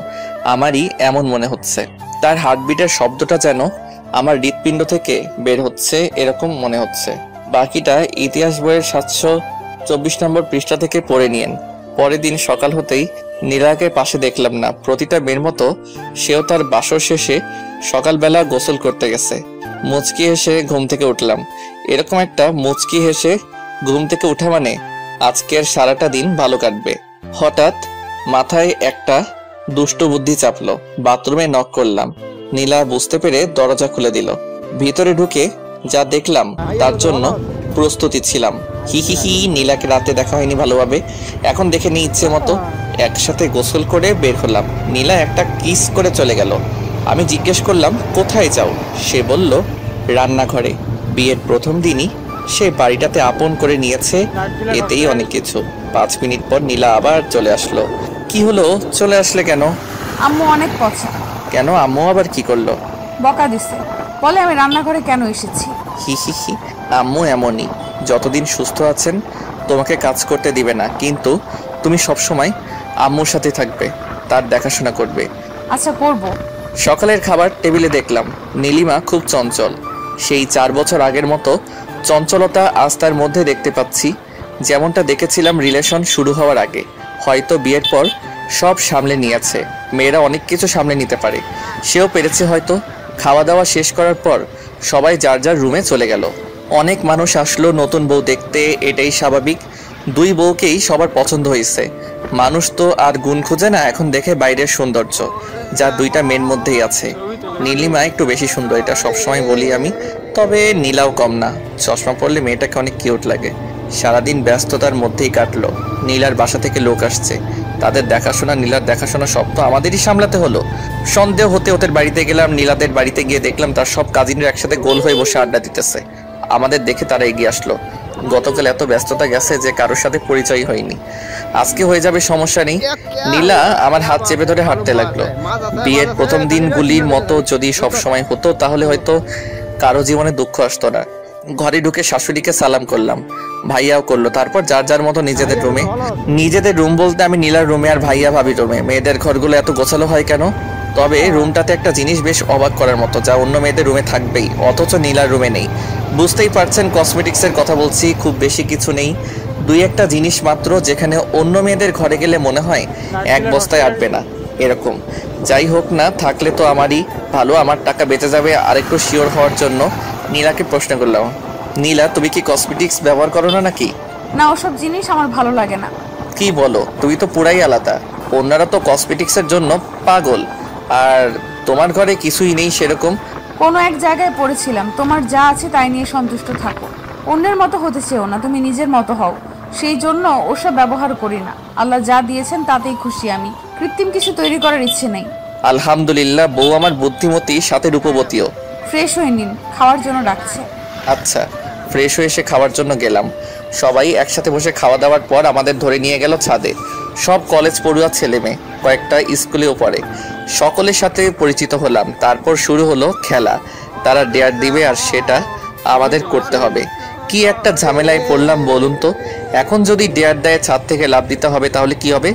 আমারই এমন মনে হচ্ছে। তার হার্টবিটের শব্দটা যেন আমার হৃৎপিণ্ড থেকে বের হচ্ছে এরকম মনে হচ্ছে। বাকিটা ইতিহাস বইয়ের 724 নম্বর পৃষ্ঠা থেকে পড়ে নিয়েন। পরের দিন সকাল হতেই নীলাকে পাশে দেখলাম না। প্রতিটা মেয়ের মতো সেও তার বাসর শেষে সকালবেলা গোসল করতে গেছে। মুচকি হেসে ঘুম থেকে উঠলাম। এরকম একটা মুচকি হেসে ঘুম থেকে উঠা মানে আজকের সারাটা দিন ভালো কাটবে। হঠাৎ মাথায় একটা দুষ্ট বুদ্ধি চাপলো। বাথরুমে নক করলাম। নীলা বুঝতে পেরে দরজা খুলে দিল। ভিতরে ঢুকে যা দেখলাম তার জন্য প্রস্তুতি ছিলাম। হি হি হি, নীলাকে রাতে দেখা হয়নি ভালোভাবে, এখন দেখে নিই ইচ্ছে মতো। একসাথে গোসল করে বের হলাম। নীলা একটা কিস করে চলে গেল। আমি জিজ্ঞেস করলাম, কোথায় যাও? সে বলল, রান্নাঘরে। বিয়ের প্রথম দিনই সে বাড়িটাতে আপন করে নিয়েছে, এতেই অনেক কিছু। 5 মিনিট পর নীলা আবার চলে আসলো। কি হলো, চলে আসলে কেন? আম্মু অনেক পছন্দ। কেন, আম্মু আবার কি করলো? বকা দিছে, বলে আমি রান্নাঘরে কেন এসেছি। হি হি হি, আম্মু এমনই। যতদিন সুস্থ আছেন তোমাকে কাজ করতে দিবে না, কিন্তু তুমি সবসময় আম্মুর সাথে থাকবে, তার দেখাশোনা করবে। আচ্ছা করব। সকালের খাবার টেবিলে দেখলাম নীলিমা খুব চঞ্চল। সেই 4 বছর আগের মতো চঞ্চলতা আজ তার মধ্যে দেখতে পাচ্ছি, যেমনটা দেখেছিলাম রিলেশন শুরু হওয়ার আগে। হয়তো বিয়ের পর সব সামলে নিয়েছে। মেয়েরা অনেক কিছু সামলে নিতে পারে, সেও পেরেছে হয়তো। খাওয়া দাওয়া শেষ করার পর সবাই যার যার রুমে চলে গেল। অনেক মানুষ আসলো নতুন বউ দেখতে, এটাই স্বাভাবিক। 2 বউকেই সবার পছন্দ হয়েছে। মানুষ তো আর গুণ খুঁজে না, এখন দেখে বাইরের সৌন্দর্য, যা 2টা মেয়ের মধ্যেই আছে। নীলিমা একটু বেশি সুন্দর, এটা সবসময় বলি আমি, তবে নীলাও কম না। চশমা পরলে মেয়েটাকে অনেক কিউট লাগে। সারাদিন ব্যস্ততার মধ্যেই কাটলো। নীলার বাসা থেকে লোক আসছে, তাদের দেখাশোনা, নীলার দেখাশোনা সব তো আমাদেরই সামলাতে হলো। সন্দেহ হতে ওদের বাড়িতে গেলাম। নীলাদের বাড়িতে গিয়ে দেখলাম তার সব কাজিনরা একসাথে গোল হয়ে বসে আড্ডা দিতেছে। আমাদের দেখে তারা এগিয়ে আসলো। গতকাল এত ব্যস্ততা গেছে যে কারোর সাথে পরিচয় হয়নি। আজকে হয়ে যাবে, সমস্যা নেই। নীলা আমার হাত চেপে ধরে হাঁটতে লাগলো। বিয়ের প্রথম দিনগুলির মতো যদি সব সময় হতো তাহলে হয়তো কারো জীবনে দুঃখ আসতো না। ঘরে ঢুকে শাশুড়িকে সালাম করলাম, ভাইয়াও করলো। তারপর যার যার মতো নিজেদের রুমে। নিজেদের রুম বলতে আমি নীলার রুমে আর ভাইয়া ভাবির রুমে। মেয়েদের ঘরগুলো এত গোছালো হয় কেন? তবে রুমটাতে একটা জিনিস বেশ অবাক করার মতো, যা অন্য মেয়েদের রুমে থাকবেই, অথচ নীলার রুমে নেই। বুঝতেই পারছেন কসমেটিক্সের কথা বলছি, খুব বেশি কিছু নেই, দুই একটা জিনিস মাত্র, যেখানে অন্য মেয়েদের ঘরে গেলে মনে হয় এক বস্তায় আটবে না এরকম। যাই হোক না, থাকলে তো আমারই ভালো, আমার টাকা বেঁচে যাবে। আরেকটু শিওর হওয়ার জন্য নীলাকে প্রশ্ন করলাম, নীলা তুমি কি কসমেটিক্স ব্যবহার করো না নাকি? না, ওসব জিনিস আমার ভালো লাগে না। কি বলো, তুমি তো পুরাই আলাদা। অন্যরা তো কসমেটিক্সের জন্য পাগল, আর তোমার ঘরে কিছুই নেই সেরকম। কোনো এক জায়গায় পড়েছিলাম, তোমার যা আছে তাই নিয়ে সন্তুষ্ট থাকো, অন্যের মতো হতে চেও না, তুমি নিজের মতো হও। সেই জন্য ওসব ব্যবহার করি না। আল্লাহ যা দিয়েছেন তাতেই খুশি আমি, কৃত্রিম কিছু তৈরি করার ইচ্ছে নেই। আলহামদুলিল্লাহ, বউ আমার বুদ্ধিমতী, সাথে রূপবতীও। ফ্রেশ হয়ে নিন, খাওয়ার জন্য ডাকছে। আচ্ছা, ফ্রেশ হয়ে এসে খাওয়ার জন্য গেলাম। সবাই একসাথে বসে খাওয়া দাওয়ার পর আমাদের ধরে নিয়ে গেল ছাদে। সব কলেজ পড়ুয়া ছেলে মেয়ে, কয়েকটা স্কুলেও পড়ে। সকলের সাথে পরিচিত হলাম। তারপর শুরু হলো খেলা। তারা ডেয়ার দিবে আর সেটা আমাদের করতে হবে। কি একটা ঝামেলায় পড়লাম বলুন তো। এখন যদি ডেয়ার দেয় ছাদ থেকে লাফ দিতে হবে, তাহলে কি হবে?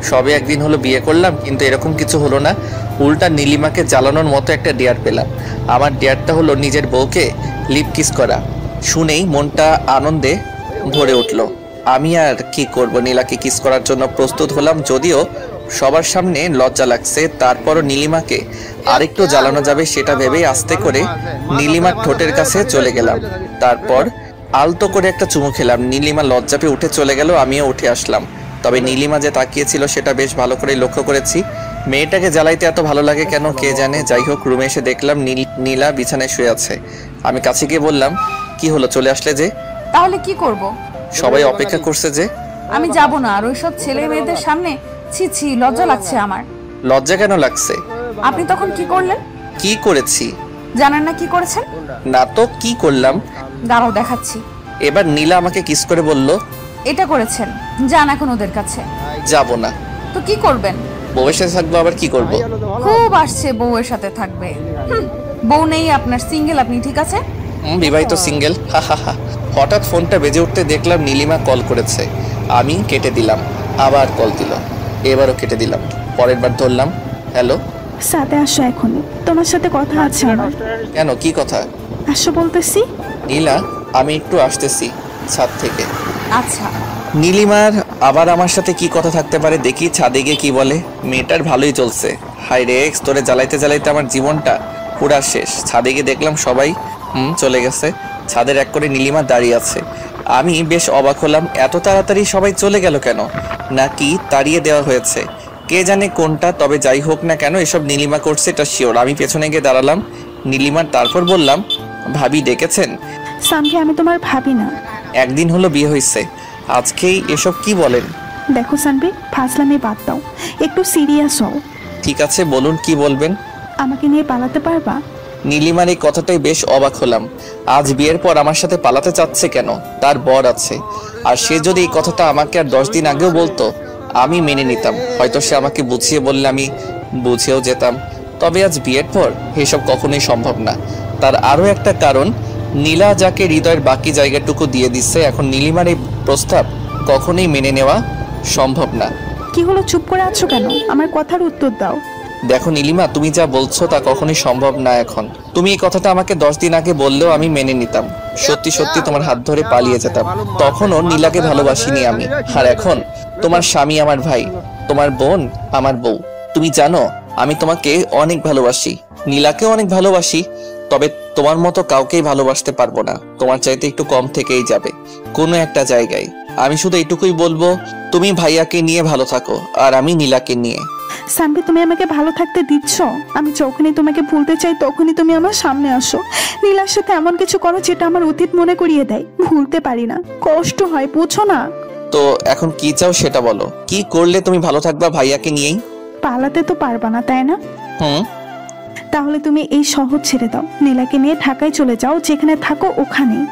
সবে একদিন হলো বিয়ে করলাম, কিন্তু এরকম কিছু হলো না। উল্টা নীলিমাকে জ্বালানোর মতো একটা ডেয়ার পেলাম। আমার ডেয়ারটা হলো নিজের বউকে লিপ কিস করা। শুনেই মনটা আনন্দে ভরে উঠল। আমি আর কি করব, নীলাকে কিস করার জন্য প্রস্তুত হলাম, যদিও সবার সামনে লজ্জা লাগছে। তারপরও নীলিমাকে আরেকটু জ্বালানো যাবে সেটা ভেবেই আস্তে করে নীলিমার ঠোঁটের কাছে চলে গেলাম। তারপর আলতো করে একটা চুমু খেলাম। নীলিমা লজ্জা পেয়ে উঠে চলে গেল, আমিও উঠে আসলাম। তবে নীলিমা যে তাকিয়েছিল সেটা বেশ ভালো করে লক্ষ্য করেছি। মেয়েটাকে জ্বালাইতে এত ভালো লাগে কেন কে জানে। যাই হোক, রুমে এসে দেখলাম নীলা বিছানায় শুয়ে আছে। আমি কাছে গিয়ে বললাম, কি হলো, চলে আসলে যে? তাহলে কি করব? সবাই অপেক্ষা করছে যে। আমি যাব না, আর ওইসব ছেলে মেয়েদের সামনে ছি ছি, লজ্জা লাগছে আমার। লজ্জা কেন লাগছে? আপনি তখন কি করলেন? কি করেছি জানেন না কি করেছেন? না তো, কি করলাম? দাঁড়াও দেখাচ্ছি। এবার নীলা আমাকে কিস করে বলল, এটা করেছেন, যান এখন ওদের কাছে। যাব না। তো কি করবেন? বউয়ের সাথে থাকবো, আবার কি করব? খুব আসছে বউয়ের সাথে থাকবে। বউ নেই আপনার, সিঙ্গেল আপনি, ঠিক আছে? বিবাহিত সিঙ্গেল। হা হা হা। হঠাৎ ফোনটা বেজে উঠতে দেখলাম নীলিমা কল করেছে। আমি কেটে দিলাম, আবার কল দিল, এবারও কেটে দিলাম। পরের বার ধরলাম, হ্যালো। সাথে আসো, এখনই তোমার সাথে কথা আছে আমার। কেন, কি কথা? আসো বলতেছি। নীলা, আমি একটু আসতেছি ছাদ থেকে। আচ্ছা। নীলিমার আবার আমার সাথে কি কথা থাকতে পারে, দেখি ছাদে গিয়ে কি বলে। মেয়েটার ভালোই চলছে। হাই রে, তোরে জ্বালাইতে জ্বালাইতে আমার জীবনটা পুরা শেষ। ছাদে গিয়ে দেখলাম সবাই চলে গেছে। ছাদের এক করে নীলিমা দাঁড়িয়ে আছে। আমি বেশ অবাক হলাম, এত তাড়াতাড়ি সবাই চলে গেল কেন? নাকি তাড়িয়ে দেওয়া হয়েছে, কে জানে কোনটা। তবে যাই হোক না কেন, এসব নীলিমা করছে এটা শিওর। আমি পেছনে গিয়ে দাঁড়ালাম নীলিমার। তারপর বললাম, ভাবি ডেকেছেন? সামনে আমি তোমার ভাবি না। একদিন হলো বিয়ে হয়েছে, আজকেই এসব কি বলেন? দেখো সানভি, ফাজলামি বাদ দাও, একটু সিরিয়াস হও। ঠিক আছে, বলুন কি বলবেন। আমাকে নিয়ে পালাতে পারবা? নীলিমার এই কথাটাই বেশ অবাক হলাম। আজ বিয়ের পর আমার সাথে পালাতে চাচ্ছে কেন? তার বর আছে, আর সে যদি এই কথাটা আমাকে আর 10 দিন আগেও বলতো আমি মেনে নিতাম। হয়তো সে আমাকে বুঝিয়ে বললে আমি বুঝেও যেতাম। তবে আজ বিয়ের পর এসব কখনোই সম্ভব না। তার আরও একটা কারণ, নীলা যাকে হৃদয়ের বাকি জায়গাটুকু দিয়ে দিচ্ছে, এখন নীলিমার এই প্রস্তাব কখনোই মেনে নেওয়া সম্ভব না। কি হলো, চুপ করে আছো কেন? আমার কথার উত্তর দাও। দেখো নীলিমা, তুমি যা বলছো তা কখনোই সম্ভব না। এখন তুমি এই কথাটা আমাকে 10 দিন আগে বললেও আমি মেনে নিতাম। সত্যি সত্যি তোমার হাত ধরে পালিয়ে যেতাম। তখনও নীলাকে ভালোবাসিনি আমি। আর এখন তোমার স্বামী আমার ভাই, তোমার বোন আমার বউ। তুমি জানো আমি তোমাকে অনেক ভালোবাসি, নীলাকেও অনেক ভালোবাসি। তবে তোমার মতো কাউকেই ভালোবাসতে পারবো না। তোমার চাইতে একটু কম থেকেই যাবে কোনো একটা জায়গায়। আমি শুধু এইটুকুই বলবো, তুমি ভাইয়াকে নিয়ে ভালো থাকো, আর আমি নীলাকে নিয়ে। সানভি, তুমি আমাকে ভালো থাকতে দিচ্ছ? আমি যখনই তোমাকে ভুলতে চাই তখনই তুমি আমার সামনে আসো। নীলার সাথে এমন কিছু করো যেটা আমার অতীত মনে করিয়ে দেয়। ভুলতে পারি না, কষ্ট হয়, বুঝো না? তো এখন কি চাও সেটা বলো। কি করলে তুমি ভালো থাকবা ভাইয়াকে নিয়েই? পালাতে তো পারবা না, তাই না? তাহলে তুমি এই শহর ছেড়ে দাও, নীলাকে নিয়ে ঢাকায় চলে যাও, যেখানে থাকো ওখানেই।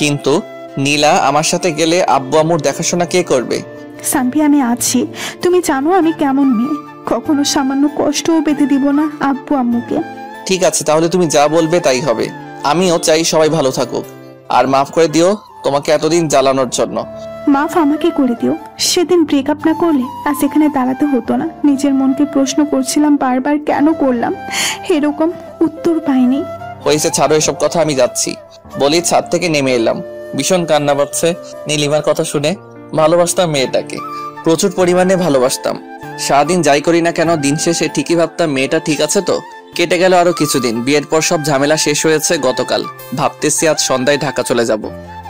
কিন্তু নীলা আমার সাথে গেলে আব্বু আম্মুর দেখাশোনা কে করবে? সানভি আমি আছি, তুমি জানো আমি কেমন মেয়ে, কখনো সামান্য কষ্টও পেতে দিব না আব্বু আম্মুকে। ঠিক আছে, তাহলে তুমি যা বলবে তাই হবে। আমিও চাই সবাই ভালো থাকুক, আর মাফ করে দিও তোমাকে এতদিন জ্বালানোর জন্য। মাফ আমাকে করে দিও, সেদিন ব্রেকআপ না করলে আজ এখানে দাঁড়াতে হতো না। নিজের মনকে প্রশ্ন করছিলাম বারবার কেন করলাম, এরকম উত্তর পাইনি। হয়েছে, ছাড়ো এসব কথা, আমি যাচ্ছি। বলি ছাদ থেকে নেমে এলাম, ভীষণ কান্না পাচ্ছে নীলিমার কথা শুনে। ভালোবাসতাম মেয়েটাকে, প্রচুর পরিমাণে ভালোবাসতাম। সারাদিন যাই করি না কেন দিন শেষে ঠিকই ভাবতাম মেয়েটা ঠিক আছে তো। কেটে গেল আরো কিছুদিন, বিয়ের পর সব ঝামেলা শেষ হয়েছে গতকাল। ভাবতেছি আজ সন্ধ্যায় ঢাকা চলে যাব।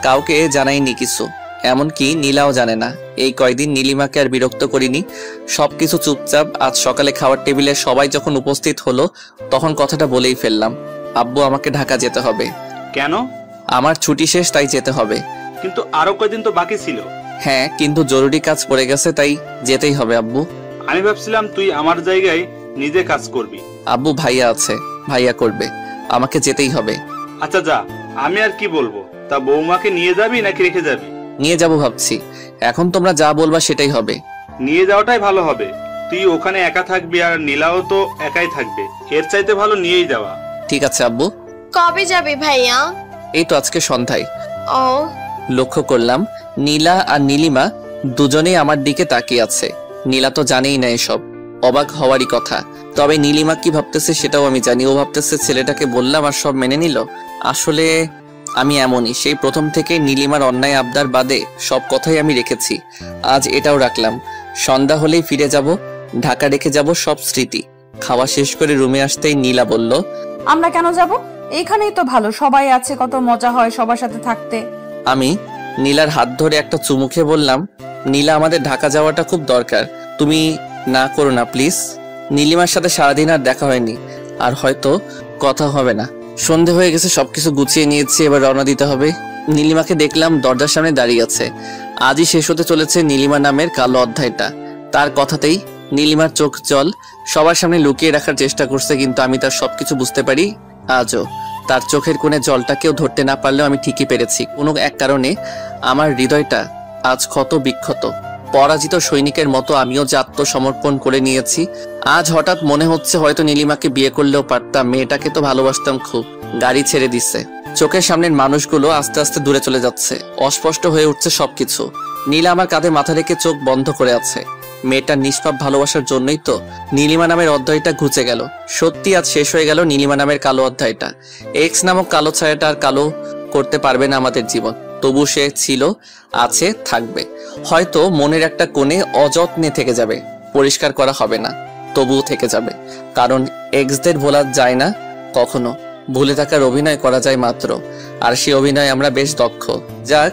কাউকে জানাইনি কিছু, এমনকি নীলাও জানে না। এই কয়দিন নীলিমাকে আর বিরক্ত করিনি, সবকিছু চুপচাপ। আজ সকালে খাওয়ার টেবিলে সবাই যখন উপস্থিত হলো তখন কথাটা বলেই ফেললাম, আব্বু আমাকে ঢাকা যেতে হবে। কেন? আমার ছুটি শেষ, তাই যেতে হবে। কিন্তু আরো কয়দিন তো বাকি ছিল। হ্যাঁ, কিন্তু জরুরি কাজ পড়ে গেছে, তাই যেতেই হবে আব্বু। আমি ভাবছিলাম তুই আমার জায়গায় নিজে কাজ করবি। আব্বু ভাইয়া আছে, ভাইয়া করবে, আমাকে যেতেই হবে। আচ্ছা যা, আমি আর কি বলবো। তা বৌমাকে নিয়ে যাবি নাকি রেখে যাবি? নিয়ে যাব ভাবছি। এখন তোমরা যা বলবা সেটাই হবে। নিয়ে যাওয়াটাই ভালো হবে। তুই ওখানে একা থাকবি আর নীলাও তো একাই থাকবে, এর চাইতে ভালো নিয়েই যাওয়া। ঠিক আছে আব্বু। কবে যাবে ভাইয়া? এই তো আজকে সন্ধ্যায়। ও। লক্ষ্য করলাম নীলা আর নীলিমা দুজনেই আমার দিকে তাকিয়ে আছে। নীলা তো জানেই না এসব, অবাক হওয়ারই কথা। তবে নীলিমা কি ভাবতেছে সেটাও আমি জানি। ও ভাবতেছে ছেলেটাকে বললাম আর সব মেনে নিল। আসলে আমি এমনই, সেই প্রথম থেকে নীলিমার অন্যায় আবদার বাদে সব কথাই আমি রেখেছি। আজ এটাও রাখলাম, সন্ধ্যা হলেই ফিরে যাব, ঢাকা রেখে যাব সব স্মৃতি। খাওয়া শেষ করে রুমে আসতেই নীলা বলল, আমরা কেন যাব? এখানেই তো ভালো, সবাই আছে, কত মজা হয় সবার সাথে থাকতে। আমি নীলার হাত ধরে একটা চুমু খেয়ে বললাম, নীলা আমাদের ঢাকা যাওয়াটা খুব দরকার, তুমি না করো না প্লিজ। নীলিমার সাথে সারাদিন আর দেখা হয়নি, আর হয়তো কথা হবে না। সন্ধে হয়ে গেছে, সবকিছু গুছিয়ে নিয়েছি, এবার রওনা দিতে হবে। নীলিমাকে দেখলাম দরজার সামনে দাঁড়িয়ে আছে। আজই শেষ হতে চলেছে নীলিমা নামের কালো অধ্যায়টা। তার কথাতেই নীলিমার চোখ জল সবার সামনে লুকিয়ে রাখার চেষ্টা করছে, কিন্তু আমি তার সবকিছু বুঝতে পারি। আজও তার চোখের কোণে জলটা কেউ ধরতে না পারলেও আমি ঠিকই পেরেছি। কোনো এক কারণে আমার হৃদয়টা আজ ক্ষত বিক্ষত। পরাজিত সৈনিকের মতো আমিও যে আত্মসমর্পণ করে নিয়েছি। আজ হঠাৎ মনে হচ্ছে হয়তো নীলিমাকে বিয়ে করলেও পারতাম, মেয়েটাকে তো ভালোবাসতাম খুব। গাড়ি ছেড়ে দিচ্ছে, চোখের সামনের মানুষগুলো আস্তে আস্তে দূরে চলে যাচ্ছে, অস্পষ্ট হয়ে উঠছে সবকিছু। নীলা আমার কাঁধে মাথা রেখে চোখ বন্ধ করে আছে। মেয়েটার নিষ্পাপ ভালোবাসার জন্যই তো নীলিমা নামের অধ্যায়টা ঘুচে গেল। সত্যি আজ শেষ হয়ে গেল নীলিমা নামের কালো অধ্যায়টা। এক্স নামক কালো ছায়াটা আর কালো করতে পারবে না আমাদের জীবন। তবু সে ছিল, আছে, থাকবে। হয়তো মনের একটা কোণে অযত্নে থেকে যাবে, পরিষ্কার করা হবে না, তবুও থেকে যাবে। কারণ এক্সদের ভোলা যায় না কখনো, ভুলে থাকার অভিনয় করা যায় মাত্র। আর সেই অভিনয় আমরা বেশ দক্ষ। যাক,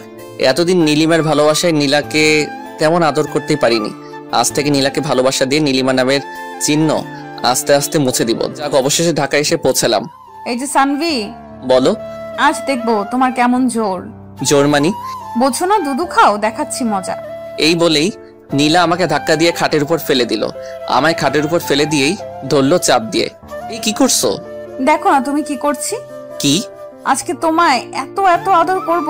এতদিন নীলিমার ভালোবাসায় নীলাকে তেমন আদর করতেই পারিনি। আজ থেকে নীলাকে ভালোবাসা দিয়ে নীলিমা নামের চিহ্ন আস্তে আস্তে মুছে দিব। যাক, অবশেষে ঢাকা এসে পৌঁছালাম। এই যে সানভি, বলো। আজ দেখবো তোমার কেমন জোর। জোর মানি? বোঝো না, দুধু খাও, দেখাচ্ছি মজা। এই বলেই নীলা আমাকে ধাক্কা দিয়ে খাটের উপর ফেলে দিল। আমায় খাটের উপর ফেলে দিয়েই ধরলো চাপ দিয়ে। এই কি করছো? দেখো না তুমি কি করছি। কি? আজকে তোমায় এত এত আদর করব,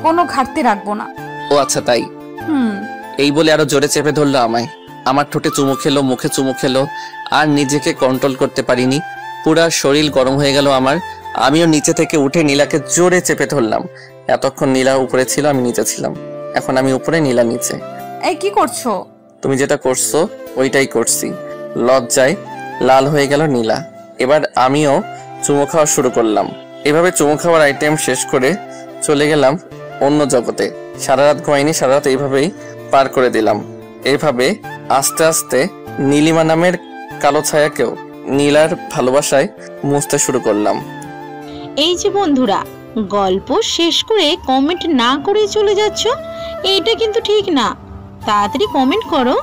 কোনো ঘাটতি রাখবো না। ও আচ্ছা তাই? এই বলে আরো জোরে চেপে ধরলো আমায়। আমার ঠোঁটে চুমু খেলো, মুখে চুমু খেলো, আর নিজেকে কন্ট্রোল করতে পারিনি। পুরা শরীর গরম হয়ে গেল আমার। আমিও নিচে থেকে উঠে নীলাকে জোরে চেপে ধরলাম। এতক্ষণ নীলা উপরে ছিল, আমি নিচে ছিলাম। এখন আমি উপরে, নীলা নিচে। এই কি করছো? তুমি যেটা করছো ওইটাই করছি। লজ্জায় লাল হয়ে গেল নীলা। এবার আমিও চুমু খাওয়া শুরু করলাম। এভাবে চুমু খাওয়ার আইটেম শেষ করে চলে গেলাম অন্য জগতে। সারা রাত ঘুমাইনি, সারা রাত এইভাবেই পার করে দিলাম। এইভাবে আস্তে আস্তে নীলিমা নামের কালো ছায়াকেও নীলার ভালোবাসায় মুছতে শুরু করলাম। এই যে বন্ধুরা, গল্প শেষ করে কমেন্ট না করে চলে যাচ্ছ, এইটা কিন্তু ঠিক না। তাড়াতাড়ি কমেন্ট করো।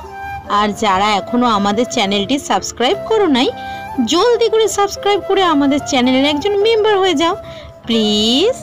আর যারা এখনো আমাদের চ্যানেলটি সাবস্ক্রাইব করো নাই, জলদি করে সাবস্ক্রাইব করে আমাদের চ্যানেলের একজন মেম্বার হয়ে যাও প্লিজ।